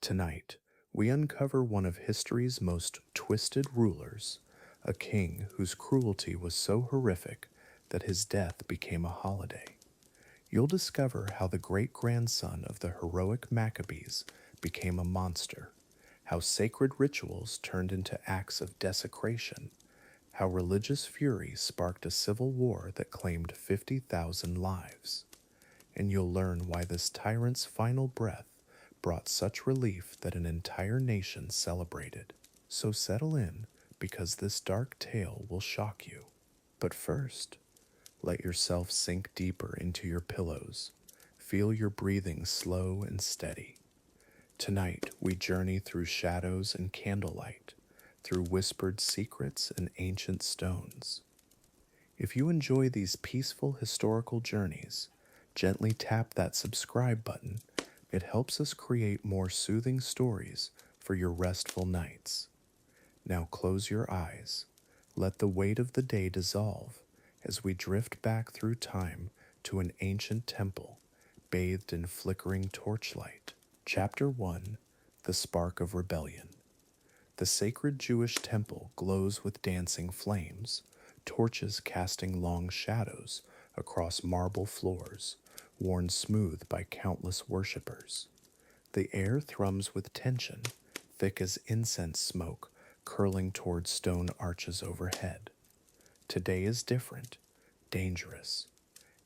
Tonight, we uncover one of history's most twisted rulers, a king whose cruelty was so horrific that his death became a holiday. You'll discover how the great grandson of the heroic Maccabees became a monster, how sacred rituals turned into acts of desecration, how religious fury sparked a civil war that claimed 50,000 lives. And you'll learn why this tyrant's final breath brought such relief that an entire nation celebrated. So settle in, because this dark tale will shock you. But first, let yourself sink deeper into your pillows. Feel your breathing slow and steady. Tonight, we journey through shadows and candlelight, through whispered secrets and ancient stones. If you enjoy these peaceful historical journeys, gently tap that subscribe button. It helps us create more soothing stories for your restful nights. Now close your eyes. Let the weight of the day dissolve as we drift back through time to an ancient temple bathed in flickering torchlight. Chapter 1: The Spark of Rebellion. The sacred Jewish temple glows with dancing flames, torches casting long shadows across marble floors, worn smooth by countless worshippers. The air thrums with tension, thick as incense smoke curling toward stone arches overhead. Today is different, dangerous.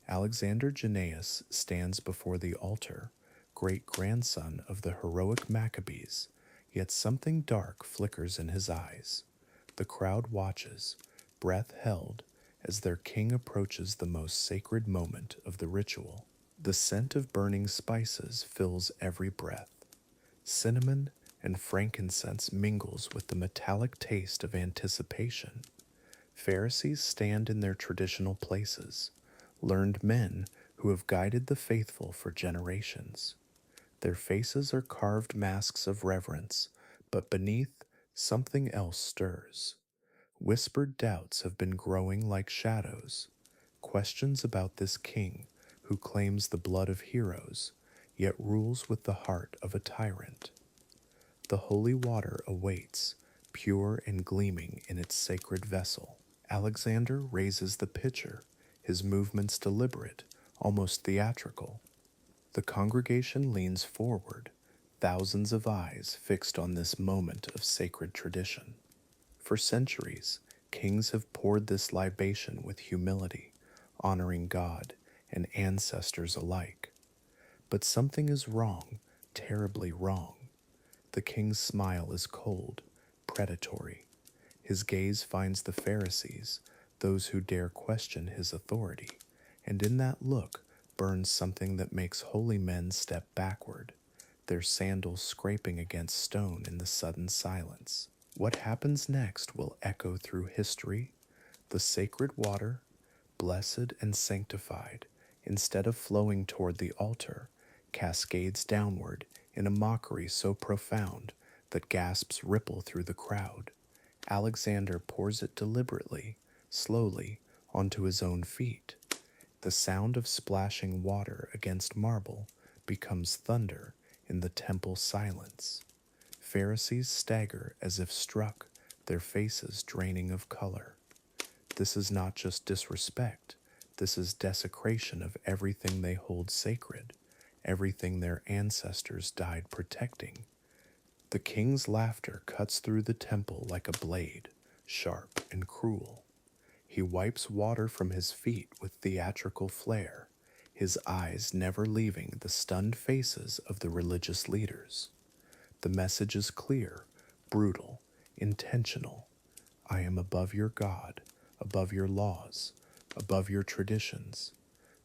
Alexander Jannaeus stands before the altar, great-grandson of the heroic Maccabees, yet something dark flickers in his eyes. The crowd watches, breath held, as their king approaches the most sacred moment of the ritual. The scent of burning spices fills every breath. Cinnamon and frankincense mingles with the metallic taste of anticipation. Pharisees stand in their traditional places, learned men who have guided the faithful for generations. Their faces are carved masks of reverence, but beneath, something else stirs. Whispered doubts have been growing like shadows, questions about this king who claims the blood of heroes, yet rules with the heart of a tyrant. The holy water awaits, pure and gleaming in its sacred vessel. Alexander raises the pitcher, his movements deliberate, almost theatrical. The congregation leans forward, thousands of eyes fixed on this moment of sacred tradition. For centuries, kings have poured this libation with humility, honoring God and ancestors alike. But something is wrong, terribly wrong. The king's smile is cold, predatory. His gaze finds the Pharisees, those who dare question his authority, and in that look burns something that makes holy men step backward, their sandals scraping against stone in the sudden silence. What happens next will echo through history. The sacred water, blessed and sanctified, instead of flowing toward the altar, cascades downward in a mockery so profound that gasps ripple through the crowd. Alexander pours it deliberately, slowly, onto his own feet. The sound of splashing water against marble becomes thunder in the temple silence. Pharisees stagger as if struck, their faces draining of color. This is not just disrespect, this is desecration of everything they hold sacred, everything their ancestors died protecting. The king's laughter cuts through the temple like a blade, sharp and cruel. He wipes water from his feet with theatrical flair, his eyes never leaving the stunned faces of the religious leaders. The message is clear, brutal, intentional. I am above your God, above your laws, above your traditions.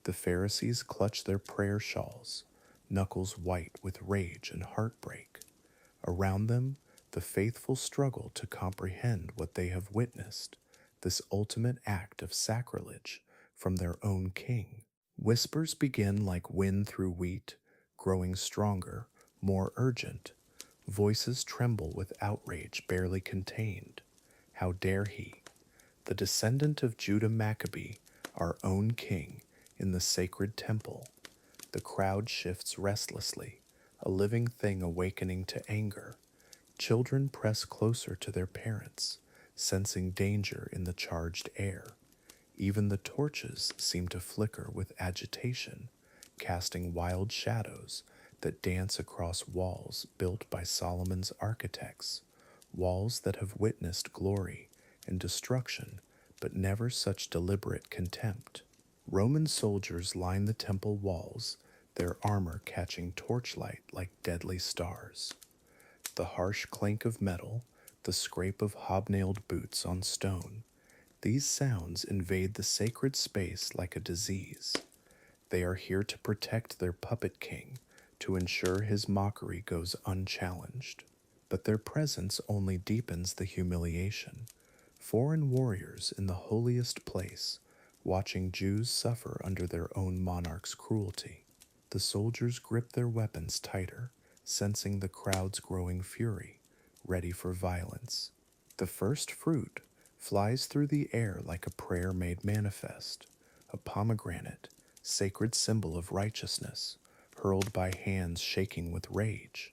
The Pharisees clutch their prayer shawls, knuckles white with rage and heartbreak. Around them, the faithful struggle to comprehend what they have witnessed, this ultimate act of sacrilege from their own king. Whispers begin like wind through wheat, growing stronger, more urgent. Voices tremble with outrage barely contained. How dare he, the descendant of Judah Maccabee, our own king, in the sacred temple? The crowd shifts restlessly, a living thing awakening to anger. Children press closer to their parents, sensing danger in the charged air. Even the torches seem to flicker with agitation, casting wild shadows that dance across walls built by Solomon's architects, walls that have witnessed glory and destruction, but never such deliberate contempt. Roman soldiers line the temple walls, their armor catching torchlight like deadly stars. The harsh clank of metal, the scrape of hobnailed boots on stone, these sounds invade the sacred space like a disease. They are here to protect their puppet king, to ensure his mockery goes unchallenged. But their presence only deepens the humiliation. Foreign warriors in the holiest place, watching Jews suffer under their own monarch's cruelty. The soldiers grip their weapons tighter, sensing the crowd's growing fury, ready for violence. The first fruit flies through the air like a prayer made manifest, a pomegranate, sacred symbol of righteousness, hurled by hands shaking with rage.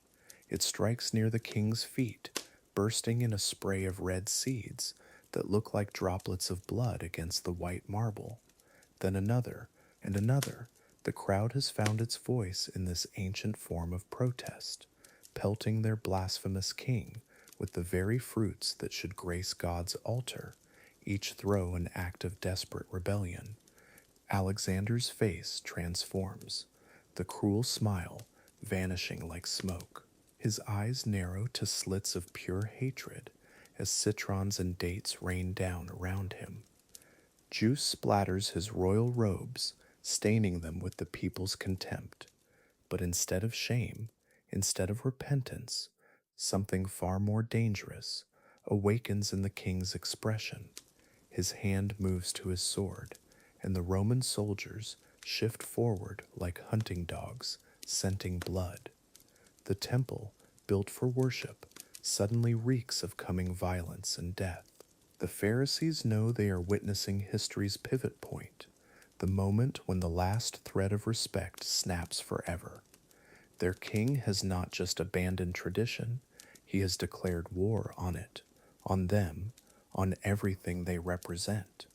It strikes near the king's feet, bursting in a spray of red seeds that look like droplets of blood against the white marble. Then another, and another. The crowd has found its voice in this ancient form of protest, pelting their blasphemous king with the very fruits that should grace God's altar, each throw an act of desperate rebellion. Alexander's face transforms, the cruel smile vanishing like smoke. His eyes narrow to slits of pure hatred as citrons and dates rain down around him. Juice splatters his royal robes, staining them with the people's contempt. But instead of shame, instead of repentance, something far more dangerous awakens in the king's expression. His hand moves to his sword, and the Roman soldiers shift forward like hunting dogs, scenting blood. The temple, built for worship, suddenly reeks of coming violence and death. The Pharisees know they are witnessing history's pivot point, the moment when the last thread of respect snaps forever. Their king has not just abandoned tradition, he has declared war on it, on them, on everything they represent.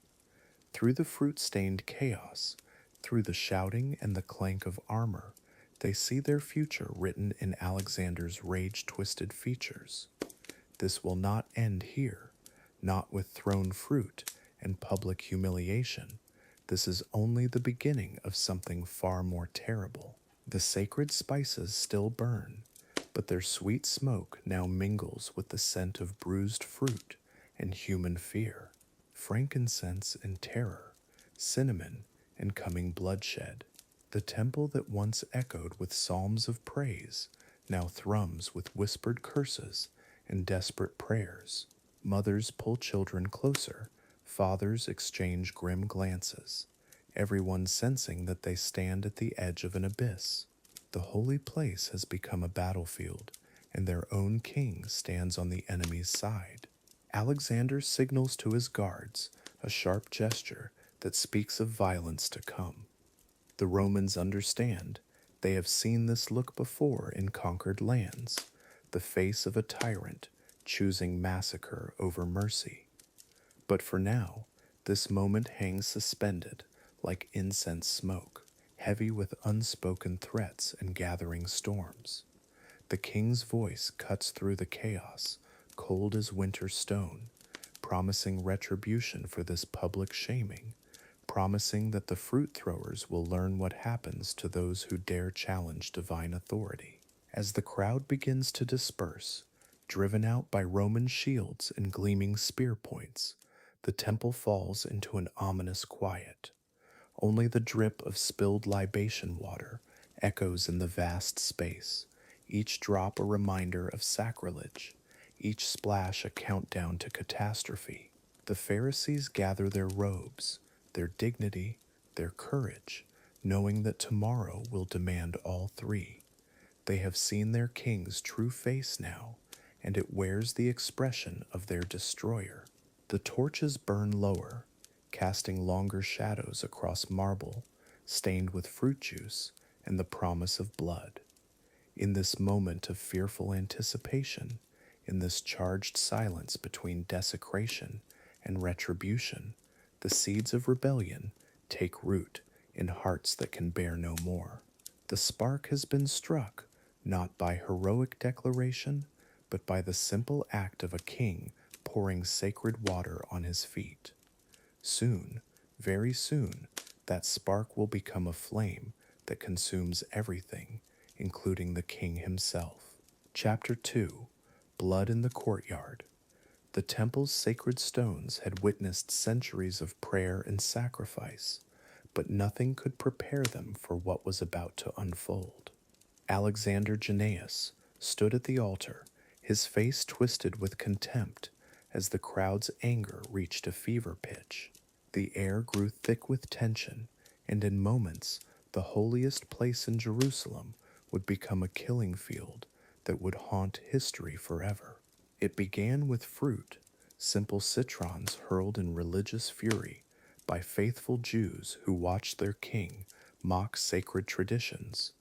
Through the fruit-stained chaos, through the shouting and the clank of armor, they see their future written in Alexander's rage-twisted features. This will not end here, not with thrown fruit and public humiliation. This is only the beginning of something far more terrible. The sacred spices still burn, but their sweet smoke now mingles with the scent of bruised fruit and human fear, frankincense and terror, cinnamon and coming bloodshed. The temple that once echoed with psalms of praise now thrums with whispered curses and desperate prayers. Mothers pull children closer, fathers exchange grim glances, everyone sensing that they stand at the edge of an abyss. The holy place has become a battlefield, and their own king stands on the enemy's side. Alexander signals to his guards, a sharp gesture that speaks of violence to come. The Romans understand. They have seen this look before in conquered lands, the face of a tyrant choosing massacre over mercy. But for now, this moment hangs suspended like incense smoke, heavy with unspoken threats and gathering storms. The king's voice cuts through the chaos, cold as winter stone, promising retribution for this public shaming, promising that the fruit throwers will learn what happens to those who dare challenge divine authority. As the crowd begins to disperse, driven out by Roman shields and gleaming spear points, the temple falls into an ominous quiet. Only the drip of spilled libation water echoes in the vast space, each drop a reminder of sacrilege, each splash a countdown to catastrophe. The Pharisees gather their robes, their dignity, their courage, knowing that tomorrow will demand all three. They have seen their king's true face now, and it wears the expression of their destroyer. The torches burn lower, casting longer shadows across marble, stained with fruit juice and the promise of blood. In this moment of fearful anticipation, in this charged silence between desecration and retribution, the seeds of rebellion take root in hearts that can bear no more. The spark has been struck, not by heroic declaration, but by the simple act of a king pouring sacred water on his feet. Soon, very soon, that spark will become a flame that consumes everything, including the king himself. Chapter 2. Blood in the Courtyard. The temple's sacred stones had witnessed centuries of prayer and sacrifice, but nothing could prepare them for what was about to unfold. Alexander Jannaeus stood at the altar, his face twisted with contempt as the crowd's anger reached a fever pitch. The air grew thick with tension, and in moments, the holiest place in Jerusalem would become a killing field that would haunt history forever. It began with fruit, simple citrons hurled in religious fury by faithful Jews who watched their king mock sacred traditions.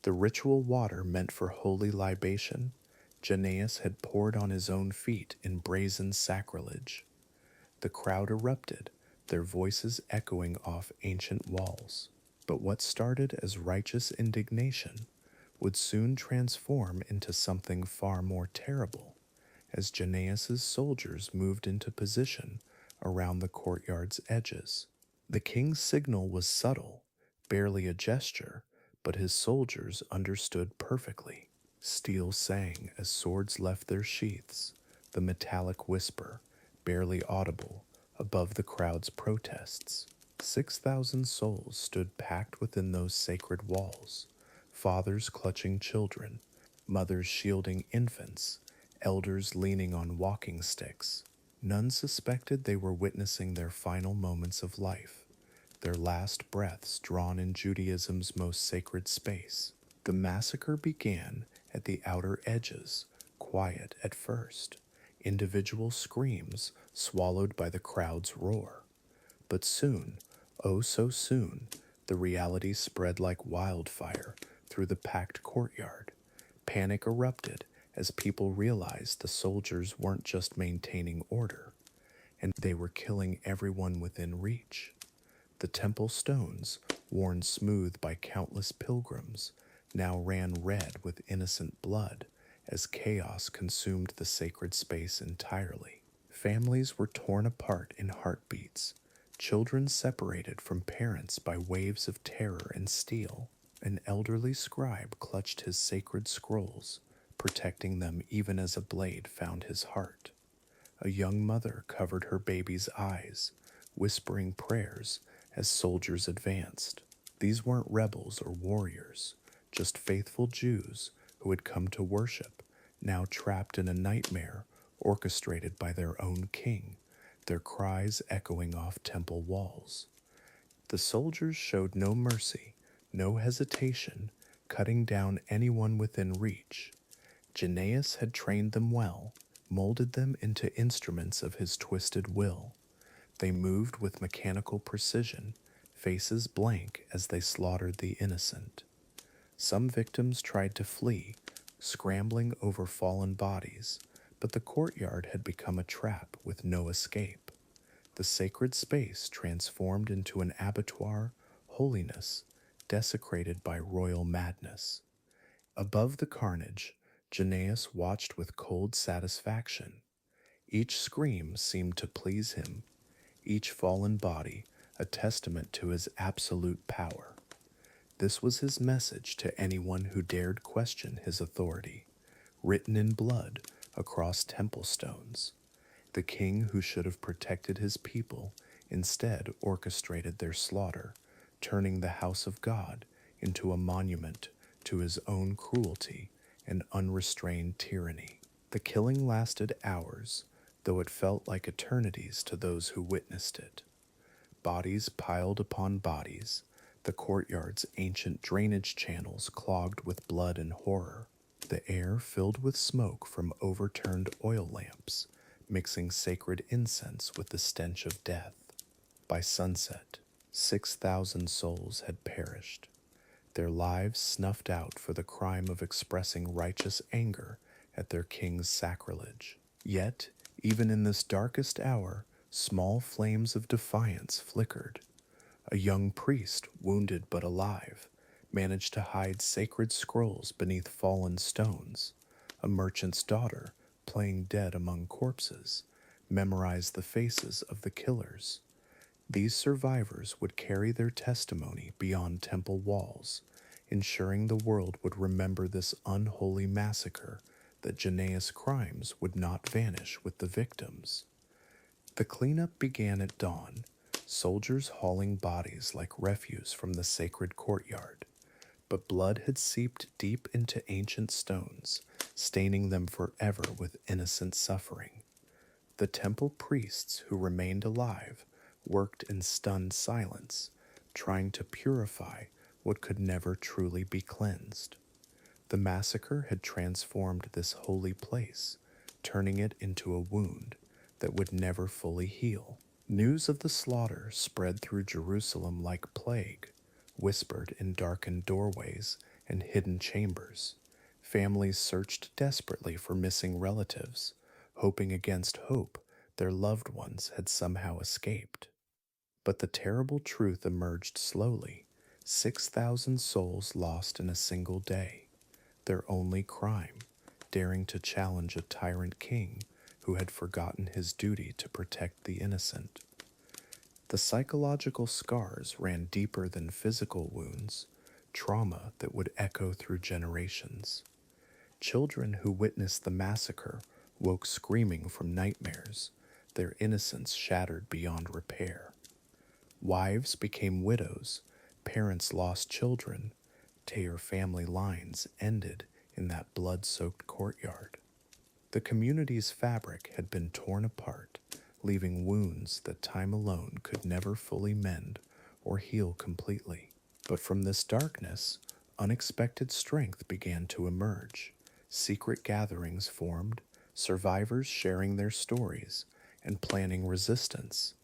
The ritual water meant for holy libation, Jannaeus had poured on his own feet in brazen sacrilege. The crowd erupted, their voices echoing off ancient walls. But what started as righteous indignation would soon transform into something far more terrible, as Jannaeus's soldiers moved into position around the courtyard's edges. The king's signal was subtle, barely a gesture, but his soldiers understood perfectly. Steel sang as swords left their sheaths, the metallic whisper, barely audible, above the crowd's protests. 6,000 souls stood packed within those sacred walls, fathers clutching children, mothers shielding infants, elders leaning on walking sticks. None suspected they were witnessing their final moments of life, their last breaths drawn in Judaism's most sacred space. The massacre began at the outer edges, quiet at first, individual screams swallowed by the crowd's roar. But soon, oh so soon, the reality spread like wildfire through the packed courtyard. Panic erupted as people realized the soldiers weren't just maintaining order, and they were killing everyone within reach. The temple stones, worn smooth by countless pilgrims, now ran red with innocent blood as chaos consumed the sacred space entirely. Families were torn apart in heartbeats, children separated from parents by waves of terror and steel. An elderly scribe clutched his sacred scrolls, protecting them even as a blade found his heart. A young mother covered her baby's eyes, whispering prayers as soldiers advanced. These weren't rebels or warriors, just faithful Jews who had come to worship, now trapped in a nightmare orchestrated by their own king, their cries echoing off temple walls. The soldiers showed no mercy, no hesitation, cutting down anyone within reach. Jannaeus had trained them well, molded them into instruments of his twisted will. They moved with mechanical precision, faces blank as they slaughtered the innocent. Some victims tried to flee, scrambling over fallen bodies, but the courtyard had become a trap with no escape. The sacred space transformed into an abattoir, holiness, desecrated by royal madness. Above the carnage, Jannaeus watched with cold satisfaction. Each scream seemed to please him, each fallen body a testament to his absolute power. This was his message to anyone who dared question his authority, written in blood across temple stones. The king who should have protected his people instead orchestrated their slaughter, turning the house of God into a monument to his own cruelty and unrestrained tyranny. The killing lasted hours, though it felt like eternities to those who witnessed it. Bodies piled upon bodies, the courtyard's ancient drainage channels clogged with blood and horror, the air filled with smoke from overturned oil lamps, mixing sacred incense with the stench of death. By sunset, 6,000 souls had perished. their lives snuffed out for the crime of expressing righteous anger at their king's sacrilege. Yet, even in this darkest hour, small flames of defiance flickered. A young priest, wounded but alive, managed to hide sacred scrolls beneath fallen stones. A merchant's daughter, playing dead among corpses, memorized the faces of the killers. These survivors would carry their testimony beyond temple walls, ensuring the world would remember this unholy massacre, that Jannaeus' crimes would not vanish with the victims. The cleanup began at dawn, soldiers hauling bodies like refuse from the sacred courtyard. But blood had seeped deep into ancient stones, staining them forever with innocent suffering. The temple priests who remained alive worked in stunned silence, trying to purify what could never truly be cleansed. The massacre had transformed this holy place, turning it into a wound that would never fully heal. News of the slaughter spread through Jerusalem like plague, whispered in darkened doorways and hidden chambers. Families searched desperately for missing relatives, hoping against hope their loved ones had somehow escaped. But the terrible truth emerged slowly: 6,000 souls lost in a single day. Their only crime, daring to challenge a tyrant king who had forgotten his duty to protect the innocent. The psychological scars ran deeper than physical wounds, trauma that would echo through generations. Children who witnessed the massacre woke screaming from nightmares, their innocence shattered beyond repair. Wives became widows, parents lost children, entire family lines ended in that blood-soaked courtyard. The community's fabric had been torn apart, leaving wounds that time alone could never fully mend or heal completely. But from this darkness, unexpected strength began to emerge. Secret gatherings formed, survivors sharing their stories and planning resistance.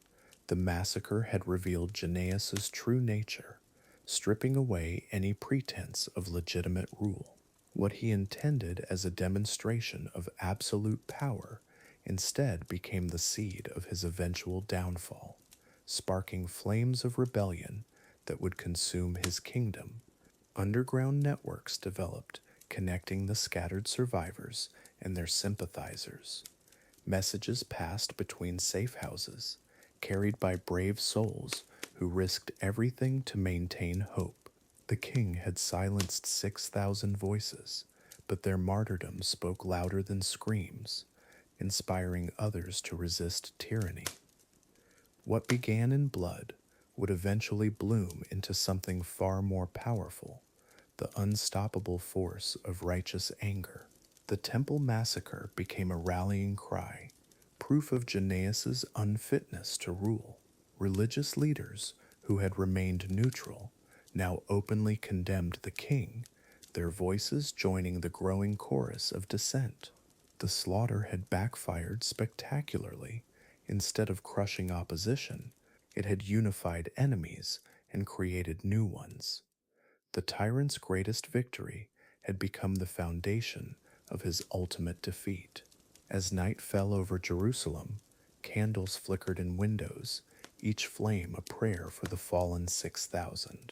The massacre had revealed Jannaeus' true nature, stripping away any pretense of legitimate rule. What he intended as a demonstration of absolute power instead became the seed of his eventual downfall, sparking flames of rebellion that would consume his kingdom. Underground networks developed, connecting the scattered survivors and their sympathizers. Messages passed between safe houses, carried by brave souls who risked everything to maintain hope. The king had silenced 6,000 voices, but their martyrdom spoke louder than screams, inspiring others to resist tyranny. What began in blood would eventually bloom into something far more powerful: the unstoppable force of righteous anger. The temple massacre became a rallying cry, proof of Jannaeus' unfitness to rule. Religious leaders who had remained neutral now openly condemned the king, their voices joining the growing chorus of dissent. The slaughter had backfired spectacularly. Instead of crushing opposition, it had unified enemies and created new ones. The tyrant's greatest victory had become the foundation of his ultimate defeat. As night fell over Jerusalem, candles flickered in windows, each flame a prayer for the fallen 6,000.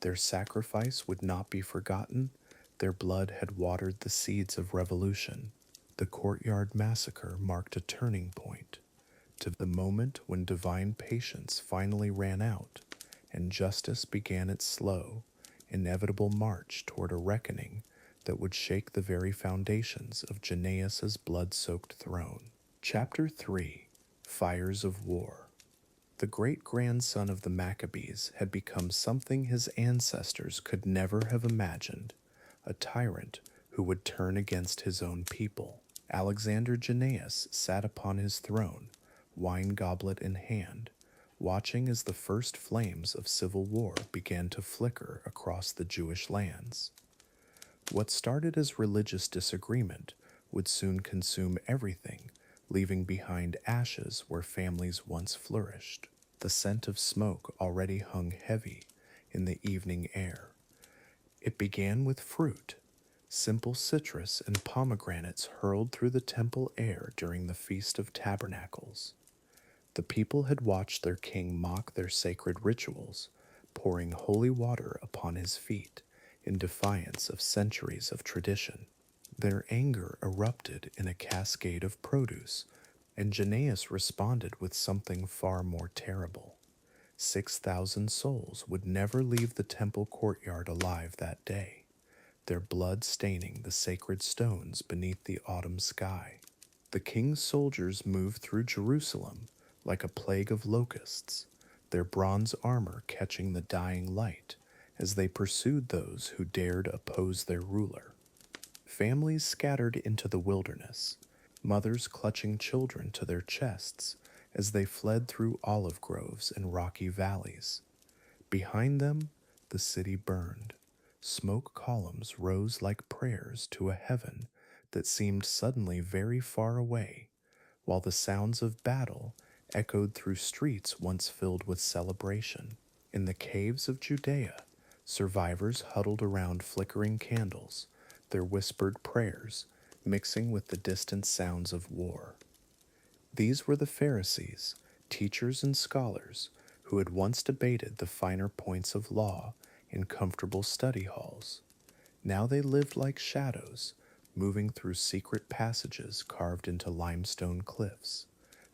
Their sacrifice would not be forgotten. Their blood had watered the seeds of revolution. The courtyard massacre marked a turning point, to the moment when divine patience finally ran out and justice began its slow, inevitable march toward a reckoning that would shake the very foundations of Jannaeus' blood-soaked throne. Chapter 3: Fires of War. The great-grandson of the Maccabees had become something his ancestors could never have imagined: a tyrant who would turn against his own people. Alexander Jannaeus sat upon his throne, wine goblet in hand, watching as the first flames of civil war began to flicker across the Jewish lands. What started as religious disagreement would soon consume everything, leaving behind ashes where families once flourished. The scent of smoke already hung heavy in the evening air, It began with fruit, simple citrus and pomegranates hurled through the temple air during the Feast of Tabernacles. The people had watched their king mock their sacred rituals, pouring holy water upon his feet in defiance of centuries of tradition. Their anger erupted in a cascade of produce, and Jannaeus responded with something far more terrible. 6,000 souls would never leave the temple courtyard alive that day, their blood staining the sacred stones beneath the autumn sky. The king's soldiers moved through Jerusalem like a plague of locusts, their bronze armor catching the dying light as they pursued those who dared oppose their ruler. Families scattered into the wilderness, mothers clutching children to their chests as they fled through olive groves and rocky valleys. Behind them, the city burned. Smoke columns rose like prayers to a heaven that seemed suddenly very far away, while the sounds of battle echoed through streets once filled with celebration. In the caves of Judea, survivors huddled around flickering candles, their whispered prayers mixing with the distant sounds of war. These were the Pharisees, teachers and scholars, who had once debated the finer points of law in comfortable study halls. Now they lived like shadows, moving through secret passages carved into limestone cliffs,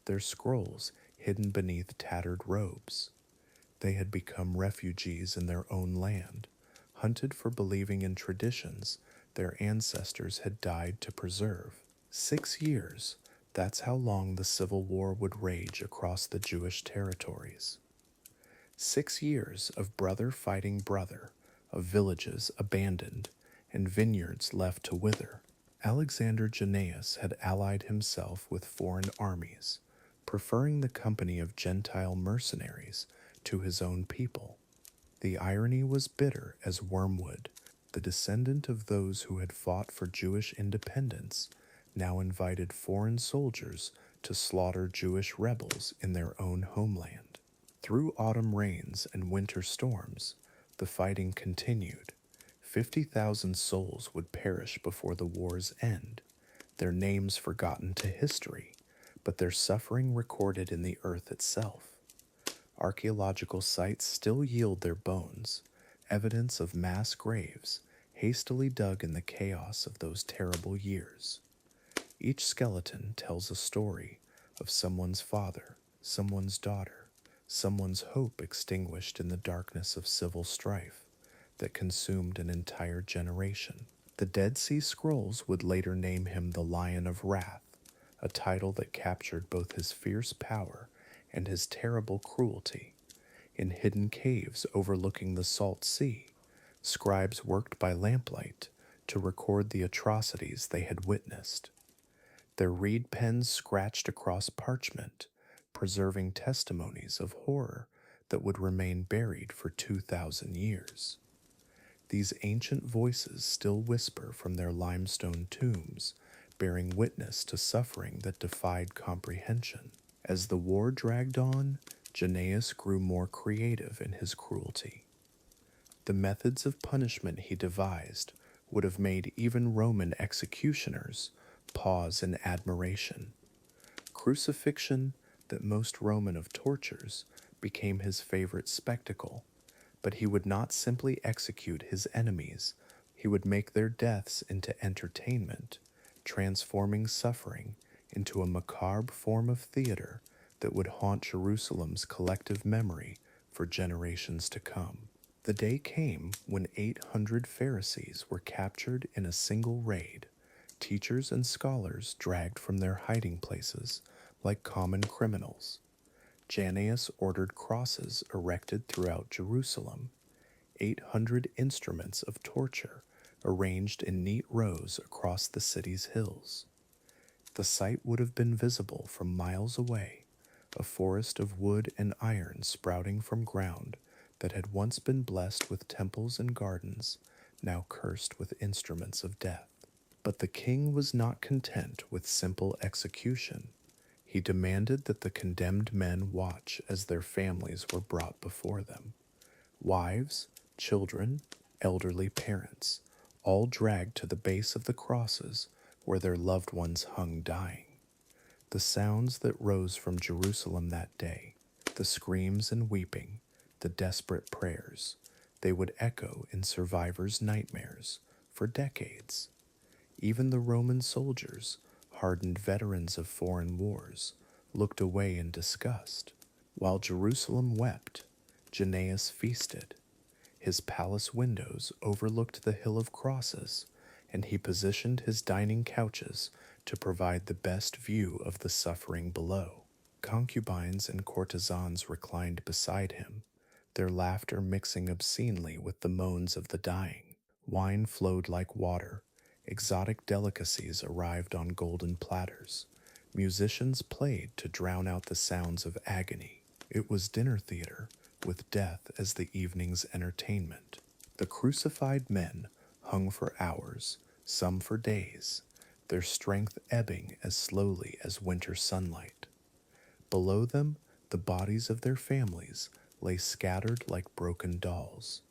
their scrolls hidden beneath tattered robes. They had become refugees in their own land, hunted for believing in traditions their ancestors had died to preserve. 6 years, that's how long the civil war would rage across the Jewish territories. 6 years of brother fighting brother, of villages abandoned, and vineyards left to wither. Alexander Jannaeus had allied himself with foreign armies, preferring the company of Gentile mercenaries to his own people. The irony was bitter as wormwood. The descendant of those who had fought for Jewish independence now invited foreign soldiers to slaughter Jewish rebels in their own homeland. Through autumn rains and winter storms, the fighting continued. 50,000 souls would perish before the war's end, their names forgotten to history, but their suffering recorded in the earth itself. Archaeological sites still yield their bones, evidence of mass graves hastily dug in the chaos of those terrible years. Each skeleton tells a story of someone's father, someone's daughter, someone's hope extinguished in the darkness of civil strife that consumed an entire generation. The Dead Sea Scrolls would later name him the Lion of Wrath, a title that captured both his fierce power and his terrible cruelty. In hidden caves overlooking the salt sea, scribes worked by lamplight to record the atrocities they had witnessed. Their reed pens scratched across parchment, preserving testimonies of horror that would remain buried for 2,000 years. These ancient voices still whisper from their limestone tombs, bearing witness to suffering that defied comprehension. As the war dragged on, Jannaeus grew more creative in his cruelty. The methods of punishment he devised would have made even Roman executioners pause in admiration. Crucifixion, that most Roman of tortures, became his favorite spectacle, but he would not simply execute his enemies, he would make their deaths into entertainment, transforming suffering into a macabre form of theater that would haunt Jerusalem's collective memory for generations to come. The day came when 800 Pharisees were captured in a single raid, teachers and scholars dragged from their hiding places like common criminals. Jannaeus ordered crosses erected throughout Jerusalem, 800 instruments of torture arranged in neat rows across the city's hills. The sight would have been visible from miles away, a forest of wood and iron sprouting from ground that had once been blessed with temples and gardens, now cursed with instruments of death. But the king was not content with simple execution. He demanded that the condemned men watch as their families were brought before them. Wives, children, elderly parents, all dragged to the base of the crosses where their loved ones hung dying. The sounds that rose from Jerusalem that day, the screams and weeping, the desperate prayers, they would echo in survivors' nightmares for decades. Even the Roman soldiers, hardened veterans of foreign wars, looked away in disgust. While Jerusalem wept, Jannaeus feasted. His palace windows overlooked the Hill of Crosses, and he positioned his dining couches to provide the best view of the suffering below. Concubines and courtesans reclined beside him, their laughter mixing obscenely with the moans of the dying. Wine flowed like water, exotic delicacies arrived on golden platters. Musicians played to drown out the sounds of agony. It was dinner theater, with death as the evening's entertainment. The crucified men hung for hours, some for days, their strength ebbing as slowly as winter sunlight. Below them, the bodies of their families lay scattered like broken dolls,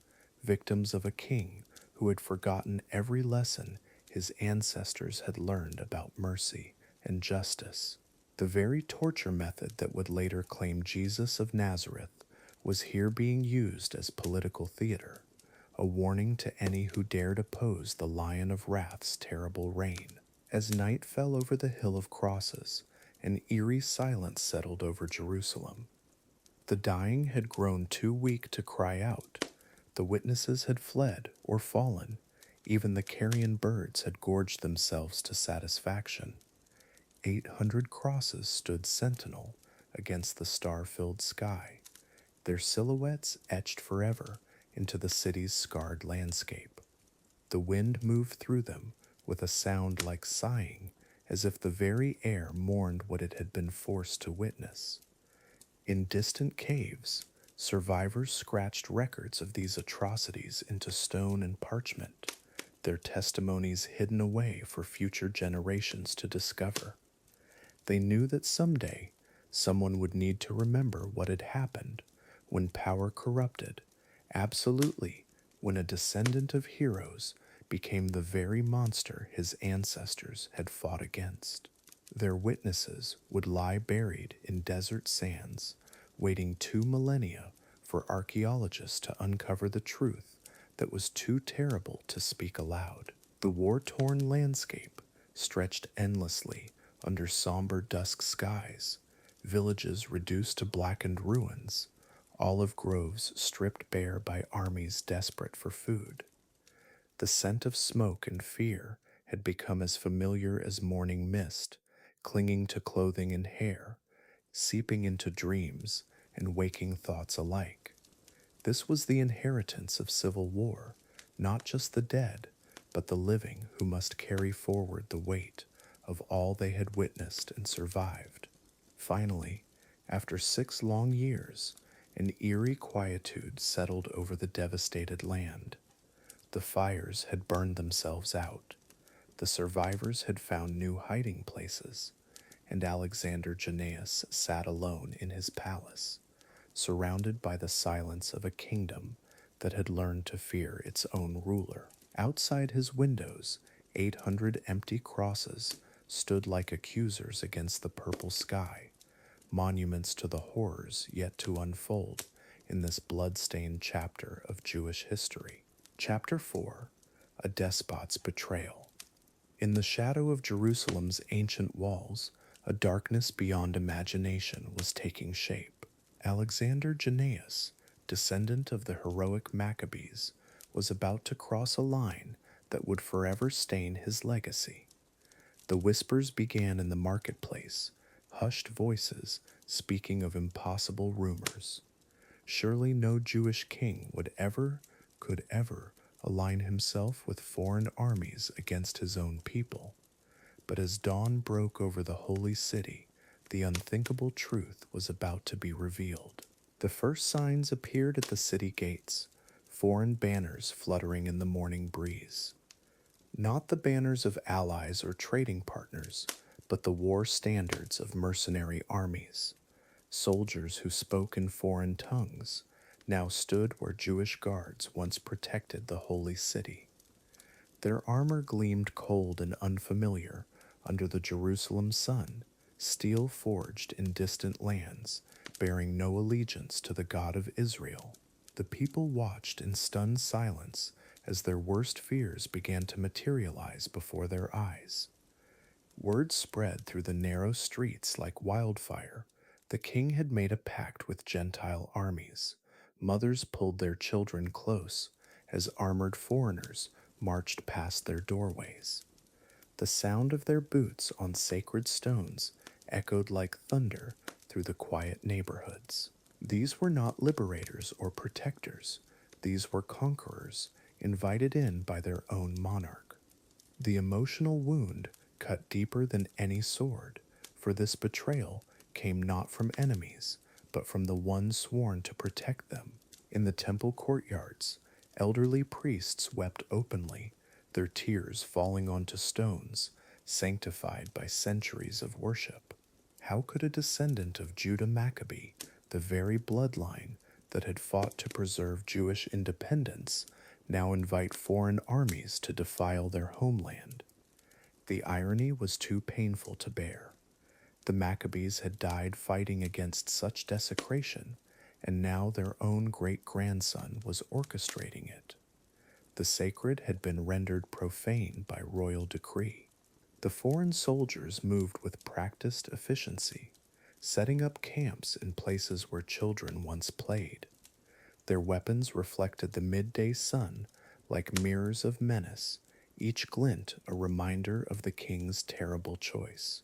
victims of a king who had forgotten every lesson his ancestors had learned about mercy and justice. The very torture method that would later claim Jesus of Nazareth was here being used as political theater, a warning to any who dared oppose the Lion of Wrath's terrible reign. As night fell over the Hill of Crosses, an eerie silence settled over Jerusalem. The dying had grown too weak to cry out. The witnesses had fled or fallen. Even the carrion birds had gorged themselves to satisfaction. 800 crosses stood sentinel against the star-filled sky, their silhouettes etched forever into the city's scarred landscape. The wind moved through them with a sound like sighing, as if the very air mourned what it had been forced to witness. In distant caves, survivors scratched records of these atrocities into stone and parchment, their testimonies hidden away for future generations to discover. They knew that someday someone would need to remember what had happened when power corrupted, absolutely when a descendant of heroes became the very monster his ancestors had fought against. Their witnesses would lie buried in desert sands, waiting 2 millennia for archaeologists to uncover the truth that was too terrible to speak aloud. The war-torn landscape stretched endlessly under somber dusk skies, villages reduced to blackened ruins, olive groves stripped bare by armies desperate for food. The scent of smoke and fear had become as familiar as morning mist, clinging to clothing and hair, seeping into dreams and waking thoughts alike. This was the inheritance of civil war, not just the dead, but the living who must carry forward the weight of all they had witnessed and survived. Finally, after 6 long years, an eerie quietude settled over the devastated land. The fires had burned themselves out. The survivors had found new hiding places, and Alexander Jannaeus sat alone in his palace, surrounded by the silence of a kingdom that had learned to fear its own ruler. Outside his windows, 800 empty crosses stood like accusers against the purple sky, monuments to the horrors yet to unfold in this blood-stained chapter of Jewish history. Chapter 4: A Despot's Betrayal. In the shadow of Jerusalem's ancient walls, a darkness beyond imagination was taking shape. Alexander Jannaeus, descendant of the heroic Maccabees, was about to cross a line that would forever stain his legacy. The whispers began in the marketplace, hushed voices speaking of impossible rumors. Surely no Jewish king could ever align himself with foreign armies against his own people. But as dawn broke over the holy city, the unthinkable truth was about to be revealed. The first signs appeared at the city gates, foreign banners fluttering in the morning breeze. Not the banners of allies or trading partners, but the war standards of mercenary armies. Soldiers who spoke in foreign tongues, now stood where Jewish guards once protected the holy city. Their armor gleamed cold and unfamiliar under the Jerusalem sun, steel forged in distant lands, bearing no allegiance to the God of Israel. The people watched in stunned silence as their worst fears began to materialize before their eyes. Word spread through the narrow streets like wildfire. The king had made a pact with Gentile armies. Mothers pulled their children close as armored foreigners marched past their doorways. The sound of their boots on sacred stones echoed like thunder through the quiet neighborhoods. These were not liberators or protectors. These were conquerors, invited in by their own monarch. The emotional wound cut deeper than any sword, for this betrayal came not from enemies, but from the one sworn to protect them. In the temple courtyards, elderly priests wept openly, their tears falling onto stones, sanctified by centuries of worship. How could a descendant of Judah Maccabee, the very bloodline that had fought to preserve Jewish independence, now invite foreign armies to defile their homeland? The irony was too painful to bear. The Maccabees had died fighting against such desecration, and now their own great-grandson was orchestrating it. The sacred had been rendered profane by royal decree. The foreign soldiers moved with practiced efficiency, setting up camps in places where children once played. Their weapons reflected the midday sun like mirrors of menace, each glint a reminder of the king's terrible choice.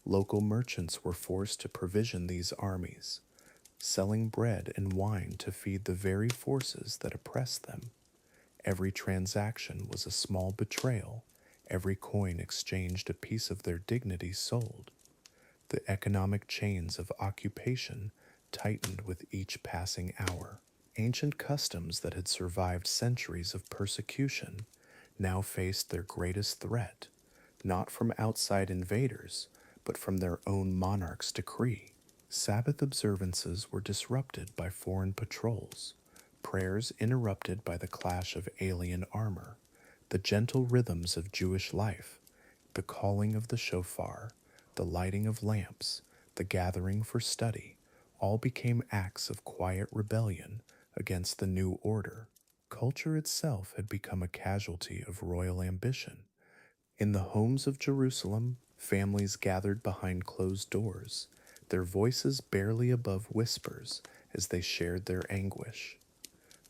Local merchants were forced to provision these armies, selling bread and wine to feed the very forces that oppressed them. Every transaction was a small betrayal, every coin exchanged a piece of their dignity sold. The economic chains of occupation tightened with each passing hour. Ancient customs that had survived centuries of persecution now faced their greatest threat, not from outside invaders, but from their own monarch's decree. Sabbath observances were disrupted by foreign patrols, prayers interrupted by the clash of alien armor, the gentle rhythms of Jewish life, the calling of the shofar, the lighting of lamps, the gathering for study, all became acts of quiet rebellion against the new order. Culture itself had become a casualty of royal ambition. In the homes of Jerusalem, families gathered behind closed doors, their voices barely above whispers as they shared their anguish.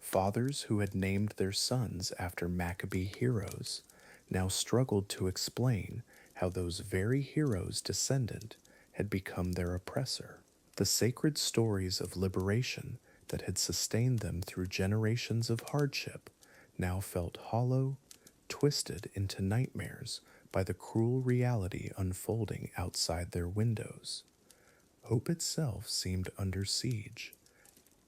Fathers who had named their sons after Maccabee heroes now struggled to explain how those very heroes' descendant had become their oppressor. The sacred stories of liberation that had sustained them through generations of hardship now felt hollow, twisted into nightmares by the cruel reality unfolding outside their windows. Hope itself seemed under siege.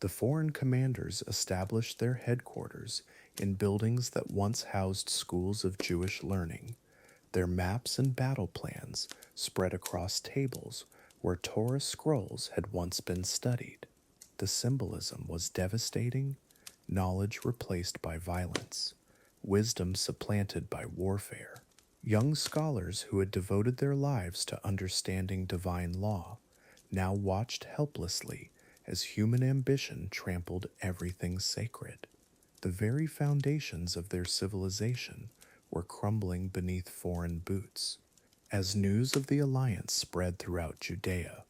The foreign commanders established their headquarters in buildings that once housed schools of Jewish learning, their maps and battle plans spread across tables where Torah scrolls had once been studied. The symbolism was devastating, knowledge replaced by violence, wisdom supplanted by warfare. Young scholars who had devoted their lives to understanding divine law now watched helplessly as human ambition trampled everything sacred. The very foundations of their civilization were crumbling beneath foreign boots. As news of the alliance spread throughout Judea,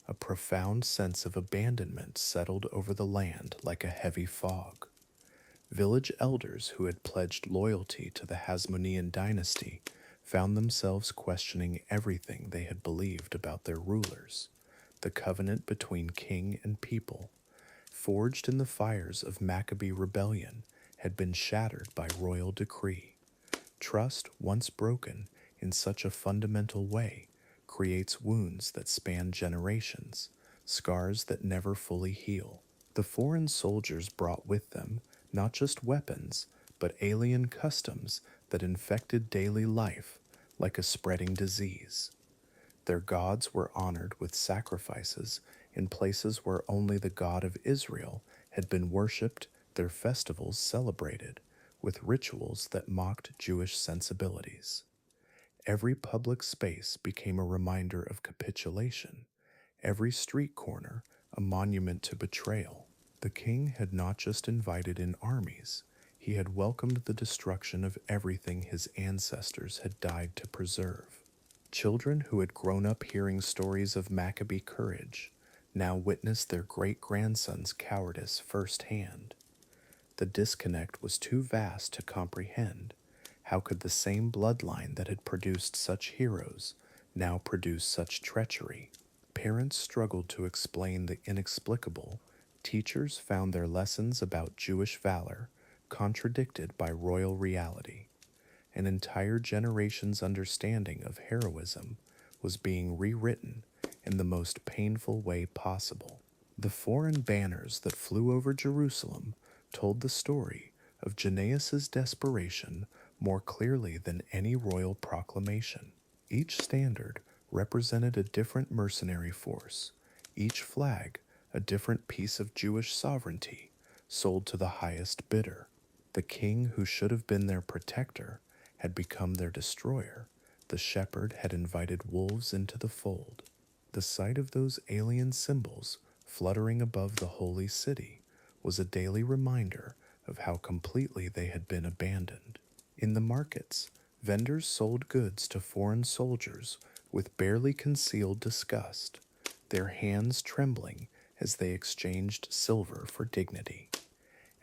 a profound sense of abandonment settled over the land like a heavy fog. Village elders who had pledged loyalty to the Hasmonean dynasty found themselves questioning everything they had believed about their rulers. The covenant between king and people, forged in the fires of Maccabee rebellion, had been shattered by royal decree. Trust, once broken in such a fundamental way, creates wounds that span generations, scars that never fully heal. The foreign soldiers brought with them not just weapons, but alien customs that infected daily life like a spreading disease. Their gods were honored with sacrifices in places where only the God of Israel had been worshipped, their festivals celebrated, with rituals that mocked Jewish sensibilities. Every public space became a reminder of capitulation, every street corner a monument to betrayal. The king had not just invited in armies, he had welcomed the destruction of everything his ancestors had died to preserve. Children who had grown up hearing stories of Maccabee courage now witnessed their great-grandson's cowardice firsthand. The disconnect was too vast to comprehend. How could the same bloodline that had produced such heroes now produce such treachery? Parents struggled to explain the inexplicable. Teachers found their lessons about Jewish valor contradicted by royal reality. An entire generation's understanding of heroism was being rewritten in the most painful way possible. The foreign banners that flew over Jerusalem told the story of Jannaeus' desperation more clearly than any royal proclamation. Each standard represented a different mercenary force, each flag a different piece of Jewish sovereignty sold to the highest bidder. The king who should have been their protector had become their destroyer. The shepherd had invited wolves into the fold. The sight of those alien symbols fluttering above the holy city was a daily reminder of how completely they had been abandoned. In the markets, vendors sold goods to foreign soldiers with barely concealed disgust, their hands trembling as they exchanged silver for dignity.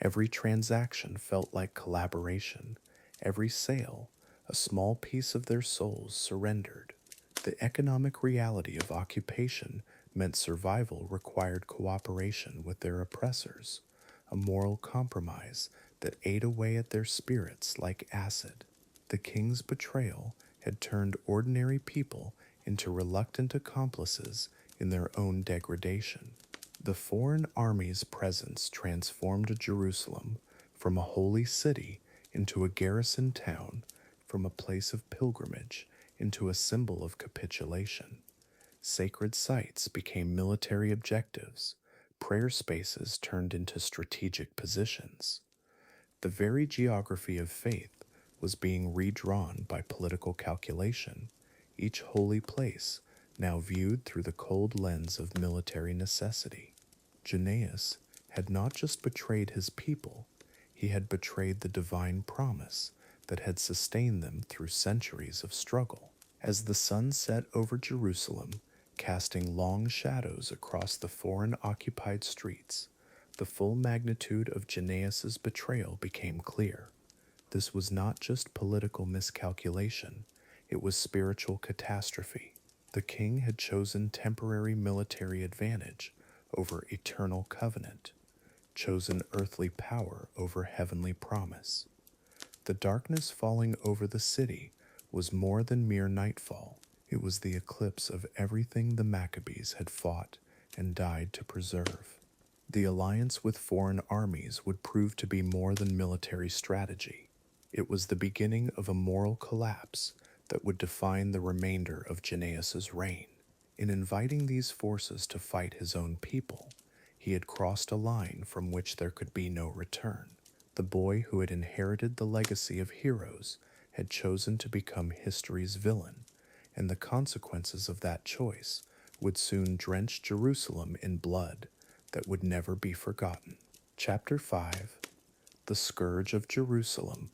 Every transaction felt like collaboration, every sale a small piece of their souls surrendered. The economic reality of occupation meant survival required cooperation with their oppressors, a moral compromise that ate away at their spirits like acid. The king's betrayal had turned ordinary people into reluctant accomplices in their own degradation. The foreign army's presence transformed Jerusalem from a holy city into a garrison town, from a place of pilgrimage into a symbol of capitulation. Sacred sites became military objectives, prayer spaces turned into strategic positions. The very geography of faith was being redrawn by political calculation, each holy place now viewed through the cold lens of military necessity. Jannaeus had not just betrayed his people, he had betrayed the divine promise that had sustained them through centuries of struggle. As the sun set over Jerusalem, casting long shadows across the foreign-occupied streets, the full magnitude of Jannaeus' betrayal became clear. This was not just political miscalculation, it was spiritual catastrophe. The king had chosen temporary military advantage over eternal covenant, chosen earthly power over heavenly promise. The darkness falling over the city was more than mere nightfall. It was the eclipse of everything the Maccabees had fought and died to preserve. The alliance with foreign armies would prove to be more than military strategy. It was the beginning of a moral collapse that would define the remainder of Jannaeus' reign. In inviting these forces to fight his own people, he had crossed a line from which there could be no return. The boy who had inherited the legacy of heroes had chosen to become history's villain, and the consequences of that choice would soon drench Jerusalem in blood that would never be forgotten. Chapter 5. The Scourge of Jerusalem.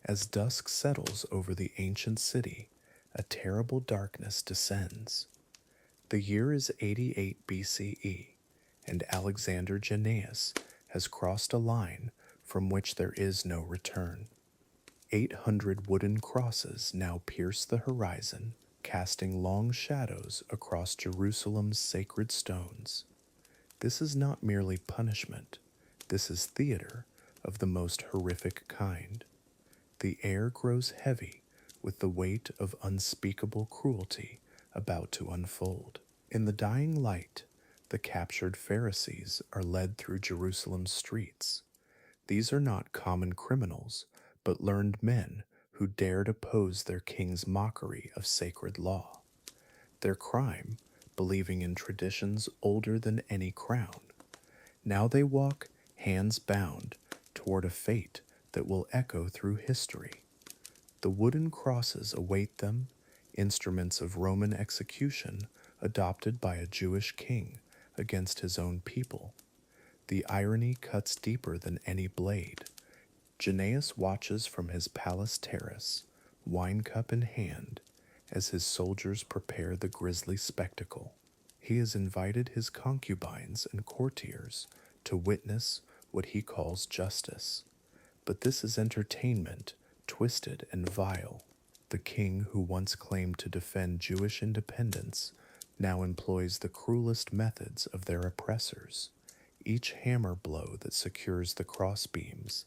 As dusk settles over the ancient city, a terrible darkness descends. The year is 88 BCE, and Alexander Jannaeus has crossed a line from which there is no return. 800 wooden crosses now pierce the horizon, casting long shadows across Jerusalem's sacred stones. This is not merely punishment, this is theater of the most horrific kind. The air grows heavy with the weight of unspeakable cruelty about to unfold. In the dying light, the captured Pharisees are led through Jerusalem's streets. These are not common criminals, but learned men who dared oppose their king's mockery of sacred law. Their crime, believing in traditions older than any crown. Now they walk, hands bound, toward a fate that will echo through history. The wooden crosses await them, instruments of Roman execution adopted by a Jewish king against his own people. The irony cuts deeper than any blade. Jannaeus watches from his palace terrace, wine cup in hand, as his soldiers prepare the grisly spectacle. He has invited his concubines and courtiers to witness what he calls justice. But this is entertainment, twisted and vile. The king who once claimed to defend Jewish independence now employs the cruelest methods of their oppressors. Each hammer blow that secures the crossbeams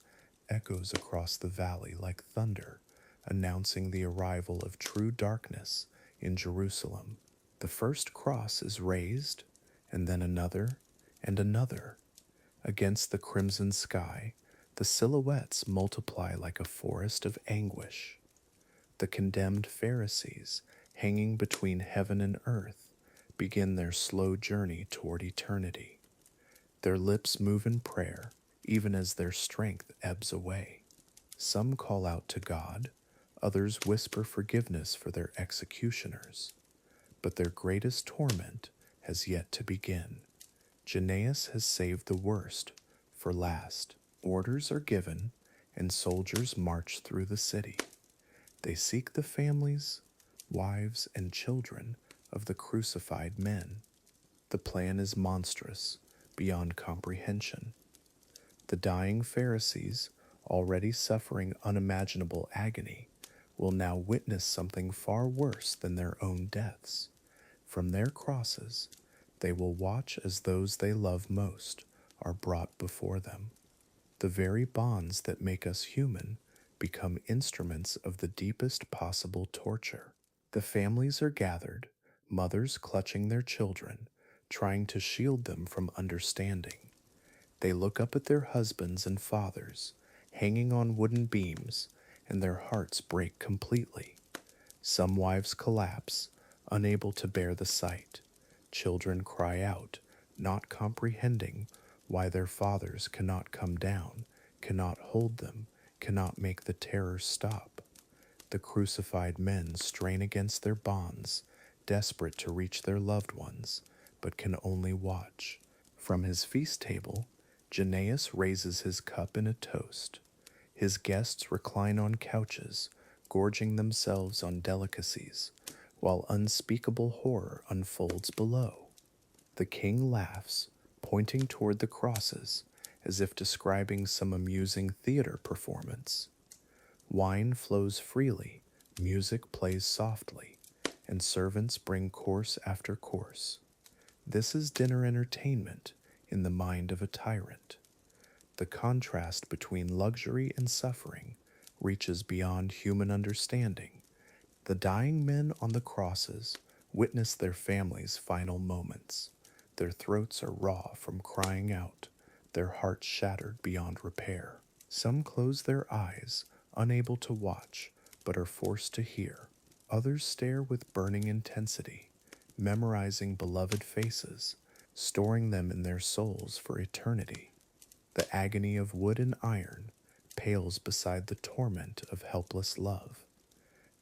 echoes across the valley like thunder, announcing the arrival of true darkness in Jerusalem. The first cross is raised, and then another, and another. Against the crimson sky, the silhouettes multiply like a forest of anguish. The condemned Pharisees, hanging between heaven and earth, begin their slow journey toward eternity. Their lips move in prayer, even as their strength ebbs away. Some call out to God, others whisper forgiveness for their executioners. But their greatest torment has yet to begin. Jannaeus has saved the worst for last. Orders are given, and soldiers march through the city. They seek the families, wives, and children of the crucified men. The plan is monstrous, beyond comprehension. The dying Pharisees, already suffering unimaginable agony, will now witness something far worse than their own deaths. From their crosses, they will watch as those they love most are brought before them. The very bonds that make us human become instruments of the deepest possible torture. The families are gathered, mothers clutching their children, trying to shield them from understanding. They look up at their husbands and fathers, hanging on wooden beams, and their hearts break completely. Some wives collapse, unable to bear the sight. Children cry out, not comprehending why their fathers cannot come down, cannot hold them, cannot make the terror stop. The crucified men strain against their bonds, desperate to reach their loved ones, but can only watch. From his feast table, Jannaeus raises his cup in a toast. His guests recline on couches, gorging themselves on delicacies, while unspeakable horror unfolds below. The king laughs, pointing toward the crosses, as if describing some amusing theater performance. Wine flows freely, music plays softly, and servants bring course after course. This is dinner entertainment in the mind of a tyrant. The contrast between luxury and suffering reaches beyond human understanding. The dying men on the crosses witness their families' final moments. Their throats are raw from crying out, their hearts shattered beyond repair. Some close their eyes, unable to watch, but are forced to hear. Others stare with burning intensity, memorizing beloved faces, storing them in their souls for eternity. The agony of wood and iron pales beside the torment of helpless love.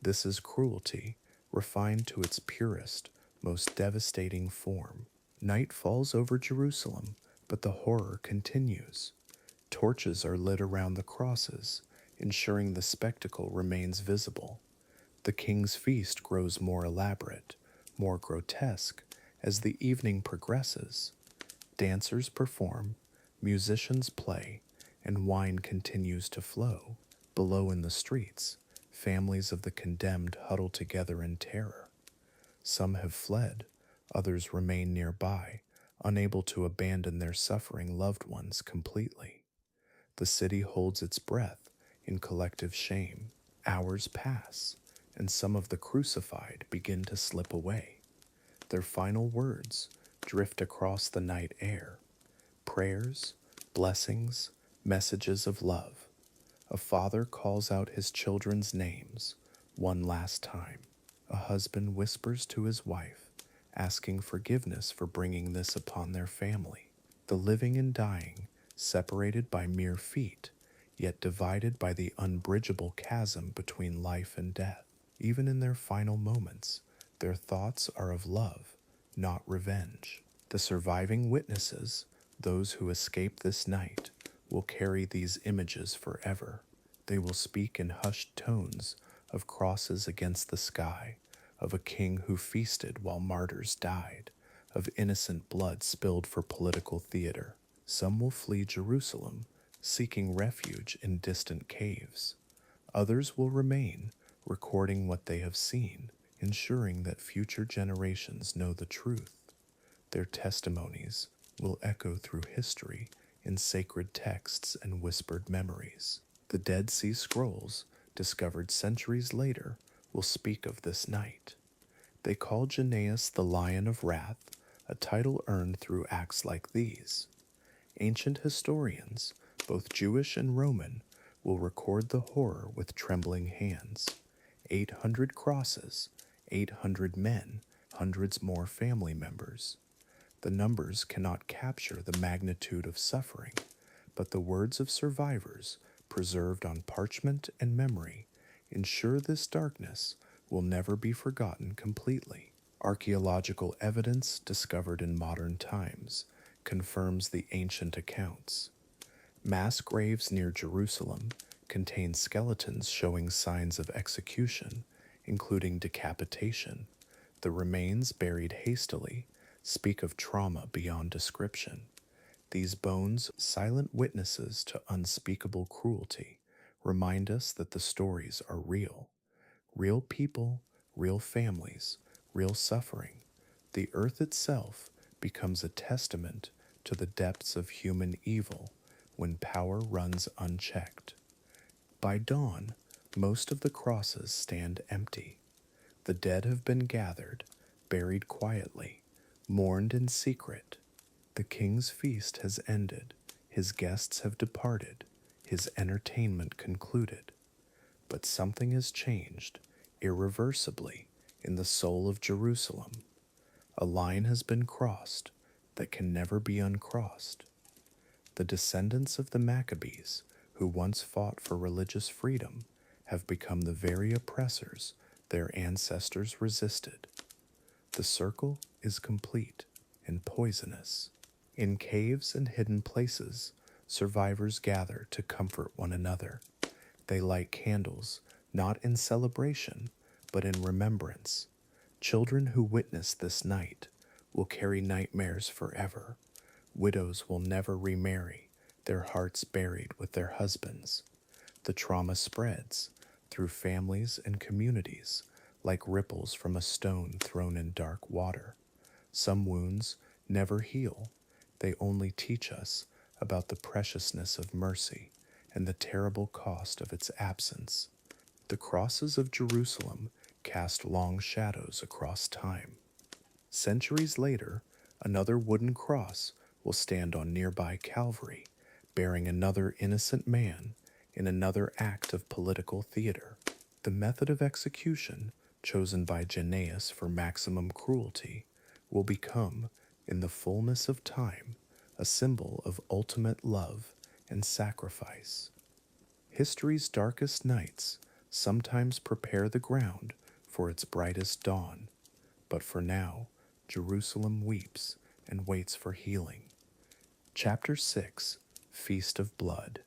This is cruelty, refined to its purest, most devastating form. Night falls over Jerusalem, but the horror continues. Torches are lit around the crosses, ensuring the spectacle remains visible. The king's feast grows more elaborate, more grotesque, as the evening progresses. Dancers perform, musicians play, and wine continues to flow. Below in the streets, families of the condemned huddle together in terror. Some have fled, others remain nearby, unable to abandon their suffering loved ones completely. The city holds its breath in collective shame. Hours pass, and some of the crucified begin to slip away. Their final words drift across the night air. Prayers, blessings, messages of love. A father calls out his children's names one last time. A husband whispers to his wife, asking forgiveness for bringing this upon their family. the living and dying, separated by mere feet, yet divided by the unbridgeable chasm between life and death. Even in their final moments, their thoughts are of love, not revenge. The surviving witnesses, those who escape this night, will carry these images forever. They will speak in hushed tones of crosses against the sky, of a king who feasted while martyrs died, of innocent blood spilled for political theater. Some will flee Jerusalem, seeking refuge in distant caves. Others will remain, recording what they have seen, ensuring that future generations know the truth. Their testimonies will echo through history in sacred texts and whispered memories. The Dead Sea Scrolls, discovered centuries later, will speak of this night. They call Jannaeus the Lion of Wrath, a title earned through acts like these. Ancient historians, both Jewish and Roman, will record the horror with trembling hands. 800 crosses, 800 men, hundreds more family members. The numbers cannot capture the magnitude of suffering, but the words of survivors, preserved on parchment and memory, ensure this darkness will never be forgotten completely. Archaeological evidence discovered in modern times confirms the ancient accounts. Mass graves near Jerusalem contain skeletons showing signs of execution, including decapitation. The remains, buried hastily, speak of trauma beyond description. These bones, silent witnesses to unspeakable cruelty, remind us that the stories are real. Real people, real families, real suffering. The earth itself becomes a testament to the depths of human evil when power runs unchecked. By dawn, most of the crosses stand empty. The dead have been gathered, buried quietly, mourned in secret. The king's feast has ended, his guests have departed, his entertainment concluded. But something has changed, irreversibly, in the soul of Jerusalem. A line has been crossed that can never be uncrossed. The descendants of the Maccabees, who once fought for religious freedom, have become the very oppressors their ancestors resisted. The circle is complete and poisonous. In caves and hidden places, survivors gather to comfort one another. They light candles, not in celebration, but in remembrance. Children who witness this night will carry nightmares forever. Widows will never remarry, their hearts buried with their husbands. The trauma spreads through families and communities like ripples from a stone thrown in dark water. Some wounds never heal. They only teach us about the preciousness of mercy and the terrible cost of its absence. The crosses of Jerusalem cast long shadows across time. Centuries later, another wooden cross will stand on nearby Calvary, bearing another innocent man in another act of political theater. The method of execution, chosen by Jannaeus for maximum cruelty, will become, in the fullness of time, a symbol of ultimate love and sacrifice. History's darkest nights sometimes prepare the ground for its brightest dawn, but for now, Jerusalem weeps and waits for healing. Chapter 6, Feast of Blood.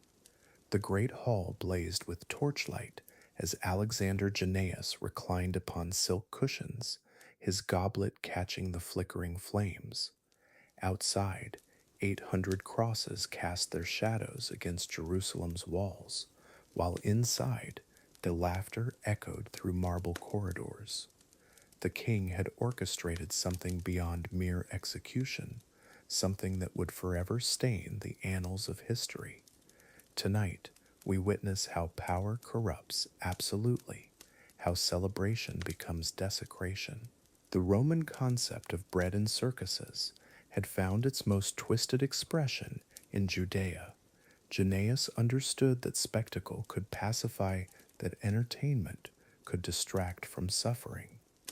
The great hall blazed with torchlight as Alexander Jannaeus reclined upon silk cushions, his goblet catching the flickering flames. Outside, 800 crosses cast their shadows against Jerusalem's walls, while inside, the laughter echoed through marble corridors. The king had orchestrated something beyond mere execution, something that would forever stain the annals of history. Tonight, we witness how power corrupts absolutely, how celebration becomes desecration. The Roman concept of bread and circuses had found its most twisted expression in Judea. Jannaeus understood that spectacle could pacify, that entertainment could distract from suffering.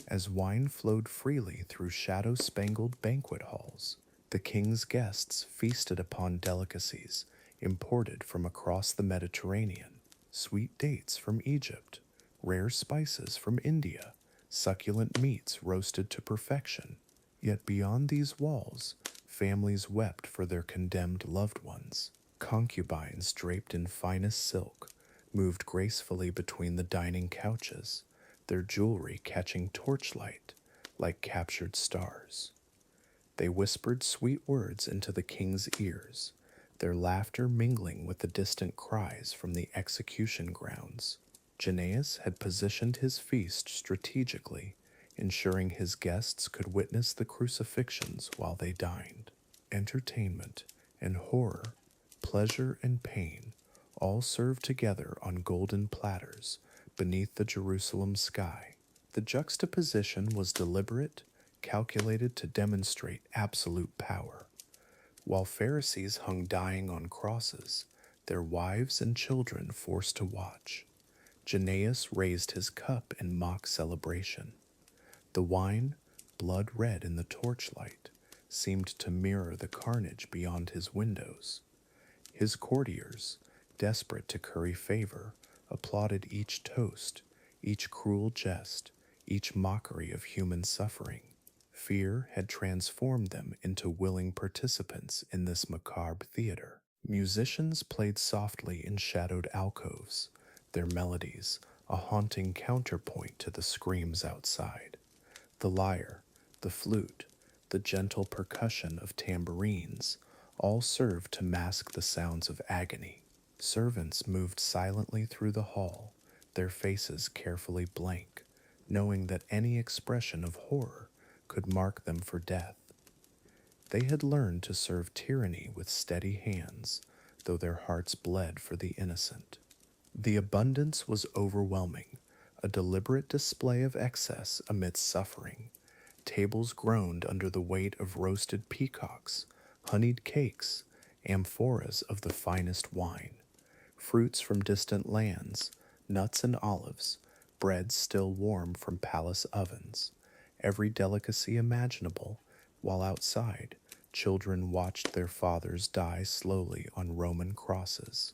As wine flowed freely through shadow-spangled banquet halls, The king's guests feasted upon delicacies imported from across the Mediterranean, sweet dates from Egypt, rare spices from India, succulent meats roasted to perfection. Yet beyond these walls, families wept for their condemned loved ones. Concubines draped in finest silk moved gracefully between the dining couches, their jewelry catching torchlight like captured stars. They whispered sweet words into the king's ears, their laughter mingling with the distant cries from the execution grounds. Jannaeus had positioned his feast strategically, ensuring his guests could witness the crucifixions while they dined. Entertainment and horror, pleasure and pain, all served together on golden platters beneath the Jerusalem sky. The juxtaposition was deliberate, calculated to demonstrate absolute power. While Pharisees hung dying on crosses, their wives and children forced to watch, Jannaeus raised his cup in mock celebration. The wine, blood red in the torchlight, seemed to mirror the carnage beyond his windows. His courtiers, desperate to curry favor, applauded each toast, each cruel jest, each mockery of human suffering. Fear had transformed them into willing participants in this macabre theater. Musicians played softly in shadowed alcoves, their melodies a haunting counterpoint to the screams outside. The lyre, the flute, the gentle percussion of tambourines all served to mask the sounds of agony. Servants moved silently through the hall, their faces carefully blank, knowing that any expression of horror could mark them for death. They had learned to serve tyranny with steady hands, though their hearts bled for the innocent. The abundance was overwhelming, a deliberate display of excess amidst suffering. Tables groaned under the weight of roasted peacocks, honeyed cakes, amphoras of the finest wine, fruits from distant lands, nuts and olives, bread still warm from palace ovens, every delicacy imaginable, while outside, children watched their fathers die slowly on Roman crosses.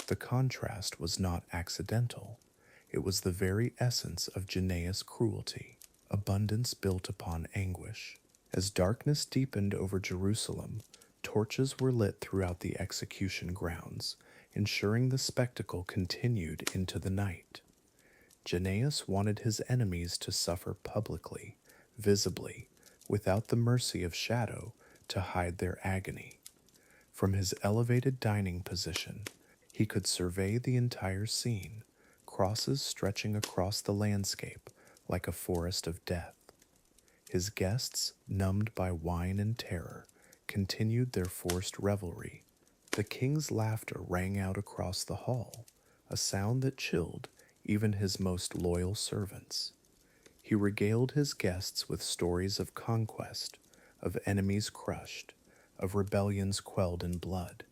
The contrast was not accidental. It was the very essence of Jannaeus' cruelty, abundance built upon anguish. As darkness deepened over Jerusalem, torches were lit throughout the execution grounds, ensuring the spectacle continued into the night. Jannaeus wanted his enemies to suffer publicly, visibly, without the mercy of shadow to hide their agony. From his elevated dining position, he could survey the entire scene, crosses stretching across the landscape like a forest of death. His guests, numbed by wine and terror, continued their forced revelry. The king's laughter rang out across the hall, a sound that chilled even his most loyal servants. He regaled his guests with stories of conquest, of enemies crushed, of rebellions quelled in blood.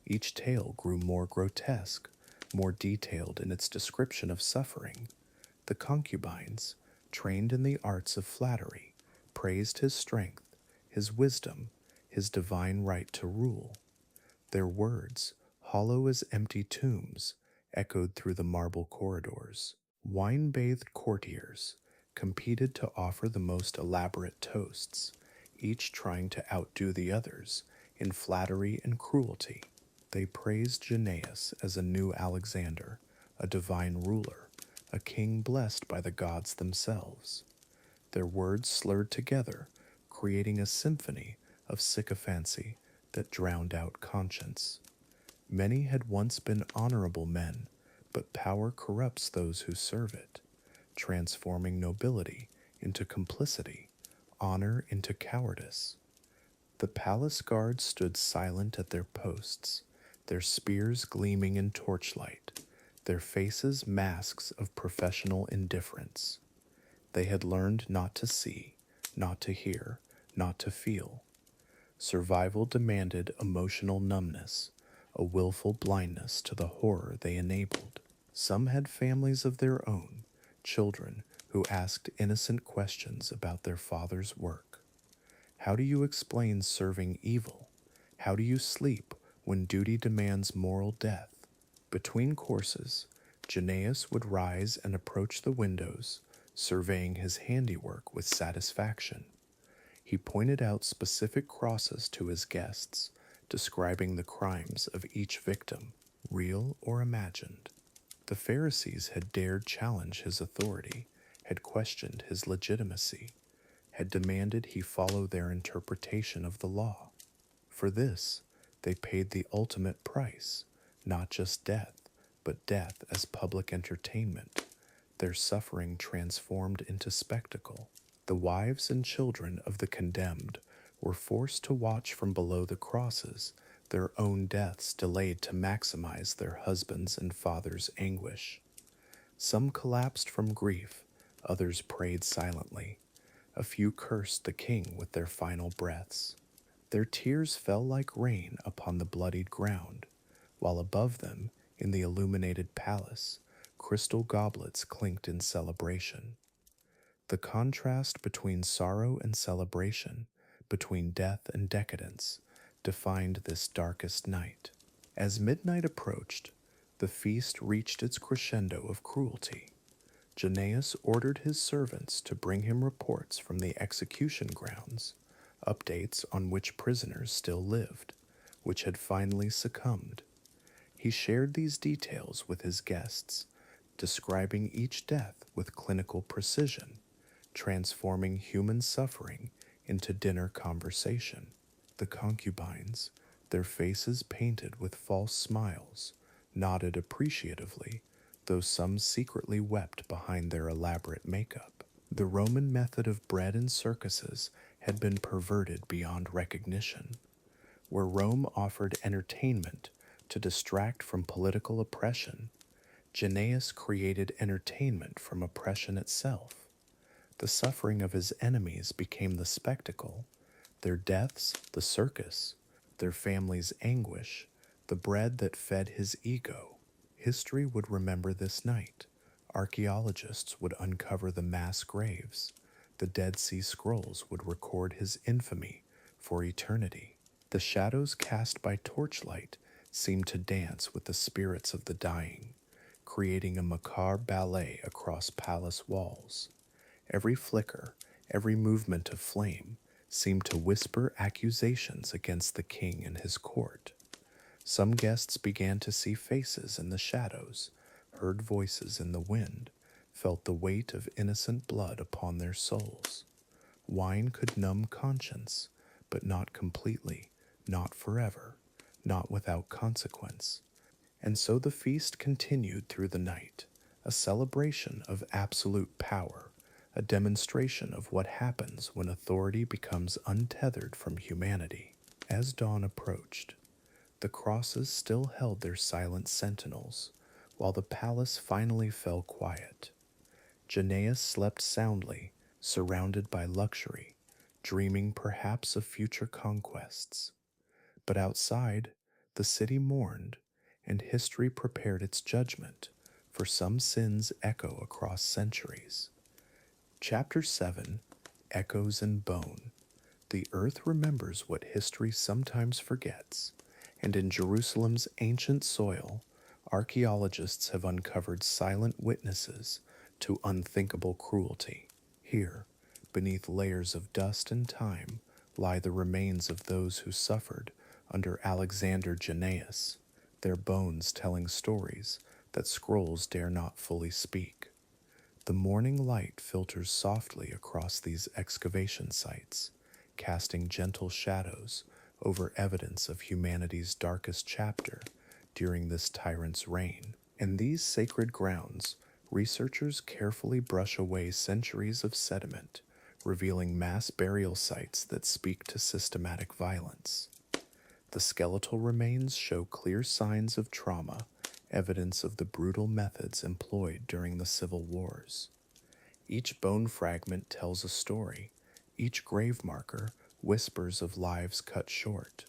Each tale grew more grotesque, more detailed in its description of suffering. The concubines, trained in the arts of flattery, praised his strength, his wisdom, his divine right to rule. Their words, hollow as empty tombs, echoed through the marble corridors. Wine-bathed courtiers competed to offer the most elaborate toasts, each trying to outdo the others in flattery and cruelty. They praised Jannaeus as a new Alexander, a divine ruler, a king blessed by the gods themselves. Their words slurred together, creating a symphony of sycophancy that drowned out conscience. Many had once been honorable men, but power corrupts those who serve it, transforming nobility into complicity, honor into cowardice. The palace guards stood silent at their posts, their spears gleaming in torchlight, their faces masks of professional indifference. They had learned not to see, not to hear, not to feel. Survival demanded emotional numbness, a willful blindness to the horror they enabled. Some had families of their own, children who asked innocent questions about their father's work. How do you explain serving evil? How do you sleep when duty demands moral death? Between courses, Jannaeus would rise and approach the windows, surveying his handiwork with satisfaction. He pointed out specific crosses to his guests, describing the crimes of each victim, real or imagined. The Pharisees had dared challenge his authority, had questioned his legitimacy, had demanded he follow their interpretation of the law. For this, they paid the ultimate price, not just death, but death as public entertainment, their suffering transformed into spectacle. The wives and children of the condemned were forced to watch from below the crosses, their own deaths delayed to maximize their husbands' and fathers' anguish. Some collapsed from grief, others prayed silently. A few cursed the king with their final breaths. Their tears fell like rain upon the bloodied ground, while above them, in the illuminated palace, crystal goblets clinked in celebration. The contrast between sorrow and celebration, between death and decadence, defined this darkest night. As midnight approached, the feast reached its crescendo of cruelty. Jannaeus ordered his servants to bring him reports from the execution grounds, updates on which prisoners still lived, which had finally succumbed. He shared these details with his guests, describing each death with clinical precision, transforming human suffering into dinner conversation. The concubines, their faces painted with false smiles, nodded appreciatively, though some secretly wept behind their elaborate makeup. The Roman method of bread and circuses had been perverted beyond recognition. Where Rome offered entertainment to distract from political oppression, Jannaeus created entertainment from oppression itself. The suffering of his enemies became the spectacle, their deaths the circus, their families' anguish, the bread that fed his ego. History would remember this night. Archaeologists would uncover the mass graves. The Dead Sea Scrolls would record his infamy for eternity. The shadows cast by torchlight seemed to dance with the spirits of the dying, creating a macabre ballet across palace walls. Every flicker, every movement of flame seemed to whisper accusations against the king and his court. Some guests began to see faces in the shadows, heard voices in the wind, felt the weight of innocent blood upon their souls. Wine could numb conscience, but not completely, not forever, not without consequence. And so the feast continued through the night, a celebration of absolute power, a demonstration of what happens when authority becomes untethered from humanity. As dawn approached, the crosses still held their silent sentinels, while the palace finally fell quiet. Jannaeus slept soundly, surrounded by luxury, dreaming perhaps of future conquests. But outside, the city mourned, and history prepared its judgment, for some sins echo across centuries. Chapter 7, Echoes and Bone. The earth remembers what history sometimes forgets, and in Jerusalem's ancient soil, archaeologists have uncovered silent witnesses to unthinkable cruelty. Here, beneath layers of dust and time, lie the remains of those who suffered under Alexander Jannaeus, their bones telling stories that scrolls dare not fully speak. The morning light filters softly across these excavation sites, casting gentle shadows over evidence of humanity's darkest chapter during this tyrant's reign. In these sacred grounds, researchers carefully brush away centuries of sediment, revealing mass burial sites that speak to systematic violence. The skeletal remains show clear signs of trauma, evidence of the brutal methods employed during the civil wars. Each bone fragment tells a story. Each grave marker whispers of lives cut short.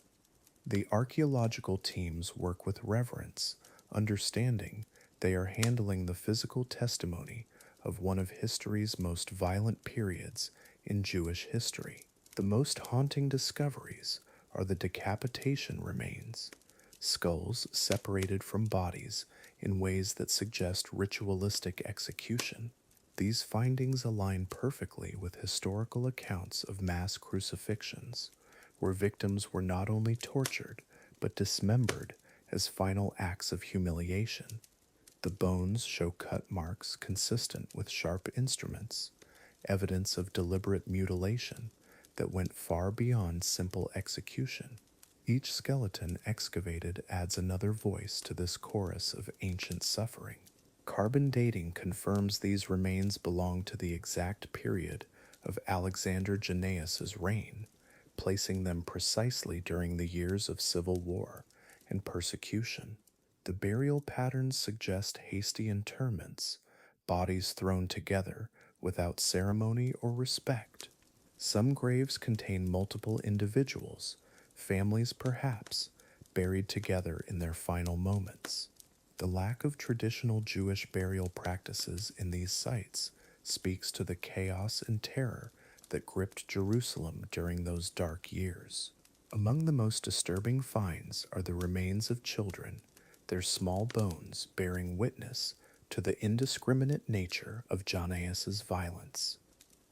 The archaeological teams work with reverence, understanding they are handling the physical testimony of one of history's most violent periods in Jewish history. The most haunting discoveries are the decapitation remains, skulls separated from bodies in ways that suggest ritualistic execution. These findings align perfectly with historical accounts of mass crucifixions, where victims were not only tortured but dismembered as final acts of humiliation. The bones show cut marks consistent with sharp instruments, evidence of deliberate mutilation that went far beyond simple execution. Each skeleton excavated adds another voice to this chorus of ancient suffering. Carbon dating confirms these remains belong to the exact period of Alexander Jannaeus' reign, placing them precisely during the years of civil war and persecution. The burial patterns suggest hasty interments, bodies thrown together without ceremony or respect. Some graves contain multiple individuals, families perhaps, buried together in their final moments. The lack of traditional Jewish burial practices in these sites speaks to the chaos and terror that gripped Jerusalem during those dark years. Among the most disturbing finds are the remains of children, their small bones bearing witness to the indiscriminate nature of Jannaeus' violence.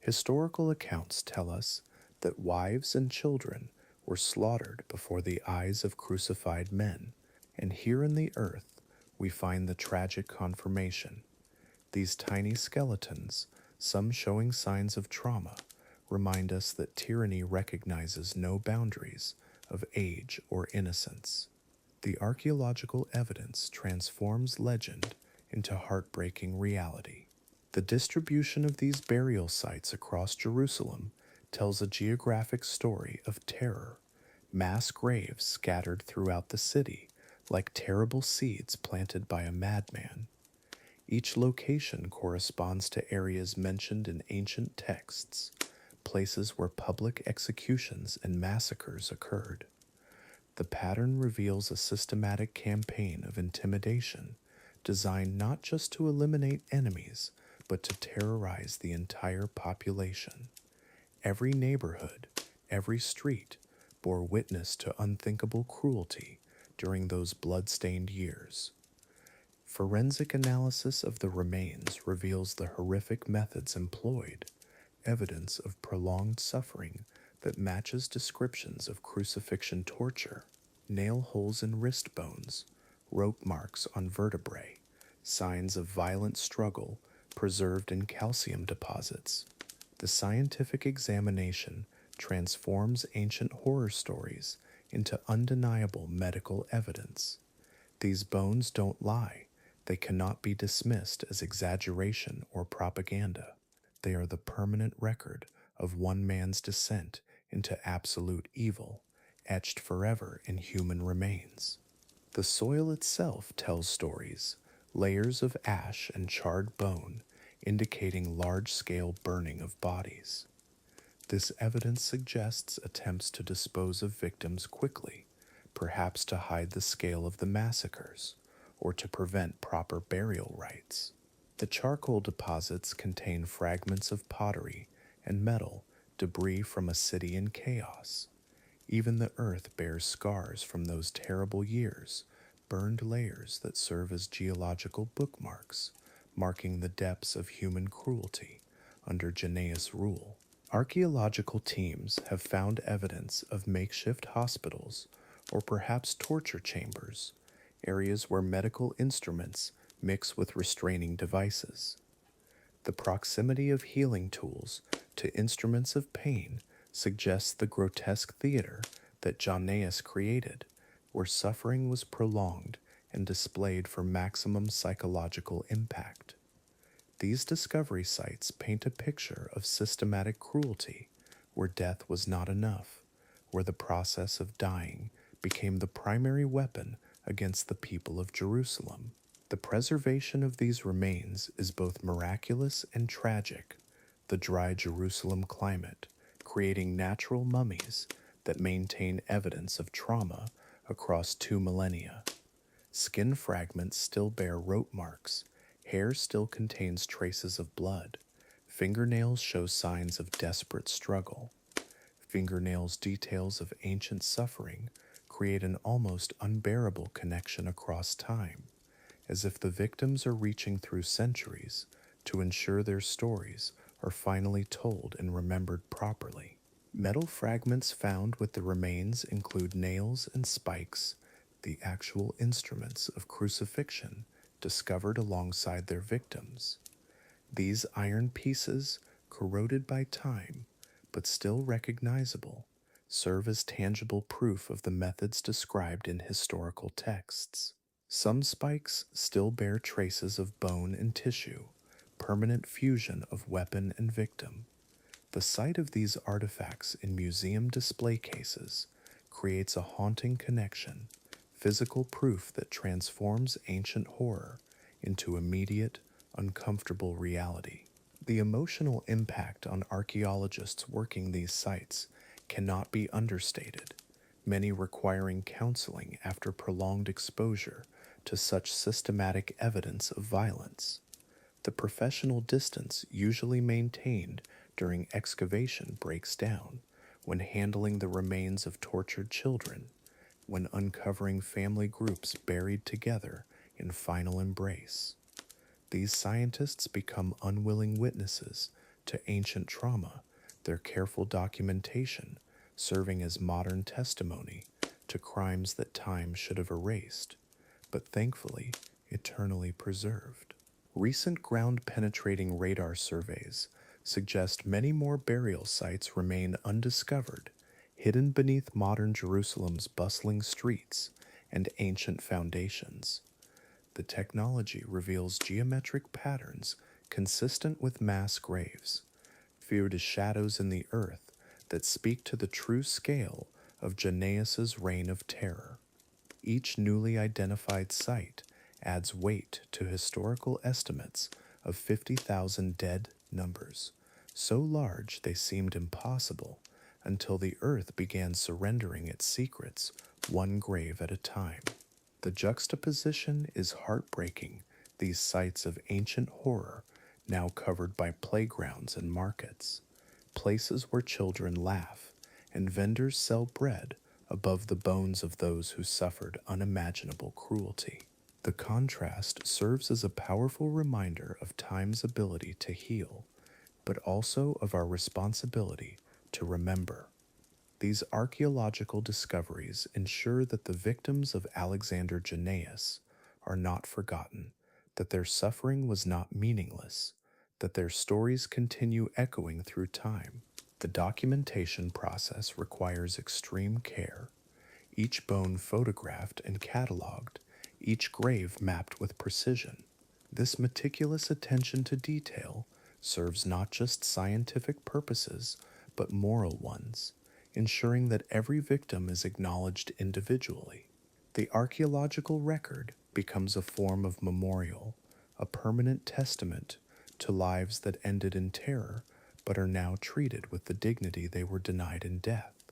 Historical accounts tell us that wives and children were slaughtered before the eyes of crucified men, and here in the earth we find the tragic confirmation. These tiny skeletons, some showing signs of trauma, remind us that tyranny recognizes no boundaries of age or innocence. The archaeological evidence transforms legend into heartbreaking reality. The distribution of these burial sites across Jerusalem tells a geographic story of terror, mass graves scattered throughout the city like terrible seeds planted by a madman. Each location corresponds to areas mentioned in ancient texts, places where public executions and massacres occurred. The pattern reveals a systematic campaign of intimidation designed not just to eliminate enemies, but to terrorize the entire population. Every neighborhood, every street, bore witness to unthinkable cruelty during those blood-stained years. Forensic analysis of the remains reveals the horrific methods employed, evidence of prolonged suffering that matches descriptions of crucifixion torture, nail holes in wrist bones, rope marks on vertebrae, signs of violent struggle preserved in calcium deposits. The scientific examination transforms ancient horror stories into undeniable medical evidence. These bones don't lie. They cannot be dismissed as exaggeration or propaganda. They are the permanent record of one man's descent into absolute evil, etched forever in human remains. The soil itself tells stories, layers of ash and charred bone, indicating large-scale burning of bodies. This evidence suggests attempts to dispose of victims quickly, perhaps to hide the scale of the massacres, or to prevent proper burial rites. The charcoal deposits contain fragments of pottery and metal, debris from a city in chaos. Even the earth bears scars from those terrible years, burned layers that serve as geological bookmarks, marking the depths of human cruelty under Jannaeus' rule. Archaeological teams have found evidence of makeshift hospitals or perhaps torture chambers, areas where medical instruments mix with restraining devices. The proximity of healing tools to instruments of pain suggests the grotesque theater that Jannaeus created, where suffering was prolonged and displayed for maximum psychological impact. These discovery sites paint a picture of systematic cruelty, where death was not enough, where the process of dying became the primary weapon against the people of Jerusalem. The preservation of these remains is both miraculous and tragic. The dry Jerusalem climate, creating natural mummies that maintain evidence of trauma across 2 millennia. Skin fragments still bear rope marks, hair still contains traces of blood, fingernails show signs of desperate struggle. Fingernails details of ancient suffering create an almost unbearable connection across time, as if the victims are reaching through centuries to ensure their stories are finally told and remembered properly. Metal fragments found with the remains include nails and spikes, the actual instruments of crucifixion discovered alongside their victims. These iron pieces, corroded by time, but still recognizable, serve as tangible proof of the methods described in historical texts. Some spikes still bear traces of bone and tissue, permanent fusion of weapon and victim. The sight of these artifacts in museum display cases creates a haunting connection, physical proof that transforms ancient horror into immediate, uncomfortable reality. The emotional impact on archaeologists working these sites cannot be understated, many requiring counseling after prolonged exposure to such systematic evidence of violence. The professional distance usually maintained during excavation breaks down when handling the remains of tortured children, when uncovering family groups buried together in final embrace. These scientists become unwilling witnesses to ancient trauma, their careful documentation serving as modern testimony to crimes that time should have erased, but thankfully eternally preserved. Recent ground-penetrating radar surveys suggest many more burial sites remain undiscovered, hidden beneath modern Jerusalem's bustling streets and ancient foundations. The technology reveals geometric patterns consistent with mass graves, feared shadows in the earth that speak to the true scale of Jannaeus' reign of terror. Each newly identified site adds weight to historical estimates of 50,000 dead numbers, so large they seemed impossible until the earth began surrendering its secrets one grave at a time. The juxtaposition is heartbreaking, these sites of ancient horror now covered by playgrounds and markets, places where children laugh and vendors sell bread above the bones of those who suffered unimaginable cruelty. The contrast serves as a powerful reminder of time's ability to heal, but also of our responsibility to remember. These archaeological discoveries ensure that the victims of Alexander Jannaeus are not forgotten, that their suffering was not meaningless, that their stories continue echoing through time. The documentation process requires extreme care, each bone photographed and cataloged, each grave mapped with precision. This meticulous attention to detail serves not just scientific purposes, but moral ones, ensuring that every victim is acknowledged individually. The archaeological record becomes a form of memorial, a permanent testament to lives that ended in terror but are now treated with the dignity they were denied in death.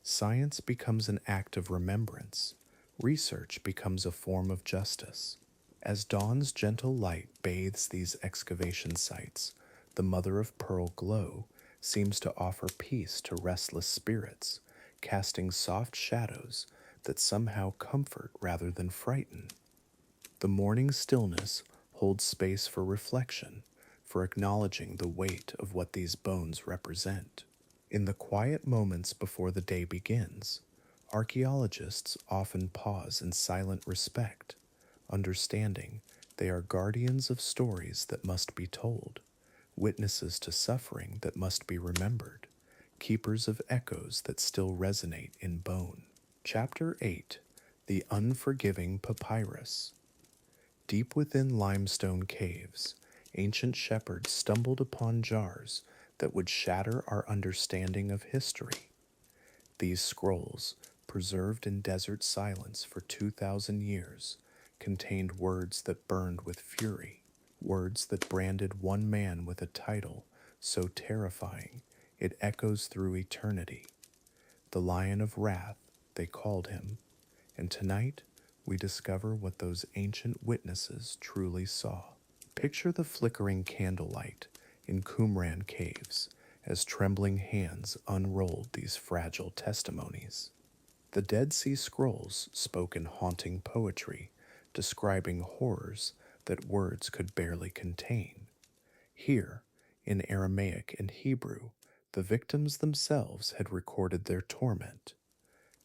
Science becomes an act of remembrance. Research becomes a form of justice. As dawn's gentle light bathes these excavation sites, the mother of pearl glow seems to offer peace to restless spirits, casting soft shadows that somehow comfort rather than frighten. The morning stillness holds space for reflection, for acknowledging the weight of what these bones represent. In the quiet moments before the day begins, archaeologists often pause in silent respect, understanding they are guardians of stories that must be told, witnesses to suffering that must be remembered, keepers of echoes that still resonate in bone. Chapter 8: The Unforgiving Papyrus. Deep within limestone caves, ancient shepherds stumbled upon jars that would shatter our understanding of history. These scrolls, preserved in desert silence for 2,000 years, contained words that burned with fury, words that branded one man with a title so terrifying it echoes through eternity. The Lion of Wrath, they called him, and tonight we discover what those ancient witnesses truly saw. Picture the flickering candlelight in Qumran caves as trembling hands unrolled these fragile testimonies. The Dead Sea Scrolls spoke in haunting poetry, describing horrors that words could barely contain. Here, in Aramaic and Hebrew, the victims themselves had recorded their torment,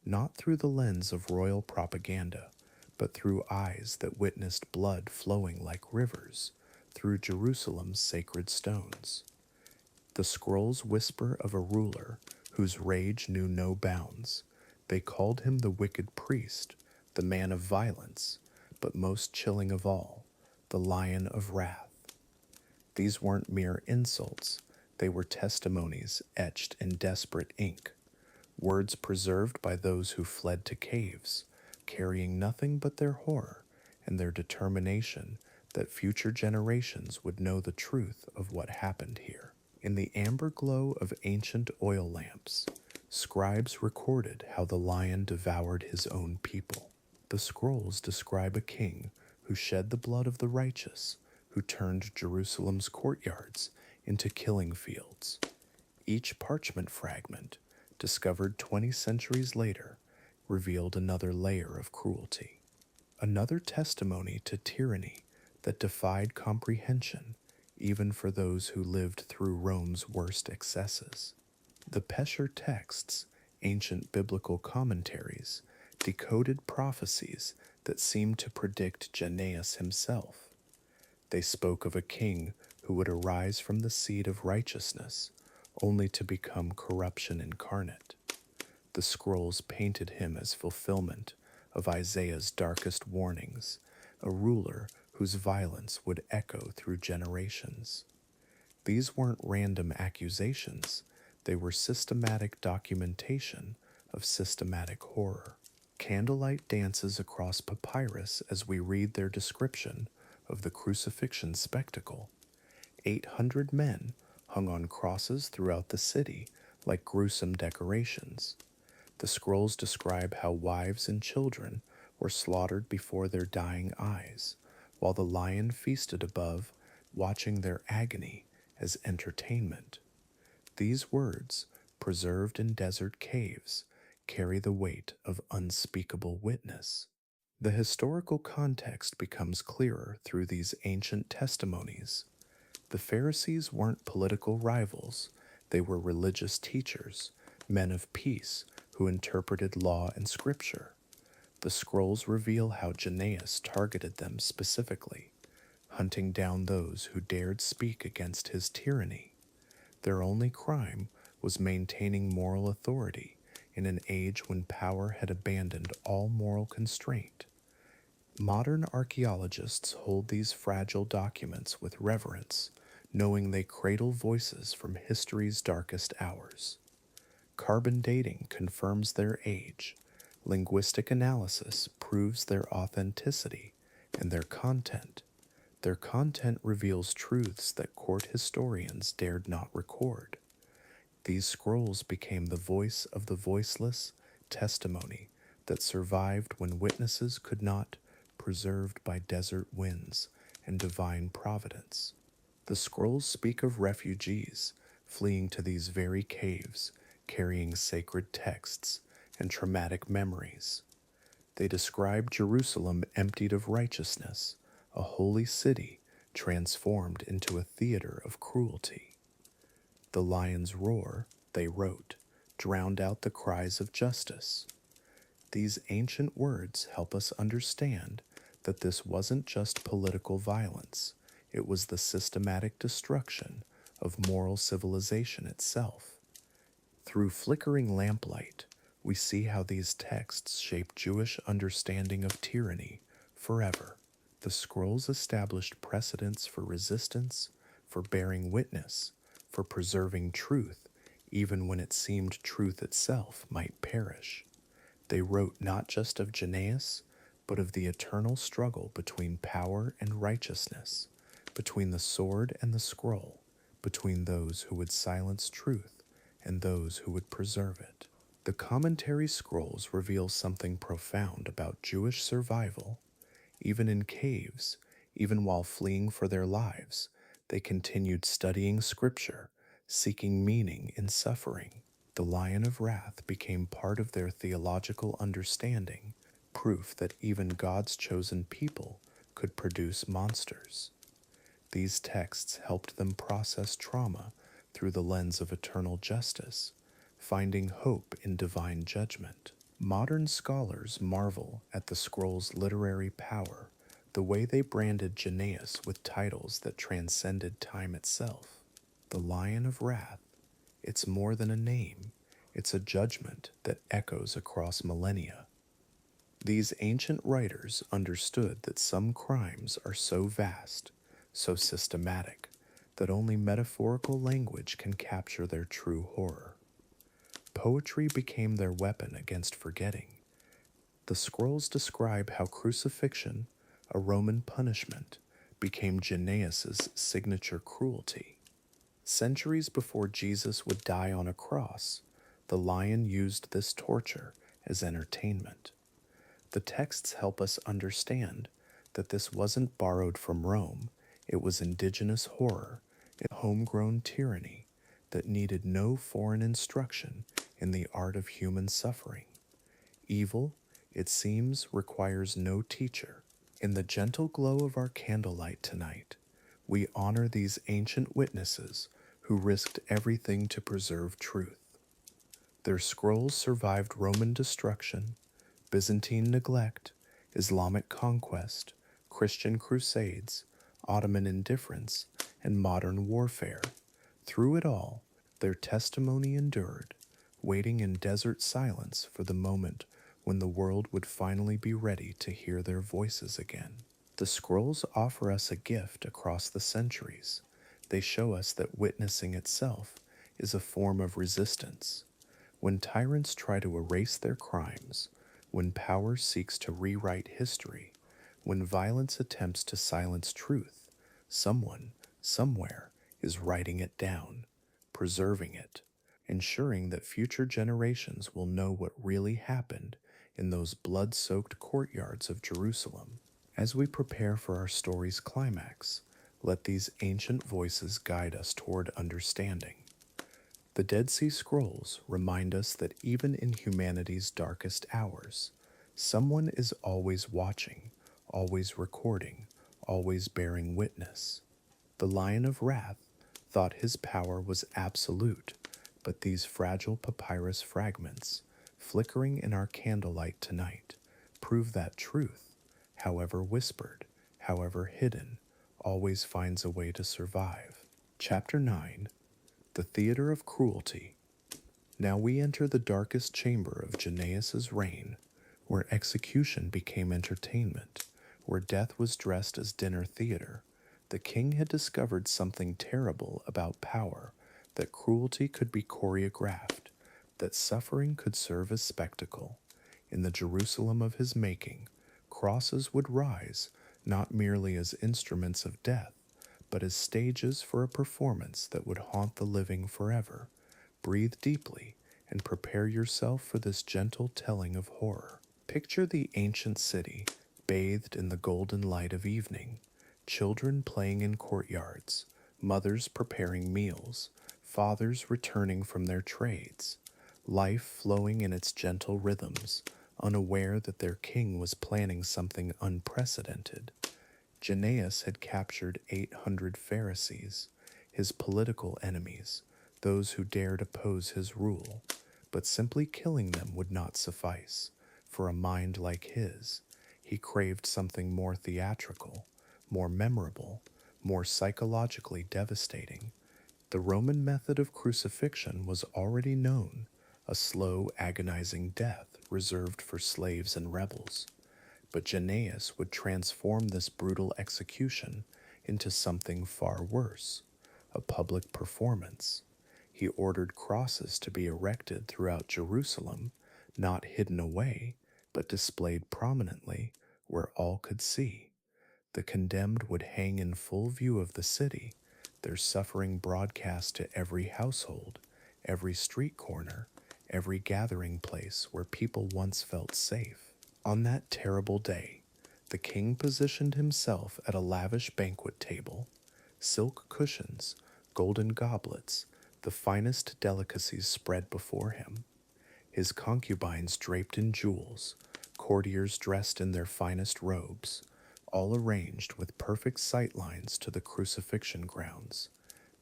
not through the lens of royal propaganda, but through eyes that witnessed blood flowing like rivers through Jerusalem's sacred stones. The scrolls whisper of a ruler whose rage knew no bounds. They called him the wicked priest, the man of violence, but most chilling of all, the lion of wrath. These weren't mere insults, they were testimonies etched in desperate ink, words preserved by those who fled to caves, carrying nothing but their horror and their determination that future generations would know the truth of what happened here. In the amber glow of ancient oil lamps, scribes recorded how the lion devoured his own people. The scrolls describe a king who shed the blood of the righteous, who turned Jerusalem's courtyards into killing fields. Each parchment fragment, discovered 20 centuries later, revealed another layer of cruelty, another testimony to tyranny that defied comprehension even for those who lived through Rome's worst excesses. The Pesher texts, ancient biblical commentaries, decoded prophecies that seemed to predict Jannaeus himself. They spoke of a king who would arise from the seed of righteousness, only to become corruption incarnate. The scrolls painted him as fulfillment of Isaiah's darkest warnings, a ruler whose violence would echo through generations. These weren't random accusations, they were systematic documentation of systematic horror. Candlelight dances across papyrus as we read their description of the crucifixion spectacle. 800 men hung on crosses throughout the city like gruesome decorations. The scrolls describe how wives and children were slaughtered before their dying eyes, while the lion feasted above, watching their agony as entertainment. These words, preserved in desert caves, carry the weight of unspeakable witness. The historical context becomes clearer through these ancient testimonies. The Pharisees weren't political rivals, they were religious teachers, men of peace who interpreted law and scripture. The scrolls reveal how Jannaeus targeted them specifically, hunting down those who dared speak against his tyranny. Their only crime was maintaining moral authority in an age when power had abandoned all moral constraint. Modern archaeologists hold these fragile documents with reverence, knowing they cradle voices from history's darkest hours. Carbon dating confirms their age, linguistic analysis proves their authenticity, and their content reveals truths that court historians dared not record. These scrolls became the voice of the voiceless, testimony that survived when witnesses could not, preserved by desert winds and divine providence. The scrolls speak of refugees fleeing to these very caves, carrying sacred texts and traumatic memories. They describe Jerusalem emptied of righteousness, a holy city transformed into a theater of cruelty. The lion's roar, they wrote, drowned out the cries of justice. These ancient words help us understand that this wasn't just political violence, it was the systematic destruction of moral civilization itself. Through flickering lamplight, we see how these texts shape Jewish understanding of tyranny forever. The scrolls established precedents for resistance, for bearing witness, for preserving truth, even when it seemed truth itself might perish. They wrote not just of Jannaeus, but of the eternal struggle between power and righteousness, between the sword and the scroll, between those who would silence truth and those who would preserve it. The commentary scrolls reveal something profound about Jewish survival. Even in caves, even while fleeing for their lives, they continued studying scripture, seeking meaning in suffering. The lion of wrath became part of their theological understanding, proof that even God's chosen people could produce monsters. These texts helped them process trauma through the lens of eternal justice, finding hope in divine judgment. Modern scholars marvel at the scroll's literary power, the way they branded Jannaeus with titles that transcended time itself. The Lion of Wrath, it's more than a name, it's a judgment that echoes across millennia. These ancient writers understood that some crimes are so vast, so systematic, that only metaphorical language can capture their true horror. Poetry became their weapon against forgetting. The scrolls describe how crucifixion, a Roman punishment, became Jannaeus's signature cruelty. Centuries before Jesus would die on a cross, the lion used this torture as entertainment. The texts help us understand that this wasn't borrowed from Rome, it was indigenous horror, a homegrown tyranny that needed no foreign instruction in the art of human suffering. Evil, it seems, requires no teacher. In the gentle glow of our candlelight tonight, we honor these ancient witnesses who risked everything to preserve truth. Their scrolls survived Roman destruction, Byzantine neglect, Islamic conquest, Christian crusades, Ottoman indifference, and modern warfare. Through it all, their testimony endured, waiting in desert silence for the moment when the world would finally be ready to hear their voices again. The scrolls offer us a gift across the centuries. They show us that witnessing itself is a form of resistance. When tyrants try to erase their crimes, when power seeks to rewrite history, when violence attempts to silence truth, someone, somewhere, is writing it down, preserving it, ensuring that future generations will know what really happened in those blood-soaked courtyards of Jerusalem. As we prepare for our story's climax, let these ancient voices guide us toward understanding. The Dead Sea Scrolls remind us that even in humanity's darkest hours, someone is always watching, always recording, always bearing witness. The Lion of Wrath thought his power was absolute, but these fragile papyrus fragments, flickering in our candlelight tonight, prove that truth, however whispered, however hidden, always finds a way to survive. Chapter 9, The Theater of Cruelty. Now we enter the darkest chamber of Jannaeus's reign, where execution became entertainment, where death was dressed as dinner theater. The king had discovered something terrible about power, that cruelty could be choreographed, that suffering could serve as spectacle. In the Jerusalem of his making, crosses would rise, not merely as instruments of death, but as stages for a performance that would haunt the living forever. Breathe deeply and prepare yourself for this gentle telling of horror. Picture the ancient city, bathed in the golden light of evening, children playing in courtyards, mothers preparing meals, fathers returning from their trades, life flowing in its gentle rhythms, unaware that their king was planning something unprecedented. Jannaeus had captured 800 Pharisees, his political enemies, those who dared oppose his rule, but simply killing them would not suffice. For a mind like his, he craved something more theatrical, more memorable, more psychologically devastating. The Roman method of crucifixion was already known, a slow, agonizing death reserved for slaves and rebels. But Jannaeus would transform this brutal execution into something far worse, a public performance. He ordered crosses to be erected throughout Jerusalem, not hidden away, but displayed prominently where all could see. The condemned would hang in full view of the city, their suffering broadcast to every household, every street corner, every gathering place where people once felt safe. On that terrible day, the king positioned himself at a lavish banquet table. Silk cushions, golden goblets, The finest delicacies spread before him, his concubines draped in jewels, courtiers dressed in their finest robes, all arranged with perfect sightlines to the crucifixion grounds.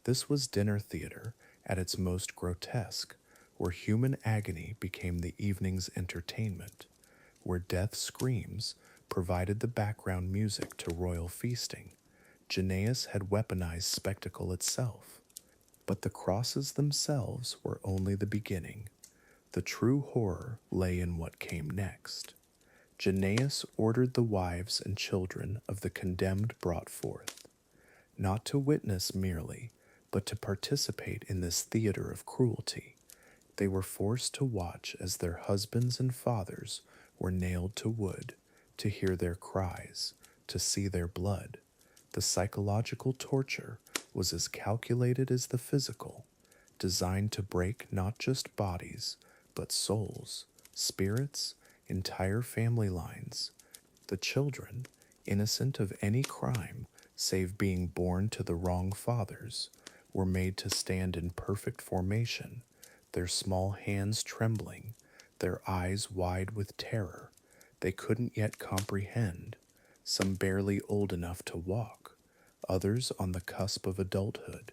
This was dinner theater at its most grotesque, where human agony became the evening's entertainment, where death screams provided the background music to royal feasting. Jannaeus had weaponized spectacle itself. But the crosses themselves were only the beginning. The true horror lay in what came next. Jannaeus ordered the wives and children of the condemned brought forth, not to witness merely, but to participate in this theater of cruelty. They were forced to watch as their husbands and fathers were nailed to wood, to hear their cries, to see their blood. The psychological torture was as calculated as the physical, designed to break not just bodies, but souls, spirits, entire family lines. The children, innocent of any crime save being born to the wrong fathers, were made to stand in perfect formation, their small hands trembling, their eyes wide with terror. They couldn't yet comprehend, some barely old enough to walk, others on the cusp of adulthood,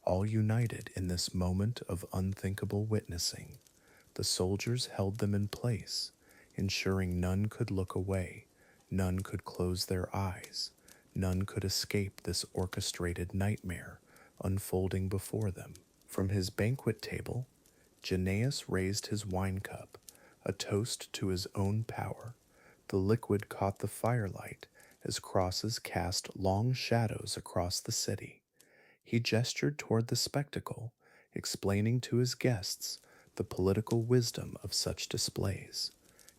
all united in this moment of unthinkable witnessing. The soldiers held them in place, ensuring none could look away, none could close their eyes, none could escape this orchestrated nightmare unfolding before them. From his banquet table, Jannaeus raised his wine cup, a toast to his own power. The liquid caught the firelight as crosses cast long shadows across the city. He gestured toward the spectacle, explaining to his guests the political wisdom of such displays,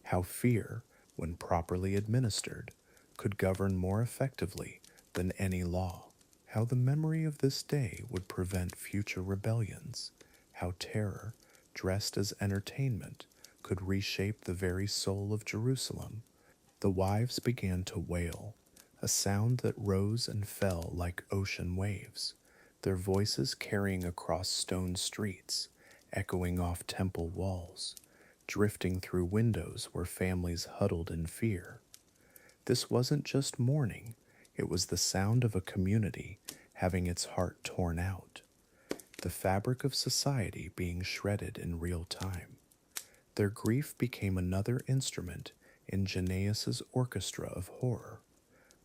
how fear, when properly administered, could govern more effectively than any law, how the memory of this day would prevent future rebellions, how terror, dressed as entertainment, could reshape the very soul of Jerusalem. The wives began to wail, a sound that rose and fell like ocean waves, their voices carrying across stone streets, echoing off temple walls, drifting through windows where families huddled in fear. This wasn't just mourning, it was the sound of a community having its heart torn out, the fabric of society being shredded in real time. Their grief became another instrument in Jannaeus's orchestra of horror,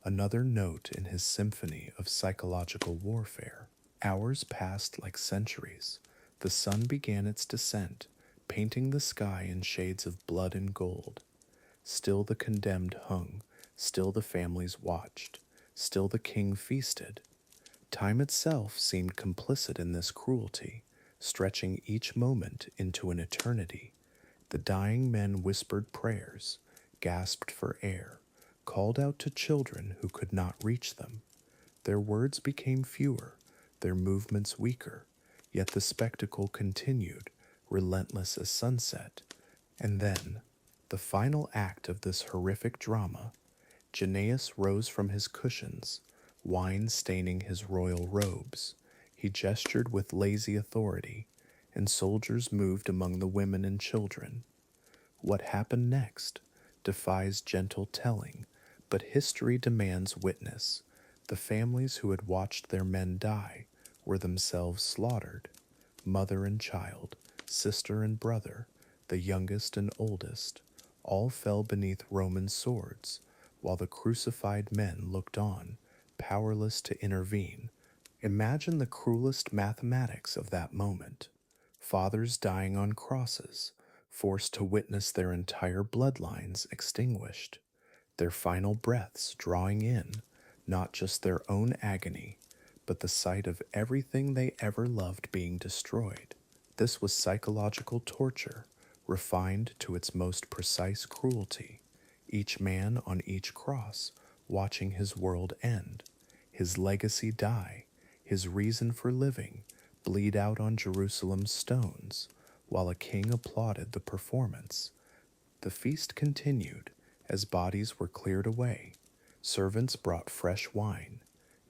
another note in his symphony of psychological warfare. Hours passed like centuries. The sun began its descent, painting the sky in shades of blood and gold. Still the condemned hung, still the families watched, still the king feasted. Time itself seemed complicit in this cruelty, stretching each moment into an eternity. The dying men whispered prayers, gasped for air, called out to children who could not reach them. Their words became fewer, their movements weaker, yet the spectacle continued, relentless as sunset. And then, the final act of this horrific drama, Jannaeus rose from his cushions, wine staining his royal robes. He gestured with lazy authority, and soldiers moved among the women and children. What happened next defies gentle telling, but history demands witness. The families who had watched their men die were themselves slaughtered. Mother and child, sister and brother, the youngest and oldest, all fell beneath Roman swords, while the crucified men looked on, powerless to intervene. Imagine the cruelest mathematics of that moment. Fathers dying on crosses, forced to witness their entire bloodlines extinguished, their final breaths drawing in not just their own agony, but the sight of everything they ever loved being destroyed. This was psychological torture, refined to its most precise cruelty, each man on each cross watching his world end, his legacy die, his reason for living bleed out on Jerusalem's stones, while a king applauded the performance. The feast continued as bodies were cleared away. Servants brought fresh wine,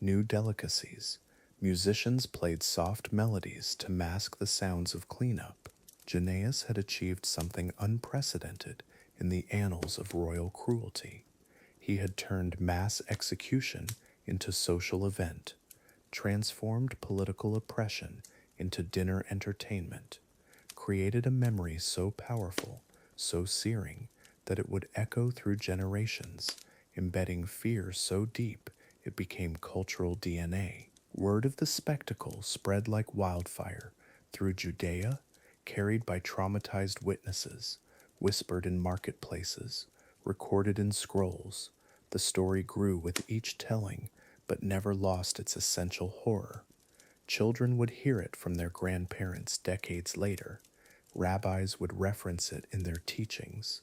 new delicacies, Musicians played soft melodies to mask the sounds of cleanup. Jannaeus had achieved something unprecedented in the annals of royal cruelty. He had turned mass execution into social event, transformed political oppression into dinner entertainment, created a memory so powerful, so searing, that it would echo through generations, embedding fear so deep it became cultural DNA. Word of the spectacle spread like wildfire through Judea, carried by traumatized witnesses, whispered in marketplaces, recorded in scrolls. The story grew with each telling, but never lost its essential horror. Children would hear it from their grandparents decades later. Rabbis would reference it in their teachings.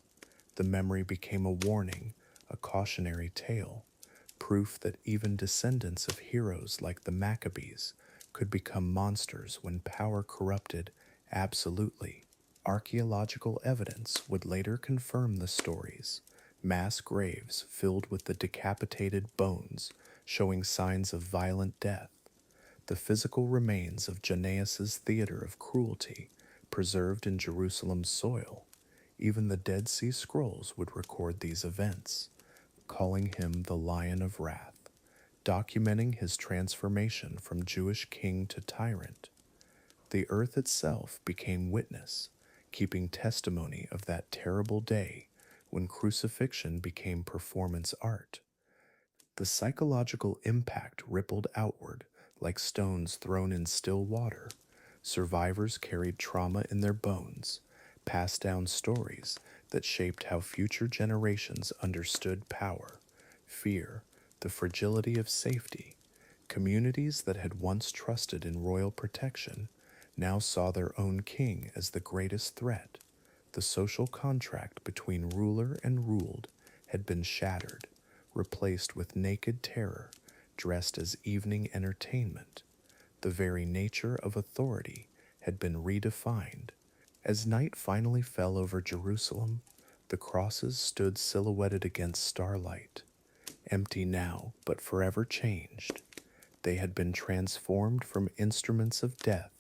The memory became a warning, a cautionary tale, proof that even descendants of heroes like the Maccabees could become monsters when power corrupted absolutely. Archaeological evidence would later confirm the stories. Mass graves filled with the decapitated bones, showing signs of violent death. The physical remains of Jannaeus's theater of cruelty, preserved in Jerusalem's soil. Even the Dead Sea Scrolls would record these events, calling him the Lion of Wrath, documenting his transformation from Jewish king to tyrant. The earth itself became witness, keeping testimony of that terrible day when crucifixion became performance art. The psychological impact rippled outward like stones thrown in still water. Survivors carried trauma in their bones, passed down stories that shaped how future generations understood power, fear, the fragility of safety. Communities that had once trusted in royal protection now saw their own king as the greatest threat. The social contract between ruler and ruled had been shattered, replaced with naked terror, dressed as evening entertainment. The very nature of authority had been redefined. As night finally fell over Jerusalem, the crosses stood silhouetted against starlight, empty now, but forever changed. They had been transformed from instruments of death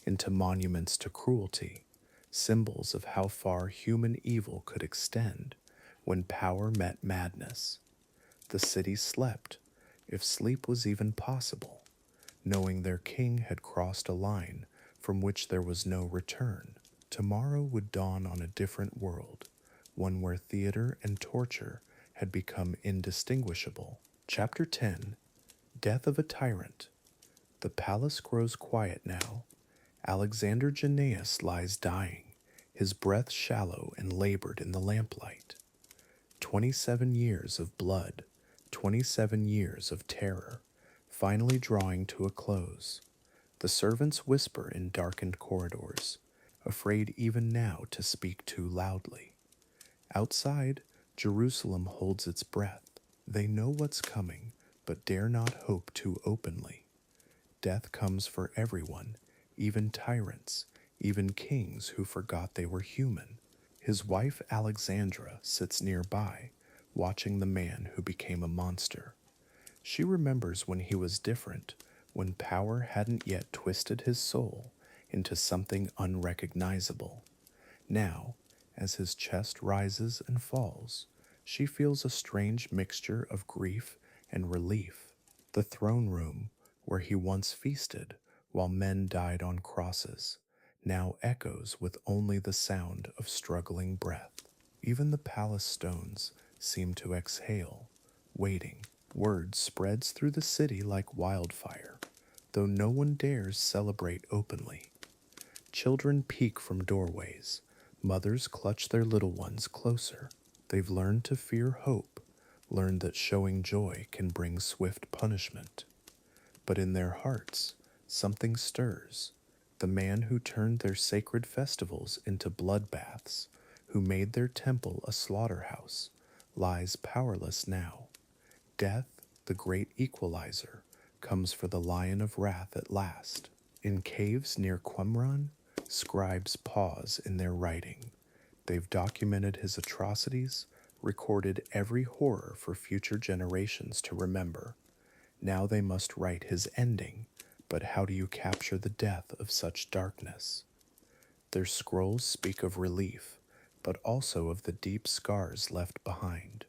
into monuments to cruelty, symbols of how far human evil could extend when power met madness. The city slept, if sleep was even possible, knowing their king had crossed a line from which there was no return. Tomorrow would dawn on a different world, one where theater and torture had become indistinguishable. Chapter 10. Death of a Tyrant. The palace grows quiet now. Alexander Jannaeus lies dying, his breath shallow and labored in the lamplight. 27 years of blood, 27 years of terror, finally drawing to a close. The servants whisper in darkened corridors, afraid even now to speak too loudly. Outside, Jerusalem holds its breath. They know what's coming, but dare not hope too openly. Death comes for everyone, even tyrants, even kings who forgot they were human. His wife Alexandra sits nearby, watching the man who became a monster. She remembers when he was different, when power hadn't yet twisted his soul into something unrecognizable. Now, as his chest rises and falls, she feels a strange mixture of grief and relief. The throne room, where he once feasted while men died on crosses, now echoes with only the sound of struggling breath. Even the palace stones seem to exhale, waiting. Word spreads through the city like wildfire, though no one dares celebrate openly. Children peek from doorways. Mothers clutch their little ones closer. They've learned to fear hope, learned that showing joy can bring swift punishment. But in their hearts, something stirs. The man who turned their sacred festivals into bloodbaths, who made their temple a slaughterhouse, lies powerless now. Death, the great equalizer, comes for the Lion of Wrath at last. In caves near Qumran, scribes pause in their writing. They've documented his atrocities, recorded every horror for future generations to remember. Now they must write his ending, But how do you capture the death of such darkness? Their scrolls speak of relief, but also of the deep scars left behind.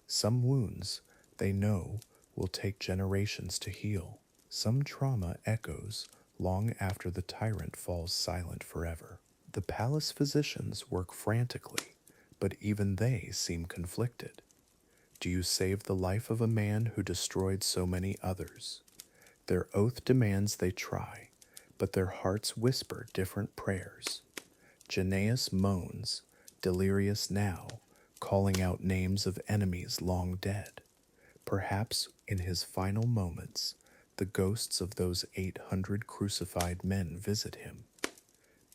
Some wounds, they know, will take generations to heal. Some trauma echoes long after the tyrant falls silent forever. The palace physicians work frantically, but even they seem conflicted. Do you save the life of a man who destroyed so many others? Their oath demands they try, but their hearts whisper different prayers. Jannaeus moans, delirious now, calling out names of enemies long dead. Perhaps in his final moments, the ghosts of those 800 crucified men visit him.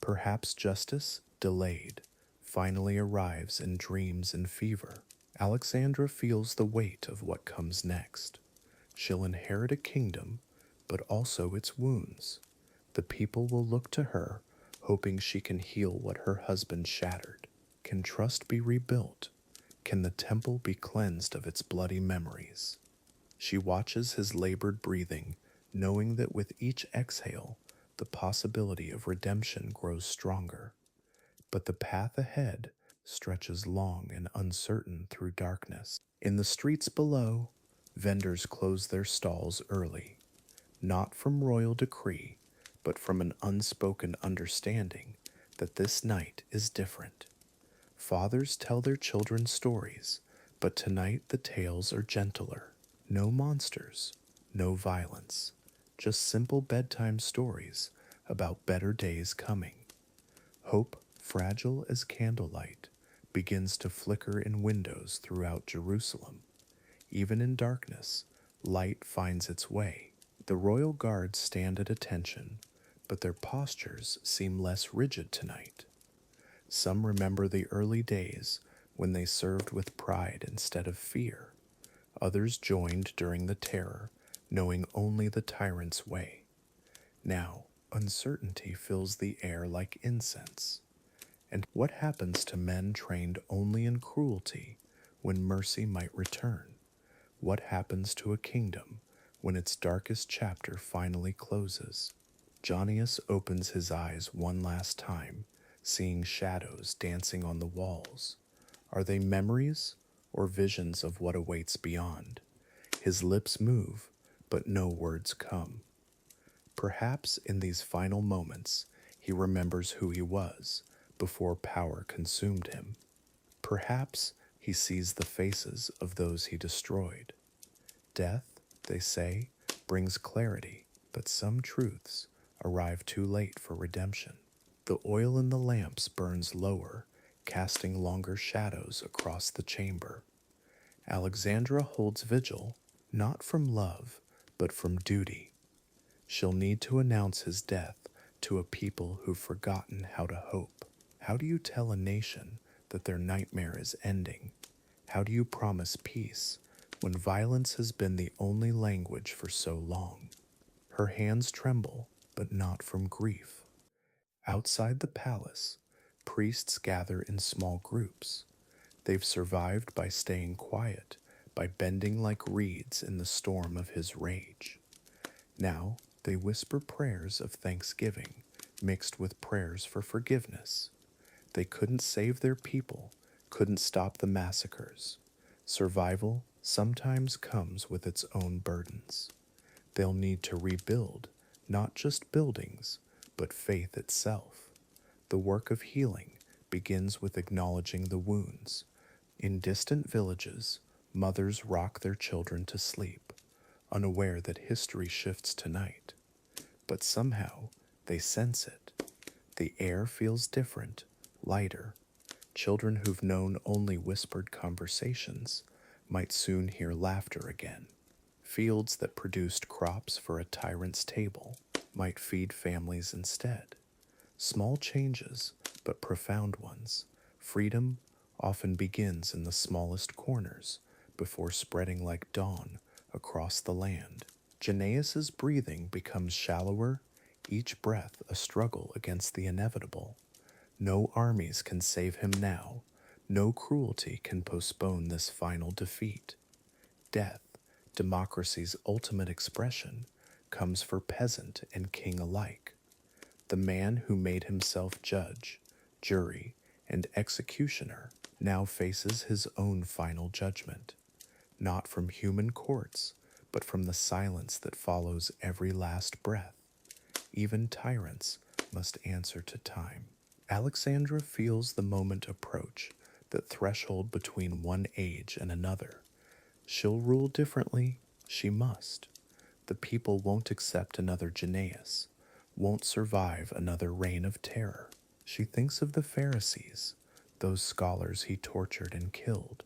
Perhaps justice, delayed, finally arrives in dreams and fever. Alexandra feels the weight of what comes next. She'll inherit a kingdom, but also its wounds. The people will look to her, hoping she can heal what her husband shattered. Can trust be rebuilt? Can the temple be cleansed of its bloody memories? She watches his labored breathing, knowing that with each exhale, the possibility of redemption grows stronger. But the path ahead stretches long and uncertain through darkness. In the streets below, vendors close their stalls early, not from royal decree, but from an unspoken understanding that this night is different. Fathers tell their children stories, but tonight the tales are gentler. No monsters, no violence, just simple bedtime stories about better days coming. Hope, fragile as candlelight, begins to flicker in windows throughout Jerusalem. Even in darkness, light finds its way. The royal guards stand at attention, but their postures seem less rigid tonight. Some remember the early days when they served with pride instead of fear. Others joined during the terror, knowing only the tyrant's way. Now, uncertainty fills the air like incense. And what happens to men trained only in cruelty when mercy might return? What happens to a kingdom when its darkest chapter finally closes? Jannaeus opens his eyes one last time, seeing shadows dancing on the walls. Are they memories or visions of what awaits beyond? His lips move, but no words come. Perhaps in these final moments, he remembers who he was before power consumed him. Perhaps he sees the faces of those he destroyed. Death, they say, brings clarity, but some truths arrive too late for redemption. The oil in the lamps burns lower, casting longer shadows across the chamber. Alexandra holds vigil, not from love, but from duty. She'll need to announce his death to a people who've forgotten how to hope. How do you tell a nation that their nightmare is ending? How do you promise peace when violence has been the only language for so long? Her hands tremble, but not from grief. Outside the palace, priests gather in small groups. They've survived by staying quiet, by bending like reeds in the storm of his rage. Now they whisper prayers of thanksgiving, mixed with prayers for forgiveness. They couldn't save their people, couldn't stop the massacres. Survival sometimes comes with its own burdens. They'll need to rebuild, not just buildings, but faith itself. The work of healing begins with acknowledging the wounds. In distant villages, mothers rock their children to sleep, unaware that history shifts tonight. But somehow, they sense it. The air feels different, lighter. Children who've known only whispered conversations might soon hear laughter again. Fields that produced crops for a tyrant's table might feed families instead. Small changes, but profound ones. Freedom often begins in the smallest corners before spreading like dawn across the land. Jannaeus's breathing becomes shallower, each breath a struggle against the inevitable. No armies can save him now. No cruelty can postpone this final defeat. Death, democracy's ultimate expression, comes for peasant and king alike. The man who made himself judge, jury, and executioner now faces his own final judgment, not from human courts, but from the silence that follows every last breath. Even tyrants must answer to time. Alexandra feels the moment approach, that threshold between one age and another. She'll rule differently, she must. The people won't accept another Jannaeus, won't survive another reign of terror. She thinks of the Pharisees, those scholars he tortured and killed.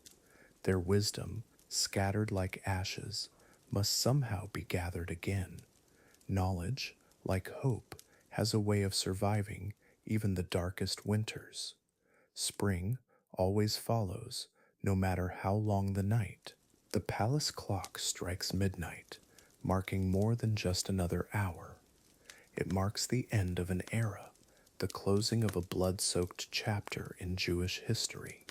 Their wisdom, scattered like ashes, must somehow be gathered again. Knowledge, like hope, has a way of surviving even the darkest winters. Spring always follows, no matter how long the night. The palace clock strikes midnight, marking more than just another hour. It marks the end of an era, the closing of a blood-soaked chapter in Jewish history.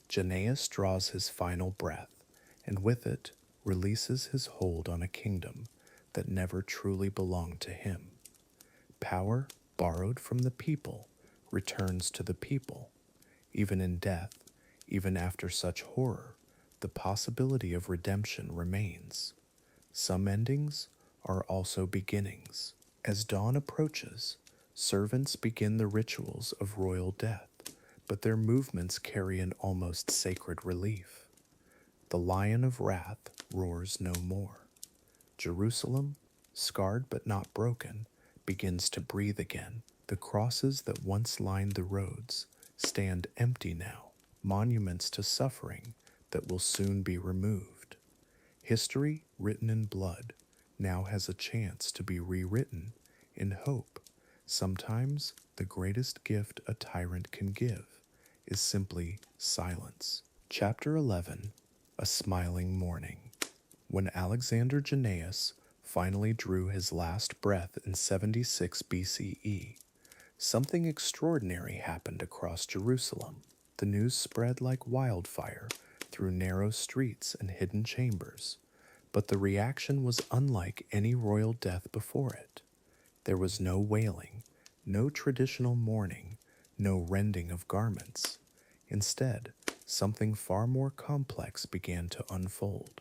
Jannaeus draws his final breath, and with it releases his hold on a kingdom that never truly belonged to him. Power, borrowed from the people, returns to the people. Even in death, even after such horror, the possibility of redemption remains. Some endings are also beginnings. As dawn approaches, servants begin the rituals of royal death, but their movements carry an almost sacred relief. The lion of wrath roars no more. Jerusalem, scarred but not broken, begins to breathe again. The crosses that once lined the roads stand empty now, monuments to suffering that will soon be removed. History, written in blood, now has a chance to be rewritten in hope. Sometimes the greatest gift a tyrant can give is simply silence. Chapter 11, A Smiling Morning. When Alexander Jannaeus finally drew his last breath in 76 BCE, something extraordinary happened across Jerusalem. The news spread like wildfire through narrow streets and hidden chambers, but the reaction was unlike any royal death before it. There was no wailing, no traditional mourning, no rending of garments. Instead, something far more complex began to unfold.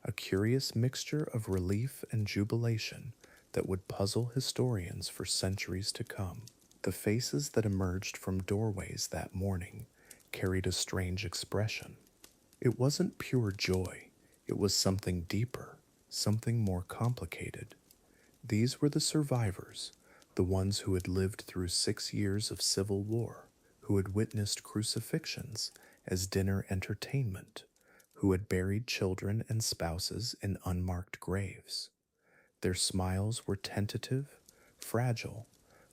A curious mixture of relief and jubilation that would puzzle historians for centuries to come. The faces that emerged from doorways that morning carried a strange expression. It wasn't pure joy, it was something deeper, something more complicated. These were the survivors, the ones who had lived through 6 years of civil war, who had witnessed crucifixions as dinner entertainment, who had buried children and spouses in unmarked graves. Their smiles were tentative, fragile,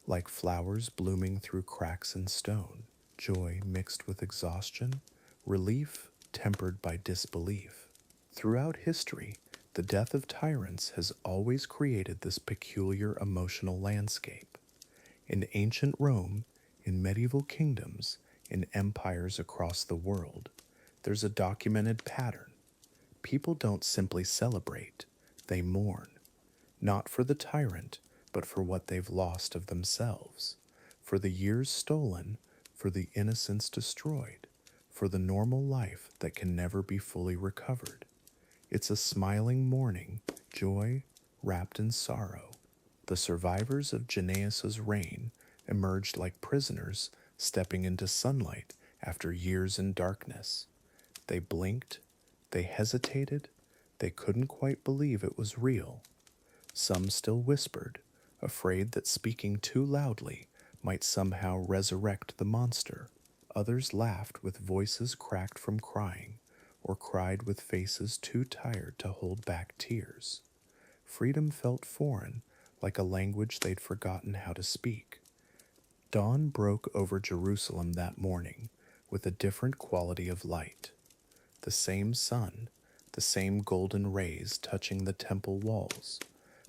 like flowers blooming through cracks in stone, joy mixed with exhaustion, relief tempered by disbelief. Throughout history, the death of tyrants has always created this peculiar emotional landscape. In ancient Rome, in medieval kingdoms, in empires across the world, there's a documented pattern. People don't simply celebrate, they mourn. Not for the tyrant, but for what they've lost of themselves, for the years stolen, for the innocence destroyed, for the normal life that can never be fully recovered. It's a smiling mourning, joy wrapped in sorrow. The survivors of Jannaeus's reign emerged like prisoners stepping into sunlight after years in darkness. They blinked, they hesitated, they couldn't quite believe it was real. Some still whispered, afraid that speaking too loudly might somehow resurrect the monster. Others laughed with voices cracked from crying, or cried with faces too tired to hold back tears. Freedom felt foreign, like a language they'd forgotten how to speak. Dawn broke over Jerusalem that morning with a different quality of light. The same sun, the same golden rays touching the temple walls,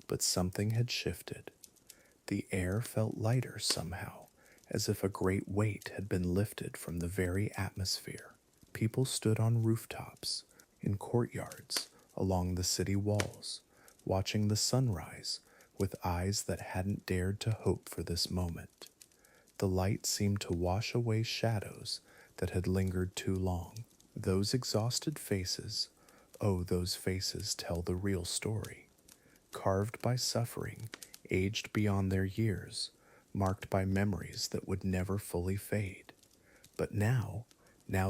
but something had shifted. The air felt lighter somehow, as if a great weight had been lifted from the very atmosphere. People stood on rooftops, in courtyards, along the city walls, watching the sunrise with eyes that hadn't dared to hope for this moment. The light seemed to wash away shadows that had lingered too long. Those exhausted faces, oh, those faces tell the real story. Carved by suffering, aged beyond their years, marked by memories that would never fully fade. But now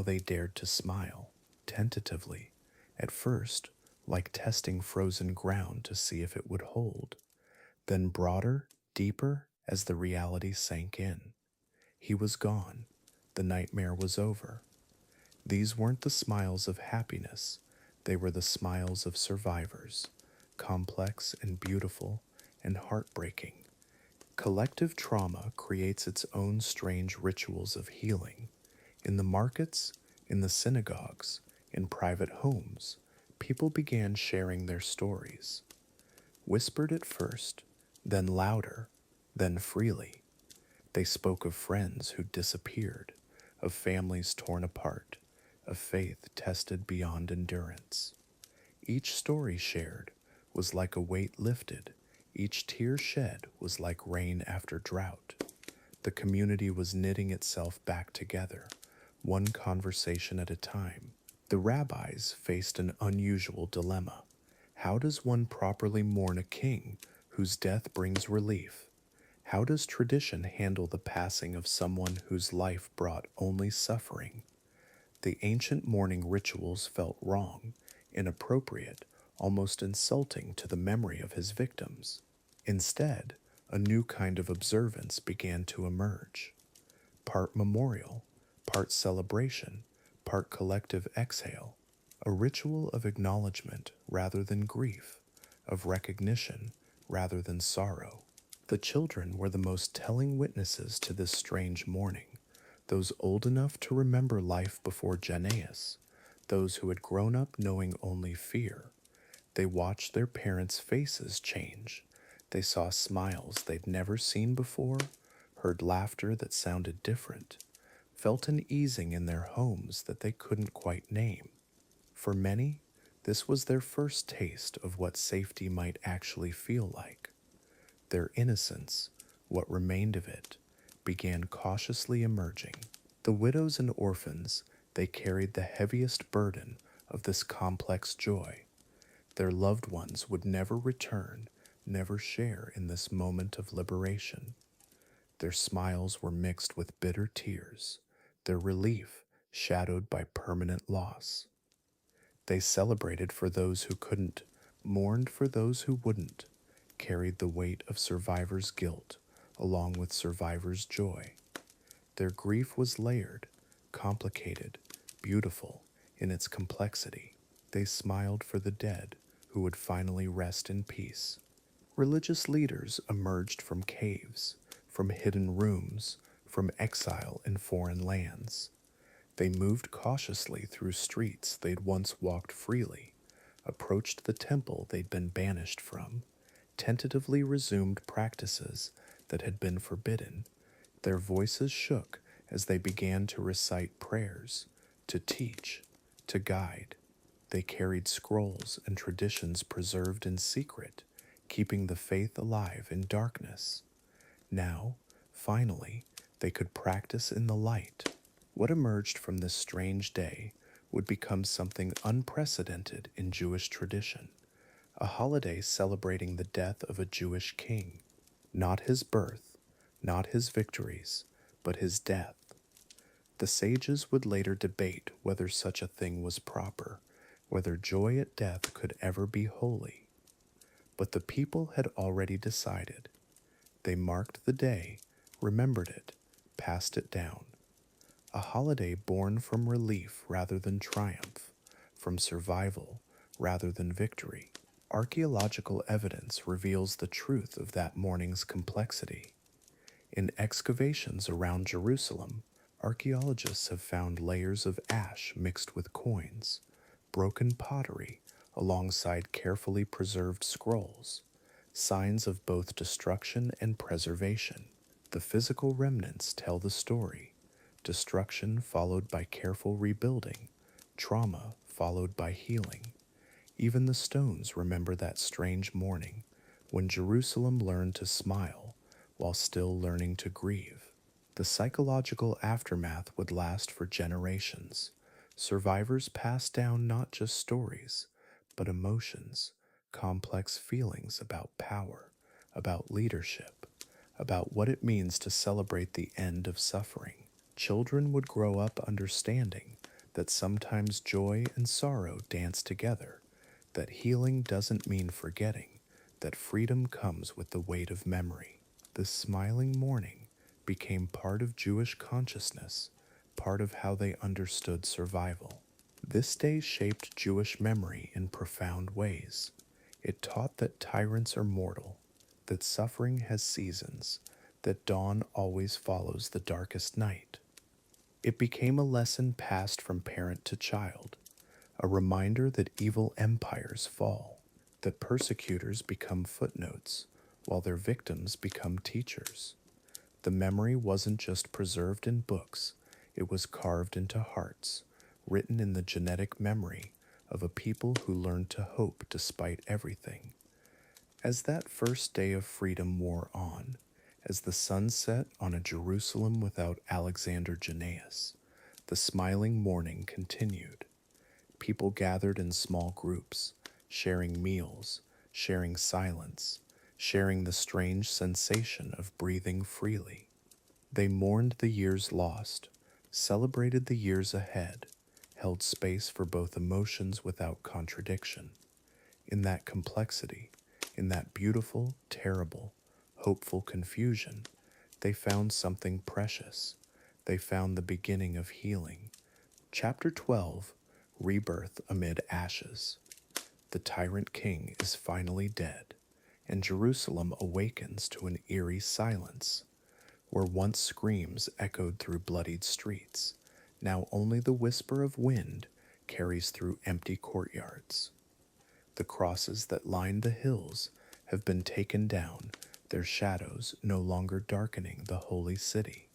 they dared to smile, tentatively, at first, like testing frozen ground to see if it would hold, then broader, deeper as the reality sank in. He was gone. The nightmare was over. These weren't the smiles of happiness, they were the smiles of survivors, complex and beautiful and heartbreaking. Collective trauma creates its own strange rituals of healing. In the markets, in the synagogues, in private homes, people began sharing their stories. Whispered at first, then louder, then freely. They spoke of friends who disappeared, of families torn apart, of faith tested beyond endurance. Each story shared was like a weight lifted, each tear shed was like rain after drought. The community was knitting itself back together, one conversation at a time. The rabbis faced an unusual dilemma. How does one properly mourn a king whose death brings relief? How does tradition handle the passing of someone whose life brought only suffering? The ancient mourning rituals felt wrong, inappropriate, almost insulting to the memory of his victims. Instead, a new kind of observance began to emerge. Part memorial, part celebration, part collective exhale. A ritual of acknowledgement rather than grief, of recognition rather than sorrow. The children were the most telling witnesses to this strange mourning, those old enough to remember life before Jannaeus, those who had grown up knowing only fear. They watched their parents' faces change. They saw smiles they'd never seen before, heard laughter that sounded different, felt an easing in their homes that they couldn't quite name. For many, this was their first taste of what safety might actually feel like. Their innocence, what remained of it, began cautiously emerging. The widows and orphans, they carried the heaviest burden of this complex joy. Their loved ones would never return, never share in this moment of liberation. Their smiles were mixed with bitter tears, their relief shadowed by permanent loss. They celebrated for those who couldn't, mourned for those who wouldn't, carried the weight of survivors' guilt along with survivors' joy. Their grief was layered, complicated, beautiful in its complexity. They smiled for the dead who would finally rest in peace. Religious leaders emerged from caves, from hidden rooms, from exile in foreign lands. They moved cautiously through streets they'd once walked freely, approached the temple they'd been banished from, tentatively resumed practices that had been forbidden. Their voices shook as they began to recite prayers, to teach, to guide. They carried scrolls and traditions preserved in secret, keeping the faith alive in darkness. Now, finally, they could practice in the light. What emerged from this strange day would become something unprecedented in Jewish tradition, a holiday celebrating the death of a Jewish king, not his birth, not his victories, but his death. The sages would later debate whether such a thing was proper, whether joy at death could ever be holy. But the people had already decided. They marked the day, remembered it, passed it down. A holiday born from relief rather than triumph, from survival rather than victory. Archaeological evidence reveals the truth of that morning's complexity. In excavations around Jerusalem, archaeologists have found layers of ash mixed with coins, broken pottery alongside carefully preserved scrolls, signs of both destruction and preservation. The physical remnants tell the story, destruction followed by careful rebuilding, trauma followed by healing. Even the stones remember that strange morning when Jerusalem learned to smile while still learning to grieve. The psychological aftermath would last for generations. Survivors passed down not just stories, but emotions, complex feelings about power, about leadership, about what it means to celebrate the end of suffering. Children would grow up understanding that sometimes joy and sorrow dance together, that healing doesn't mean forgetting, that freedom comes with the weight of memory. The smiling morning became part of Jewish consciousness, part of how they understood survival. This day shaped Jewish memory in profound ways. It taught that tyrants are mortal, that suffering has seasons, that dawn always follows the darkest night. It became a lesson passed from parent to child, a reminder that evil empires fall, that persecutors become footnotes, while their victims become teachers. The memory wasn't just preserved in books, it was carved into hearts, written in the genetic memory of a people who learned to hope despite everything. As that first day of freedom wore on, as the sun set on a Jerusalem without Alexander Jannaeus, the smiling morning continued. People gathered in small groups, sharing meals, sharing silence, sharing the strange sensation of breathing freely. They mourned the years lost, celebrated the years ahead, held space for both emotions without contradiction. In that complexity, in that beautiful, terrible, hopeful confusion, they found something precious. They found the beginning of healing. Chapter 12, Rebirth Amid Ashes. The tyrant king is finally dead, and Jerusalem awakens to an eerie silence. Where once screams echoed through bloodied streets, now only the whisper of wind carries through empty courtyards. The crosses that lined the hills have been taken down, their shadows no longer darkening the holy city.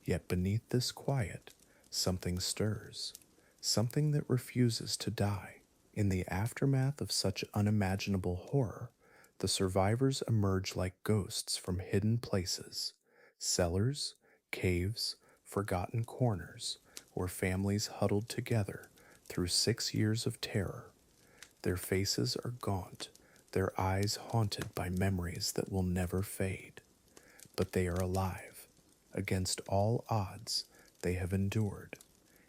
Yet beneath this quiet, something stirs, something that refuses to die. In the aftermath of such unimaginable horror, the survivors emerge like ghosts from hidden places, cellars, caves, forgotten corners, where families huddled together through 6 years of terror. Their faces are gaunt, their eyes haunted by memories that will never fade. But they are alive. Against all odds, they have endured,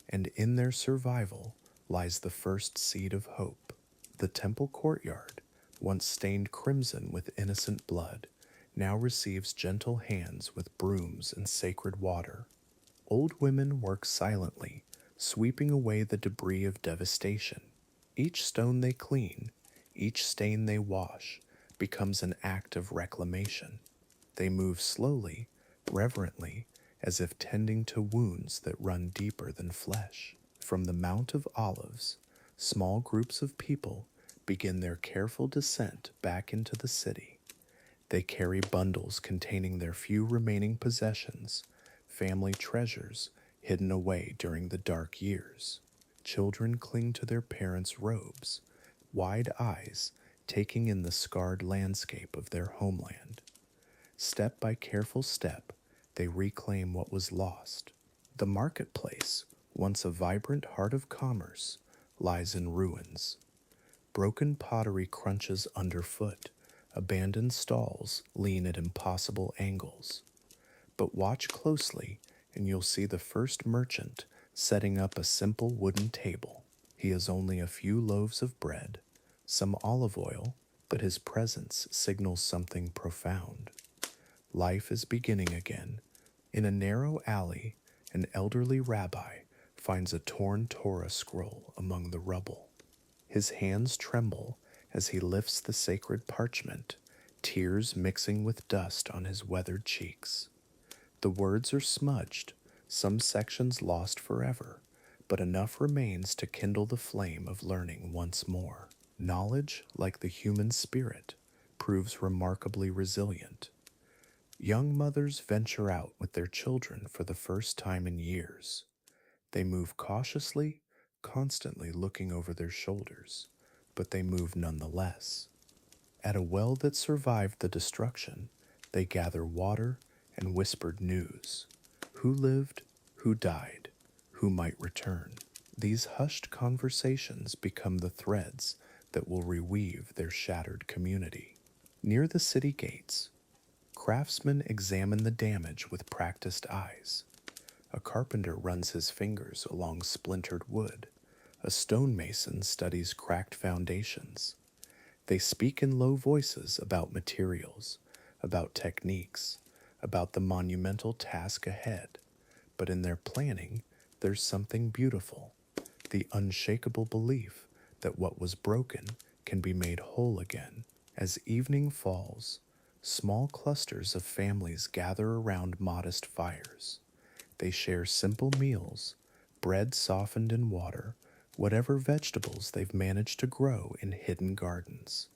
and in their survival lies the first seed of hope. The temple courtyard, once stained crimson with innocent blood, now receives gentle hands with brooms and sacred water. Old women work silently, sweeping away the debris of devastation. Each stone they clean, each stain they wash, becomes an act of reclamation. They move slowly, reverently, as if tending to wounds that run deeper than flesh. From the Mount of Olives, small groups of people begin their careful descent back into the city. They carry bundles containing their few remaining possessions, family treasures hidden away during the dark years. Children cling to their parents' robes, wide eyes taking in the scarred landscape of their homeland. Step by careful step, they reclaim what was lost. The marketplace, once a vibrant heart of commerce, lies in ruins. Broken pottery crunches underfoot, abandoned stalls lean at impossible angles. But watch closely, and you'll see the first merchant setting up a simple wooden table. He has only a few loaves of bread, some olive oil, but his presence signals something profound. Life is beginning again. In a narrow alley, an elderly rabbi finds a torn Torah scroll among the rubble. His hands tremble as he lifts the sacred parchment, tears mixing with dust on his weathered cheeks. The words are smudged, some sections lost forever, but enough remains to kindle the flame of learning once more. Knowledge, like the human spirit, proves remarkably resilient. Young mothers venture out with their children for the first time in years. They move cautiously, constantly looking over their shoulders. but they move nonetheless. At a well that survived the destruction, they gather water and whispered news. Who lived, who died, who might return. These hushed conversations become the threads that will reweave their shattered community. Near the city gates, craftsmen examine the damage with practiced eyes. A carpenter runs his fingers along splintered wood. A stonemason studies cracked foundations. They speak in low voices about materials, about techniques, about the monumental task ahead. But in their planning, there's something beautiful, the unshakable belief that what was broken can be made whole again. As evening falls, small clusters of families gather around modest fires. They share simple meals, bread softened in water, whatever vegetables they've managed to grow in hidden gardens.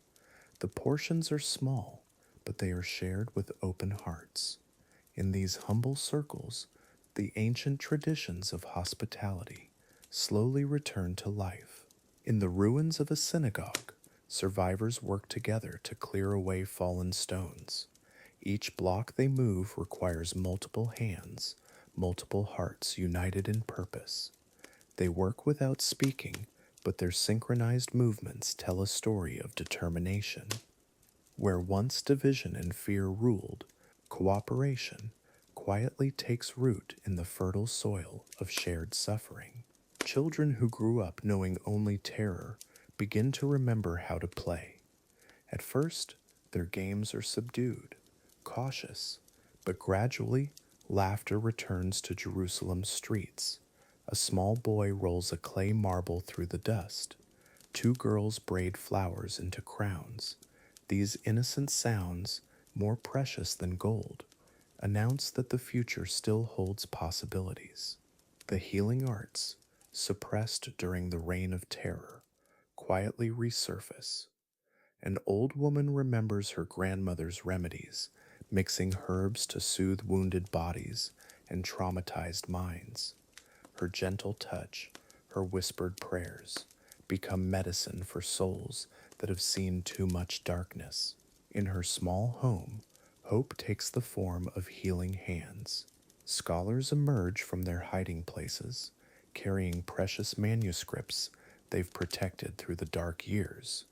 The portions are small, but they are shared with open hearts. In these humble circles, the ancient traditions of hospitality slowly return to life. In the ruins of a synagogue, survivors work together to clear away fallen stones. Each block they move requires multiple hands, multiple hearts united in purpose. They work without speaking, but their synchronized movements tell a story of determination. Where once division and fear ruled, cooperation quietly takes root in the fertile soil of shared suffering. Children who grew up knowing only terror begin to remember how to play. At first, their games are subdued, cautious, but gradually, laughter returns to Jerusalem's streets. A small boy rolls a clay marble through the dust. Two girls braid flowers into crowns. These innocent sounds, more precious than gold, announce that the future still holds possibilities. The healing arts, suppressed during the reign of terror, quietly resurface. An old woman remembers her grandmother's remedies, mixing herbs to soothe wounded bodies and traumatized minds. Her gentle touch, her whispered prayers, become medicine for souls that have seen too much darkness. In her small home, hope takes the form of healing hands. Scholars emerge from their hiding places, carrying precious manuscripts they've protected through the dark years.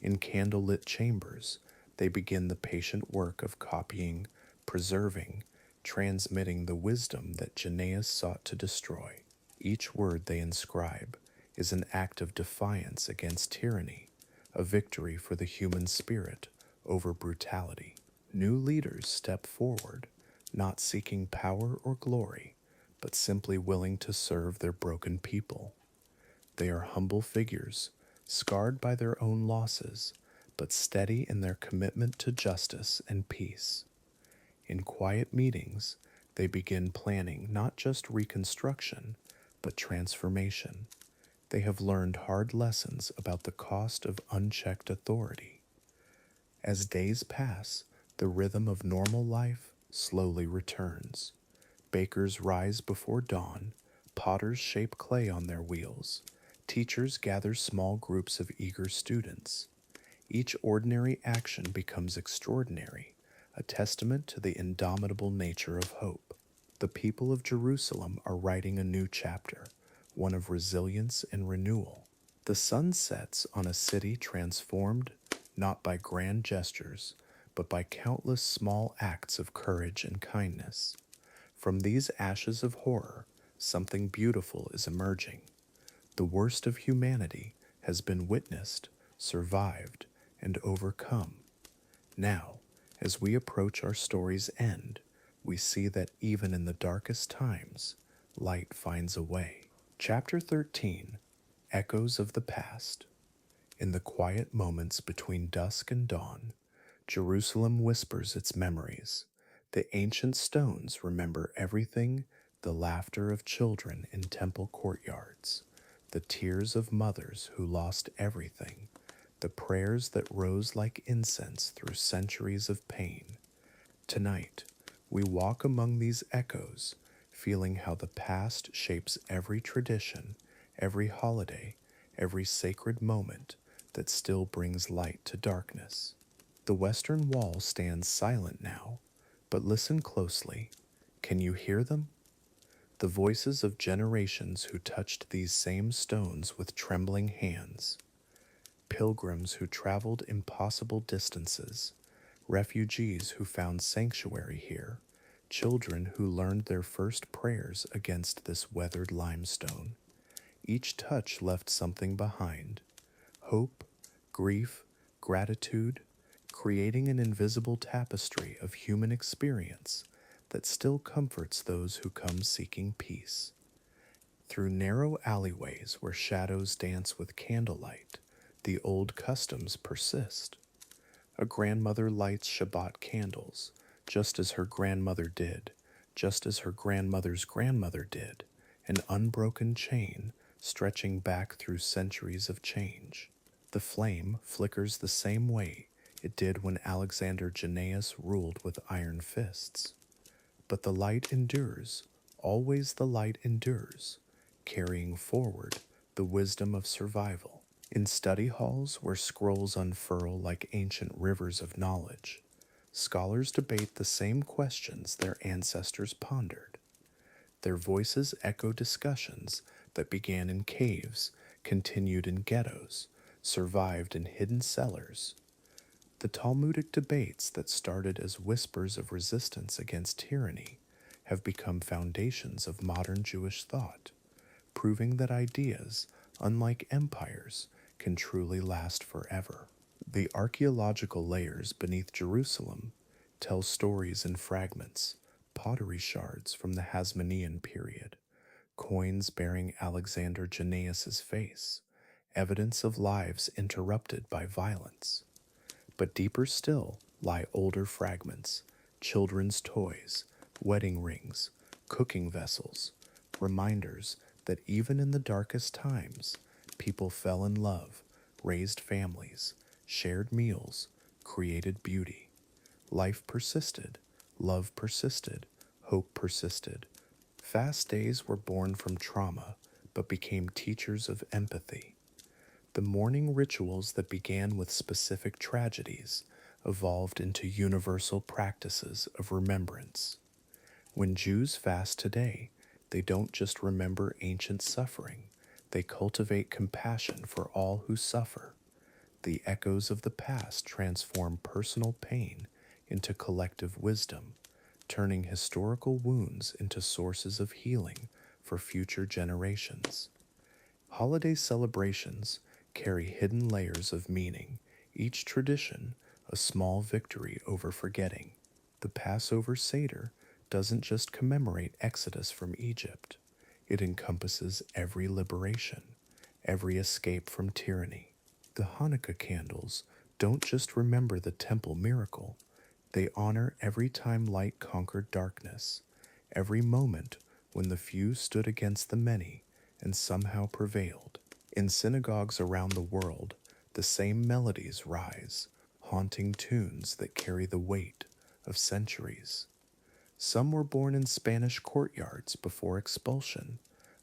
In candlelit chambers, they begin the patient work of copying, preserving, transmitting the wisdom that Jannaeus sought to destroy. Each word they inscribe is an act of defiance against tyranny, a victory for the human spirit over brutality. New leaders step forward, not seeking power or glory, but simply willing to serve their broken people. They are humble figures, scarred by their own losses, but steady in their commitment to justice and peace. In quiet meetings, they begin planning not just reconstruction, but transformation. They have learned hard lessons about the cost of unchecked authority. As days pass, the rhythm of normal life slowly returns. Bakers rise before dawn, potters shape clay on their wheels, teachers gather small groups of eager students. Each ordinary action becomes extraordinary, a testament to the indomitable nature of hope. The people of Jerusalem are writing a new chapter, one of resilience and renewal. The sun sets on a city transformed not by grand gestures, but by countless small acts of courage and kindness. From these ashes of horror, something beautiful is emerging. The worst of humanity has been witnessed, survived, and overcome. Now, as we approach our story's end, we see that even in the darkest times, light finds a way. Chapter 13, Echoes of the Past. In the quiet moments between dusk and dawn, Jerusalem whispers its memories. The ancient stones remember everything, the laughter of children in temple courtyards, the tears of mothers who lost everything, the prayers that rose like incense through centuries of pain. Tonight, we walk among these echoes, feeling how the past shapes every tradition, every holiday, every sacred moment that still brings light to darkness. The western wall stands silent now, but listen closely. Can you hear them? The voices of generations who touched these same stones with trembling hands. Pilgrims who traveled impossible distances, refugees who found sanctuary here, children who learned their first prayers against this weathered limestone. Each touch left something behind: hope, grief, gratitude, creating an invisible tapestry of human experience that still comforts those who come seeking peace. Through narrow alleyways where shadows dance with candlelight, the old customs persist. A grandmother lights Shabbat candles, just as her grandmother did, just as her grandmother's grandmother did, an unbroken chain stretching back through centuries of change. The flame flickers the same way it did when Alexander Jannaeus ruled with iron fists. But the light endures, always the light endures, carrying forward the wisdom of survival. In study halls where scrolls unfurl like ancient rivers of knowledge, scholars debate the same questions their ancestors pondered. Their voices echo discussions that began in caves, continued in ghettos, survived in hidden cellars. The Talmudic debates that started as whispers of resistance against tyranny have become foundations of modern Jewish thought, proving that ideas, unlike empires, can truly last forever. The archaeological layers beneath Jerusalem tell stories in fragments: pottery shards from the Hasmonean period, coins bearing Alexander Jannaeus's face, evidence of lives interrupted by violence. But deeper still lie older fragments: children's toys, wedding rings, cooking vessels, reminders that even in the darkest times, people fell in love, raised families, shared meals, created beauty. Life persisted, love persisted, hope persisted. Fast days were born from trauma, but became teachers of empathy. The mourning rituals that began with specific tragedies evolved into universal practices of remembrance. When Jews fast today, they don't just remember ancient suffering, they cultivate compassion for all who suffer. The echoes of the past transform personal pain into collective wisdom, turning historical wounds into sources of healing for future generations. Holiday celebrations carry hidden layers of meaning, each tradition a small victory over forgetting. The Passover Seder doesn't just commemorate Exodus from Egypt, it encompasses every liberation, every escape from tyranny. The Hanukkah candles don't just remember the temple miracle, they honor every time light conquered darkness, every moment when the few stood against the many and somehow prevailed. In synagogues around the world, the same melodies rise, haunting tunes that carry the weight of centuries. Some were born in Spanish courtyards before expulsion,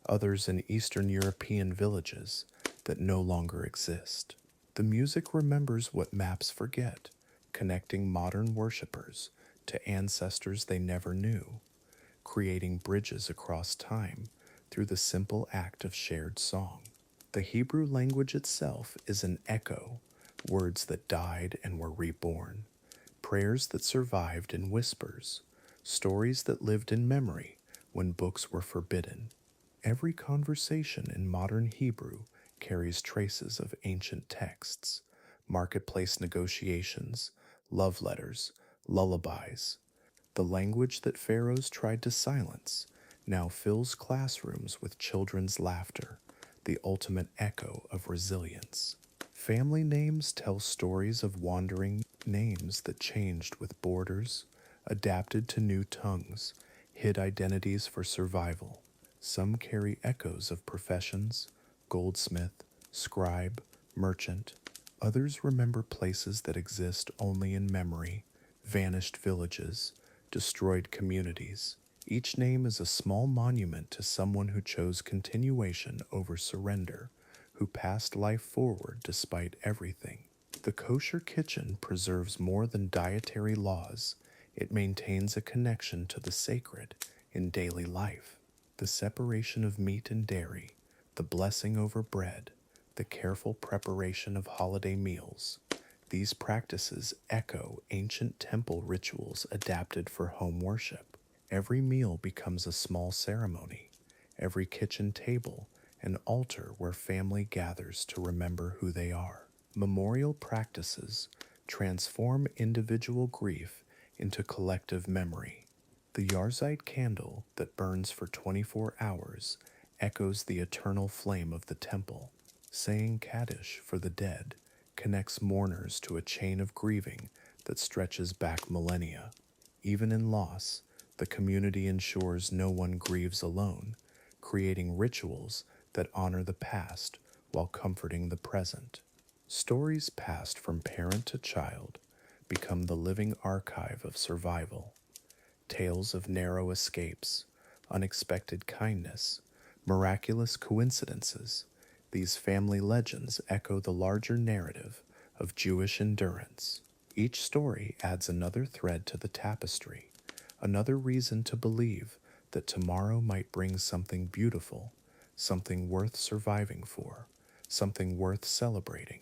others in Eastern European villages that no longer exist. The music remembers what maps forget, connecting modern worshippers to ancestors they never knew, creating bridges across time through the simple act of shared song. The Hebrew language itself is an echo, words that died and were reborn, prayers that survived in whispers, stories that lived in memory when books were forbidden. Every conversation in modern Hebrew carries traces of ancient texts: marketplace negotiations, love letters, lullabies. The language that pharaohs tried to silence now fills classrooms with children's laughter, the ultimate echo of resilience. Family names tell stories of wandering names that changed with borders, adapted to new tongues, hid identities for survival. Some carry echoes of professions: goldsmith, scribe, merchant. Others remember places that exist only in memory, vanished villages, destroyed communities. Each name is a small monument to someone who chose continuation over surrender, who passed life forward despite everything. The kosher kitchen preserves more than dietary laws. It maintains a connection to the sacred in daily life. The separation of meat and dairy, the blessing over bread, the careful preparation of holiday meals. These practices echo ancient temple rituals adapted for home worship. Every meal becomes a small ceremony, every kitchen table an altar where family gathers to remember who they are. Memorial practices transform individual grief into collective memory. The Yarzite candle that burns for 24 hours echoes the eternal flame of the temple. Saying Kaddish for the dead connects mourners to a chain of grieving that stretches back millennia. Even in loss, the community ensures no one grieves alone, creating rituals that honor the past while comforting the present. Stories passed from parent to child become the living archive of survival. Tales of narrow escapes, unexpected kindness, miraculous coincidences. These family legends echo the larger narrative of Jewish endurance. Each story adds another thread to the tapestry, another reason to believe that tomorrow might bring something beautiful, something worth surviving for, something worth celebrating.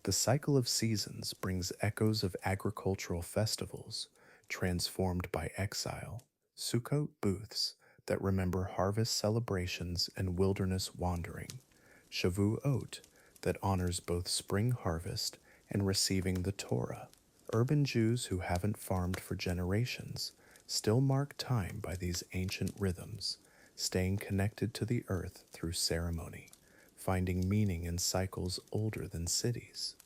The cycle of seasons brings echoes of agricultural festivals transformed by exile, Sukkot booths that remember harvest celebrations and wilderness wandering, Shavuot that honors both spring harvest and receiving the Torah. Urban Jews who haven't farmed for generations still mark time by these ancient rhythms, staying connected to the earth through ceremony, finding meaning in cycles older than cities.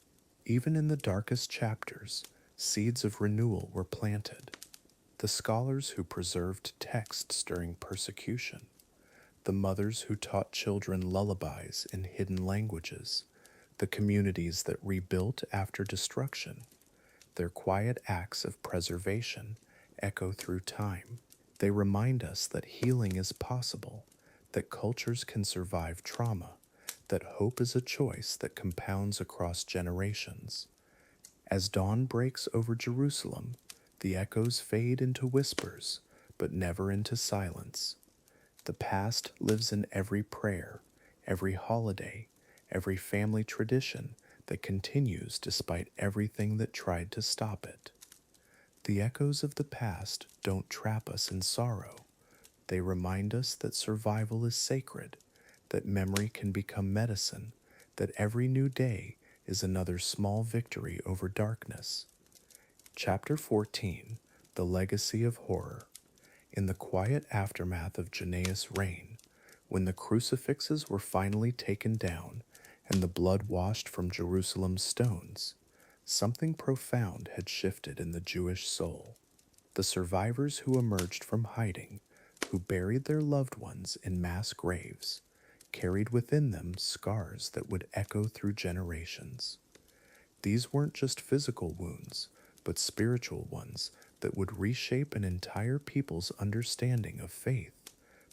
Even in the darkest chapters, seeds of renewal were planted. The scholars who preserved texts during persecution, the mothers who taught children lullabies in hidden languages, the communities that rebuilt after destruction. Their quiet acts of preservation echo through time. They remind us that healing is possible, that cultures can survive trauma, that hope is a choice that compounds across generations. As dawn breaks over Jerusalem, the echoes fade into whispers, but never into silence. The past lives in every prayer, every holiday, every family tradition that continues despite everything that tried to stop it. The echoes of the past don't trap us in sorrow. They remind us that survival is sacred, that memory can become medicine, that every new day is another small victory over darkness. Chapter 14, The Legacy of Horror. In the quiet aftermath of Jannaeus' reign, when the crucifixes were finally taken down and the blood washed from Jerusalem's stones, something profound had shifted in the Jewish soul. The survivors who emerged from hiding, who buried their loved ones in mass graves, carried within them scars that would echo through generations. These weren't just physical wounds, but spiritual ones that would reshape an entire people's understanding of faith,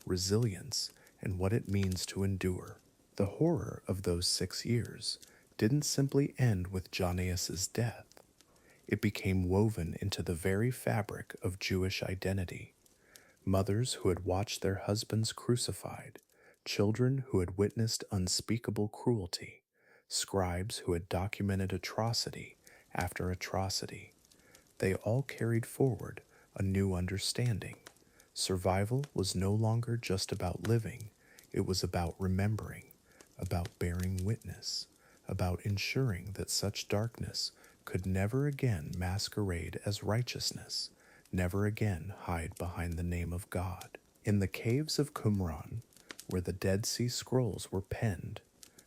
resilience, and what it means to endure. The horror of those 6 years didn't simply end with Jannaeus' death. It became woven into the very fabric of Jewish identity. Mothers who had watched their husbands crucified, children who had witnessed unspeakable cruelty, scribes who had documented atrocity after atrocity. They all carried forward a new understanding. Survival was no longer just about living, it was about remembering, about bearing witness, about ensuring that such darkness could never again masquerade as righteousness, never again hide behind the name of God. In the caves of Qumran, where the Dead Sea Scrolls were penned,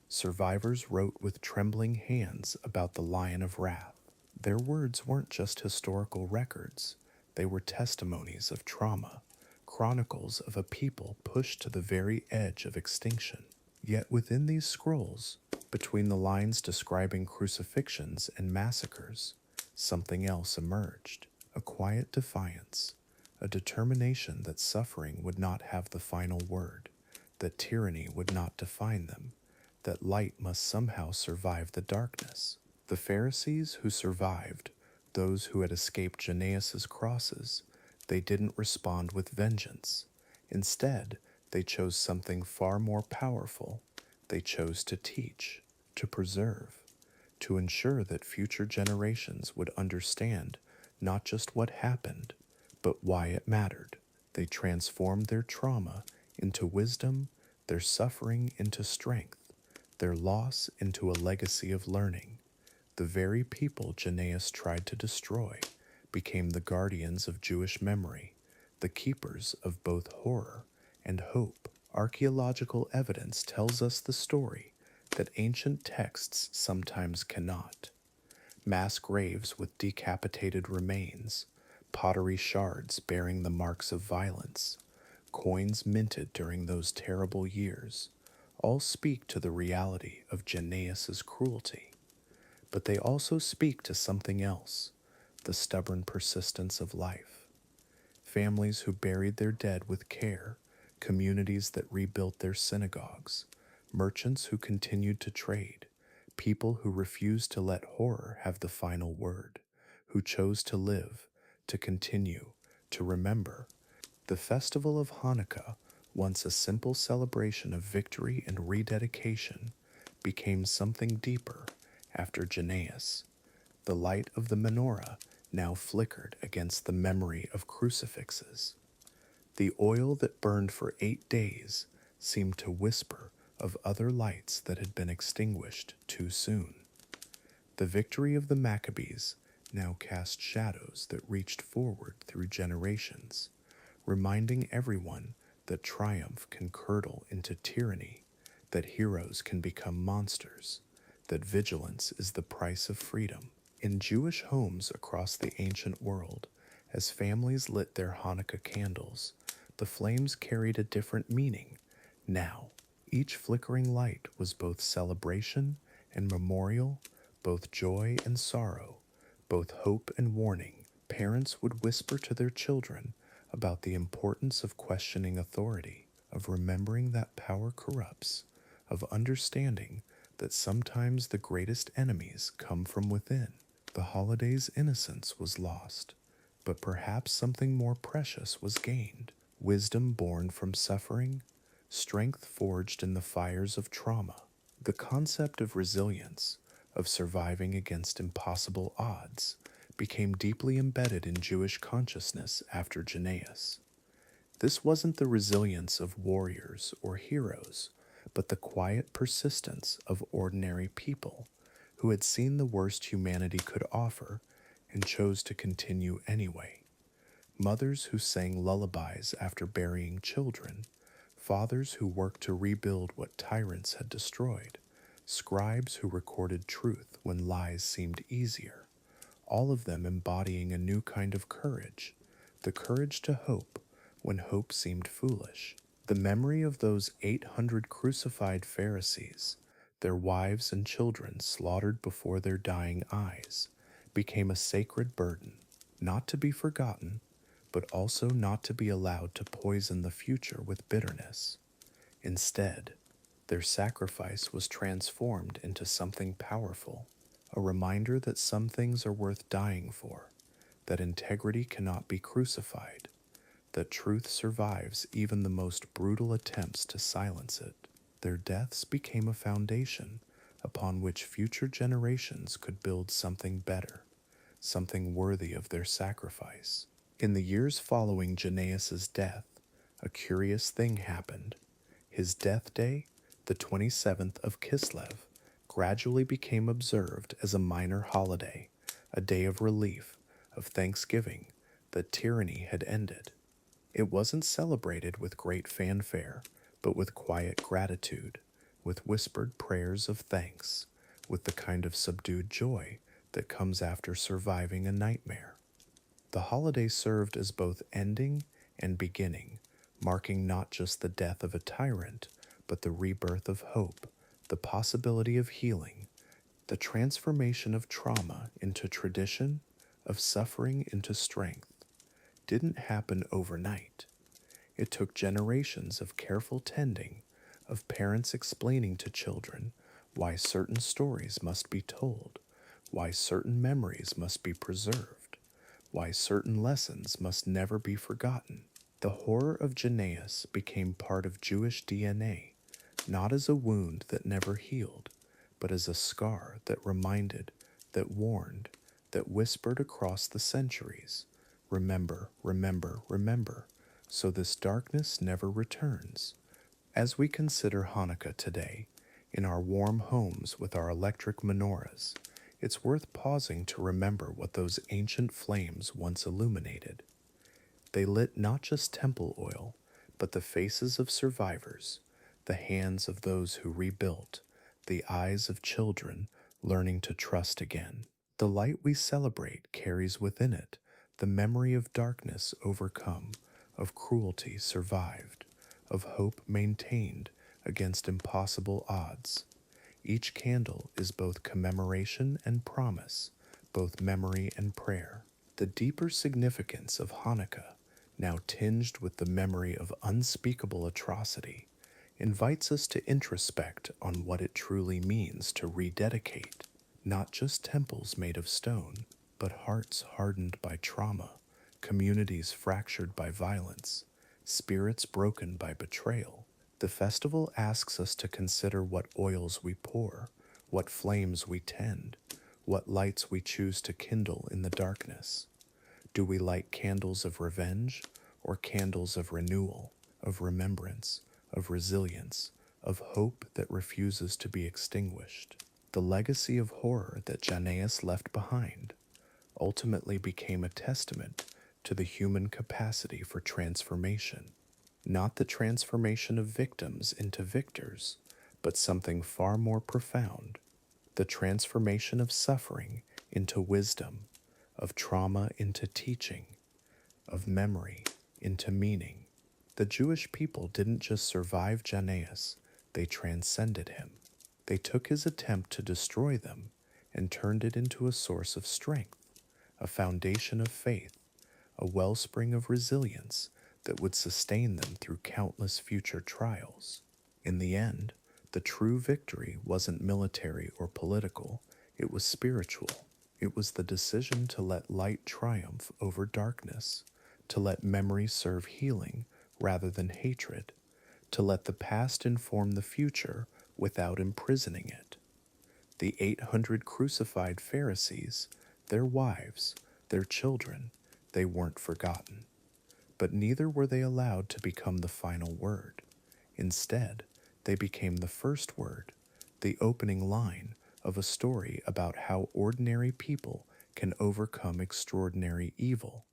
survivors wrote with trembling hands about the Lion of Wrath. Their words weren't just historical records, they were testimonies of trauma, chronicles of a people pushed to the very edge of extinction. Yet within these scrolls, between the lines describing crucifixions and massacres, something else emerged, a quiet defiance, a determination that suffering would not have the final word, that tyranny would not define them, that light must somehow survive the darkness. The Pharisees who survived, those who had escaped Jannaeus's crosses, they didn't respond with vengeance. Instead, they chose something far more powerful. They chose to teach, to preserve, to ensure that future generations would understand not just what happened, but why it mattered. They transformed their trauma into wisdom, their suffering into strength, their loss into a legacy of learning. The very people Jannaeus tried to destroy became the guardians of Jewish memory, the keepers of both horror and hope. Archaeological evidence tells us the story that ancient texts sometimes cannot. Mass graves with decapitated remains, pottery shards bearing the marks of violence, coins minted during those terrible years, all speak to the reality of Jannaeus's cruelty. But they also speak to something else, the stubborn persistence of life. Families who buried their dead with care, communities that rebuilt their synagogues, merchants who continued to trade, people who refused to let horror have the final word, who chose to live, to continue, to remember. The festival of Hanukkah, once a simple celebration of victory and rededication, became something deeper after Jannaeus. The light of the menorah now flickered against the memory of crucifixes. The oil that burned for 8 days seemed to whisper of other lights that had been extinguished too soon. The victory of the Maccabees now cast shadows that reached forward through generations, reminding everyone that triumph can curdle into tyranny, that heroes can become monsters, that vigilance is the price of freedom. In Jewish homes across the ancient world, as families lit their Hanukkah candles, the flames carried a different meaning. Now, each flickering light was both celebration and memorial, both joy and sorrow, both hope and warning. Parents would whisper to their children about the importance of questioning authority, of remembering that power corrupts, of understanding that sometimes the greatest enemies come from within. The holiday's innocence was lost, but perhaps something more precious was gained. Wisdom born from suffering, strength forged in the fires of trauma. The concept of resilience, of surviving against impossible odds, became deeply embedded in Jewish consciousness after Jannaeus. This wasn't the resilience of warriors or heroes, but the quiet persistence of ordinary people who had seen the worst humanity could offer and chose to continue anyway. Mothers who sang lullabies after burying children, fathers who worked to rebuild what tyrants had destroyed, scribes who recorded truth when lies seemed easier, all of them embodying a new kind of courage, the courage to hope when hope seemed foolish. The memory of those 800 crucified Pharisees, their wives and children slaughtered before their dying eyes, became a sacred burden, not to be forgotten, but also not to be allowed to poison the future with bitterness. Instead, their sacrifice was transformed into something powerful, a reminder that some things are worth dying for, that integrity cannot be crucified, that truth survives even the most brutal attempts to silence it. Their deaths became a foundation upon which future generations could build something better, something worthy of their sacrifice. In the years following Jannaeus's death, a curious thing happened. His death day, the 27th of Kislev, gradually became observed as a minor holiday, a day of relief, of thanksgiving that tyranny had ended. It wasn't celebrated with great fanfare, but with quiet gratitude, with whispered prayers of thanks, with the kind of subdued joy that comes after surviving a nightmare. The holiday served as both ending and beginning, marking not just the death of a tyrant, but the rebirth of hope, the possibility of healing, the transformation of trauma into tradition, of suffering into strength. Didn't happen overnight. It took generations of careful tending, of parents explaining to children why certain stories must be told, why certain memories must be preserved, why certain lessons must never be forgotten. The horror of Jannaeus became part of Jewish DNA, not as a wound that never healed, but as a scar that reminded, that warned, that whispered across the centuries, remember, remember, remember, so this darkness never returns. As we consider Hanukkah today, in our warm homes with our electric menorahs, it's worth pausing to remember what those ancient flames once illuminated. They lit not just temple oil, but the faces of survivors, the hands of those who rebuilt, the eyes of children learning to trust again. The light we celebrate carries within it the memory of darkness overcome, of cruelty survived, of hope maintained against impossible odds. Each candle is both commemoration and promise, both memory and prayer. The deeper significance of Hanukkah, now tinged with the memory of unspeakable atrocity, invites us to introspect on what it truly means to rededicate, not just temples made of stone, but hearts hardened by trauma, communities fractured by violence, spirits broken by betrayal. The festival asks us to consider what oils we pour, what flames we tend, what lights we choose to kindle in the darkness. Do we light candles of revenge or candles of renewal, of remembrance, of resilience, of hope that refuses to be extinguished? The legacy of horror that Jannaeus left behind ultimately became a testament to the human capacity for transformation. Not the transformation of victims into victors, but something far more profound, the transformation of suffering into wisdom, of trauma into teaching, of memory into meaning. The Jewish people didn't just survive Jannaeus, they transcended him. They took his attempt to destroy them and turned it into a source of strength, a foundation of faith, a wellspring of resilience that would sustain them through countless future trials. In the end, the true victory wasn't military or political, it was spiritual. It was the decision to let light triumph over darkness, to let memory serve healing rather than hatred, to let the past inform the future without imprisoning it. The 800 crucified Pharisees, their wives, their children, they weren't forgotten. But neither were they allowed to become the final word. Instead, they became the first word, the opening line of a story about how ordinary people can overcome extraordinary evil,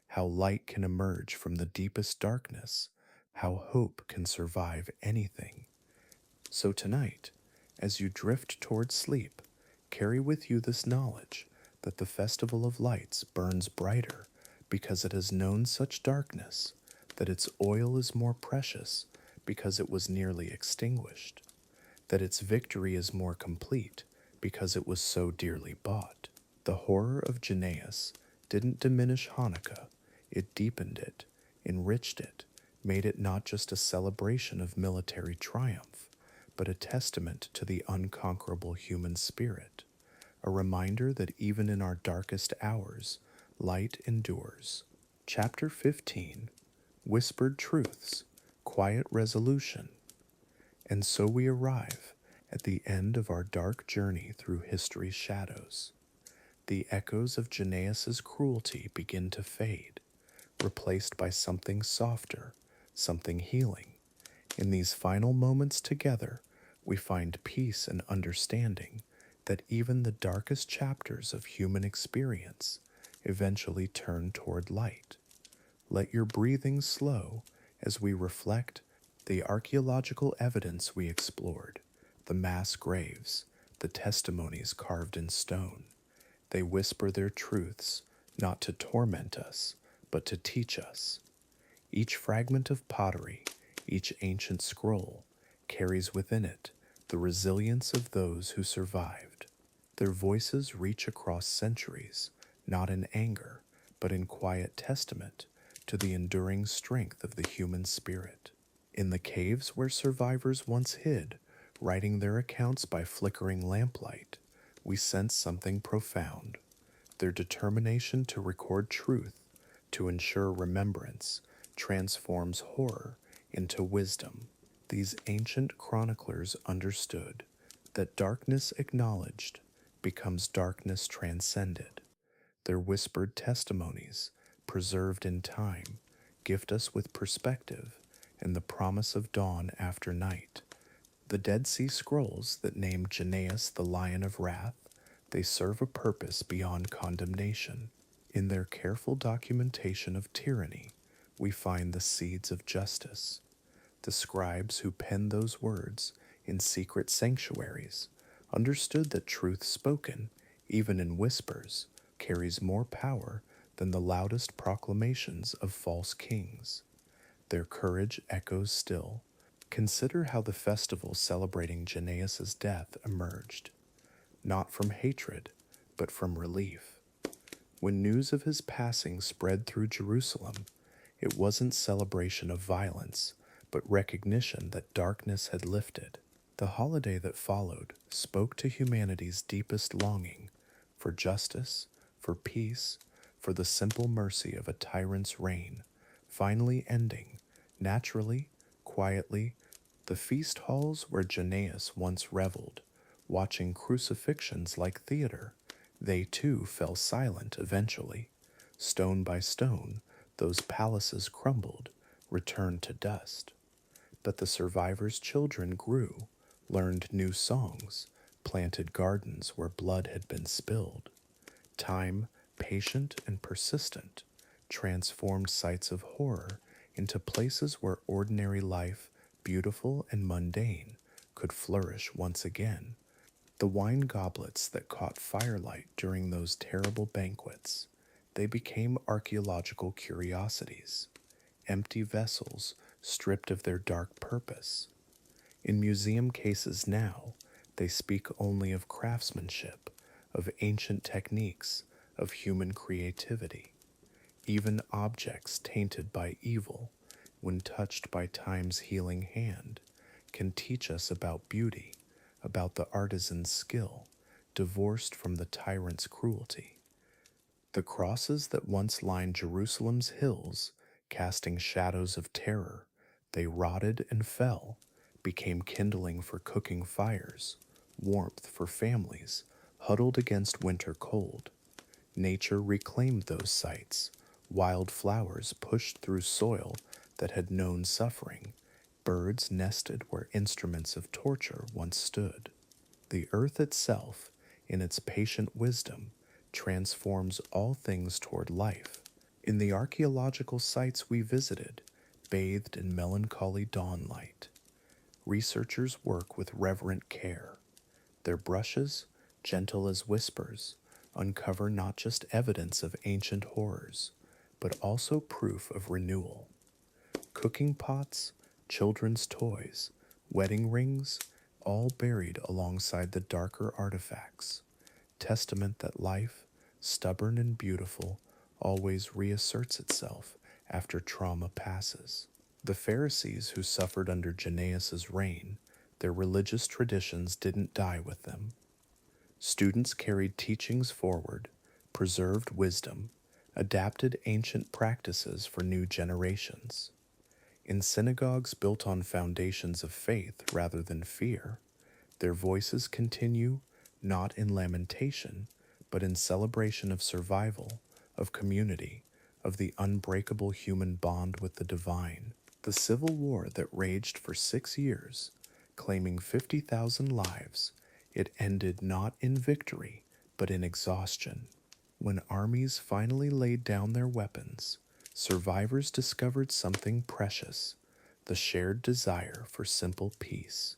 how light can emerge from the deepest darkness, how hope can survive anything. So tonight, as you drift toward sleep, carry with you this knowledge that the Festival of Lights burns brighter because it has known such darkness, that its oil is more precious because it was nearly extinguished, that its victory is more complete because it was so dearly bought. The horror of Jannaeus didn't diminish Hanukkah, it deepened it, enriched it, made it not just a celebration of military triumph, but a testament to the unconquerable human spirit, a reminder that even in our darkest hours, light endures. Chapter 15, Whispered Truths, Quiet Resolution. And so we arrive at the end of our dark journey through history's shadows. The echoes of Jannaeus' cruelty begin to fade, replaced by something softer, something healing. In these final moments together, we find peace and understanding that even the darkest chapters of human experience eventually turn toward light. Let your breathing slow as we reflect the archaeological evidence we explored, the mass graves, the testimonies carved in stone. They whisper their truths, not to torment us, but to teach us. Each fragment of pottery, each ancient scroll, carries within it the resilience of those who survived. Their voices reach across centuries, not in anger, but in quiet testament to the enduring strength of the human spirit. In the caves where survivors once hid, writing their accounts by flickering lamplight, we sense something profound. Their determination to record truth, to ensure remembrance, transforms horror into wisdom. These ancient chroniclers understood that darkness acknowledged becomes darkness transcended. Their whispered testimonies, preserved in time, gift us with perspective and the promise of dawn after night. The Dead Sea Scrolls that name Jannaeus the Lion of Wrath, they serve a purpose beyond condemnation. In their careful documentation of tyranny, we find the seeds of justice. The scribes who penned those words in secret sanctuaries understood that truth spoken, even in whispers, carries more power than the loudest proclamations of false kings. Their courage echoes still. Consider how the festival celebrating Jannaeus' death emerged, not from hatred, but from relief. When news of his passing spread through Jerusalem, it wasn't celebration of violence, but recognition that darkness had lifted. The holiday that followed spoke to humanity's deepest longing for justice, for peace, for the simple mercy of a tyrant's reign, finally ending, naturally, quietly. The feast halls where Jannaeus once reveled, watching crucifixions like theater, they too fell silent eventually. Stone by stone, those palaces crumbled, returned to dust. But the survivors' children grew, learned new songs, planted gardens where blood had been spilled. Time, patient and persistent, transformed sites of horror into places where ordinary life, beautiful and mundane, could flourish once again. The wine goblets that caught firelight during those terrible banquets, they became archaeological curiosities, empty vessels stripped of their dark purpose. In museum cases now, they speak only of craftsmanship, of ancient techniques, of human creativity. Even objects tainted by evil, when touched by time's healing hand, can teach us about beauty, about the artisan's skill, divorced from the tyrant's cruelty. The crosses that once lined Jerusalem's hills, casting shadows of terror, they rotted and fell, became kindling for cooking fires, warmth for families huddled against winter cold. Nature reclaimed those sites. Wild flowers pushed through soil that had known suffering. Birds nested where instruments of torture once stood. The earth itself, in its patient wisdom, transforms all things toward life. In the archaeological sites we visited, bathed in melancholy dawnlight, researchers work with reverent care. Their brushes, gentle as whispers, uncover not just evidence of ancient horrors, but also proof of renewal. Cooking pots, children's toys, wedding rings, all buried alongside the darker artifacts, testament that life, stubborn and beautiful, always reasserts itself after trauma passes. The Pharisees who suffered under Jannaeus' reign, their religious traditions didn't die with them. Students carried teachings forward, preserved wisdom, adapted ancient practices for new generations. In synagogues built on foundations of faith rather than fear, their voices continue not in lamentation, but in celebration of survival, of community, of the unbreakable human bond with the divine. The civil war that raged for 6 years, claiming 50,000 lives, it ended not in victory, but in exhaustion. When armies finally laid down their weapons, survivors discovered something precious, the shared desire for simple peace.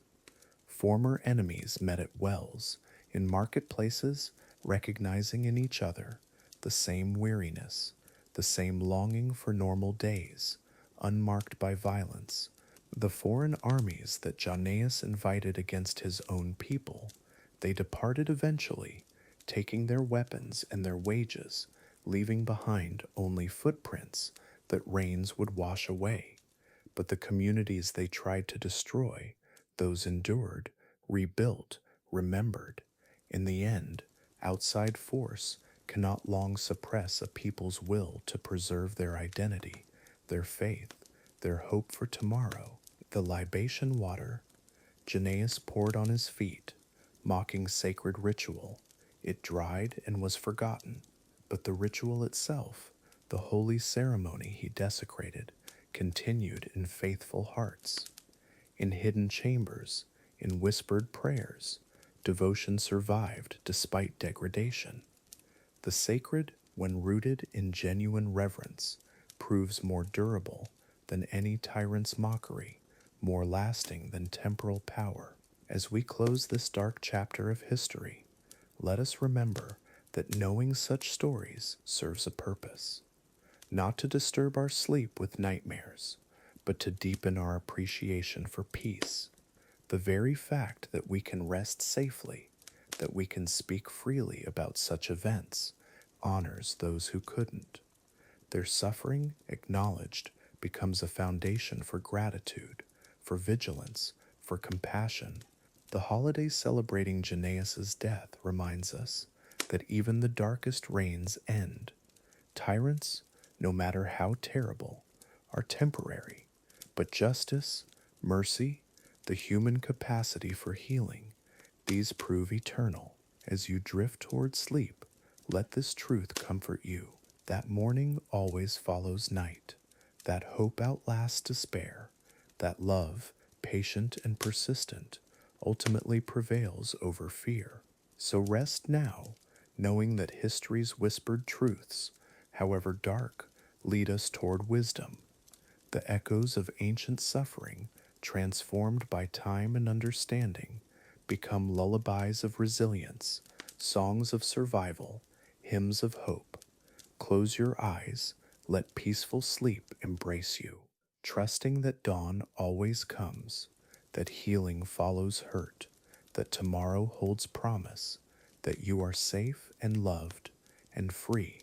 Former enemies met at wells, in marketplaces, recognizing in each other the same weariness, the same longing for normal days, unmarked by violence. The foreign armies that Jannaeus invited against his own people, they departed eventually, taking their weapons and their wages, leaving behind only footprints that rains would wash away. But the communities they tried to destroy, those endured, rebuilt, remembered. In the end, outside force cannot long suppress a people's will to preserve their identity, their faith, their hope for tomorrow. The libation water Jannaeus poured on his feet, mocking sacred ritual. It dried and was forgotten, but the ritual itself, the holy ceremony he desecrated, continued in faithful hearts. In hidden chambers, in whispered prayers, devotion survived despite degradation. The sacred, when rooted in genuine reverence, proves more durable than any tyrant's mockery, more lasting than temporal power. As we close this dark chapter of history, let us remember that knowing such stories serves a purpose, not to disturb our sleep with nightmares, but to deepen our appreciation for peace. The very fact that we can rest safely, that we can speak freely about such events, honors those who couldn't. Their suffering, acknowledged, becomes a foundation for gratitude, for vigilance, for compassion. The holiday celebrating Jannaeus' death reminds us that even the darkest reigns end. Tyrants, no matter how terrible, are temporary, but justice, mercy, the human capacity for healing, these prove eternal. As you drift toward sleep, let this truth comfort you, that morning always follows night, that hope outlasts despair, that love, patient and persistent, ultimately prevails over fear. So rest now, knowing that history's whispered truths, however dark, lead us toward wisdom. The echoes of ancient suffering, transformed by time and understanding, become lullabies of resilience, songs of survival, hymns of hope. Close your eyes, let peaceful sleep embrace you, trusting that dawn always comes, that healing follows hurt, that tomorrow holds promise, that you are safe and loved and free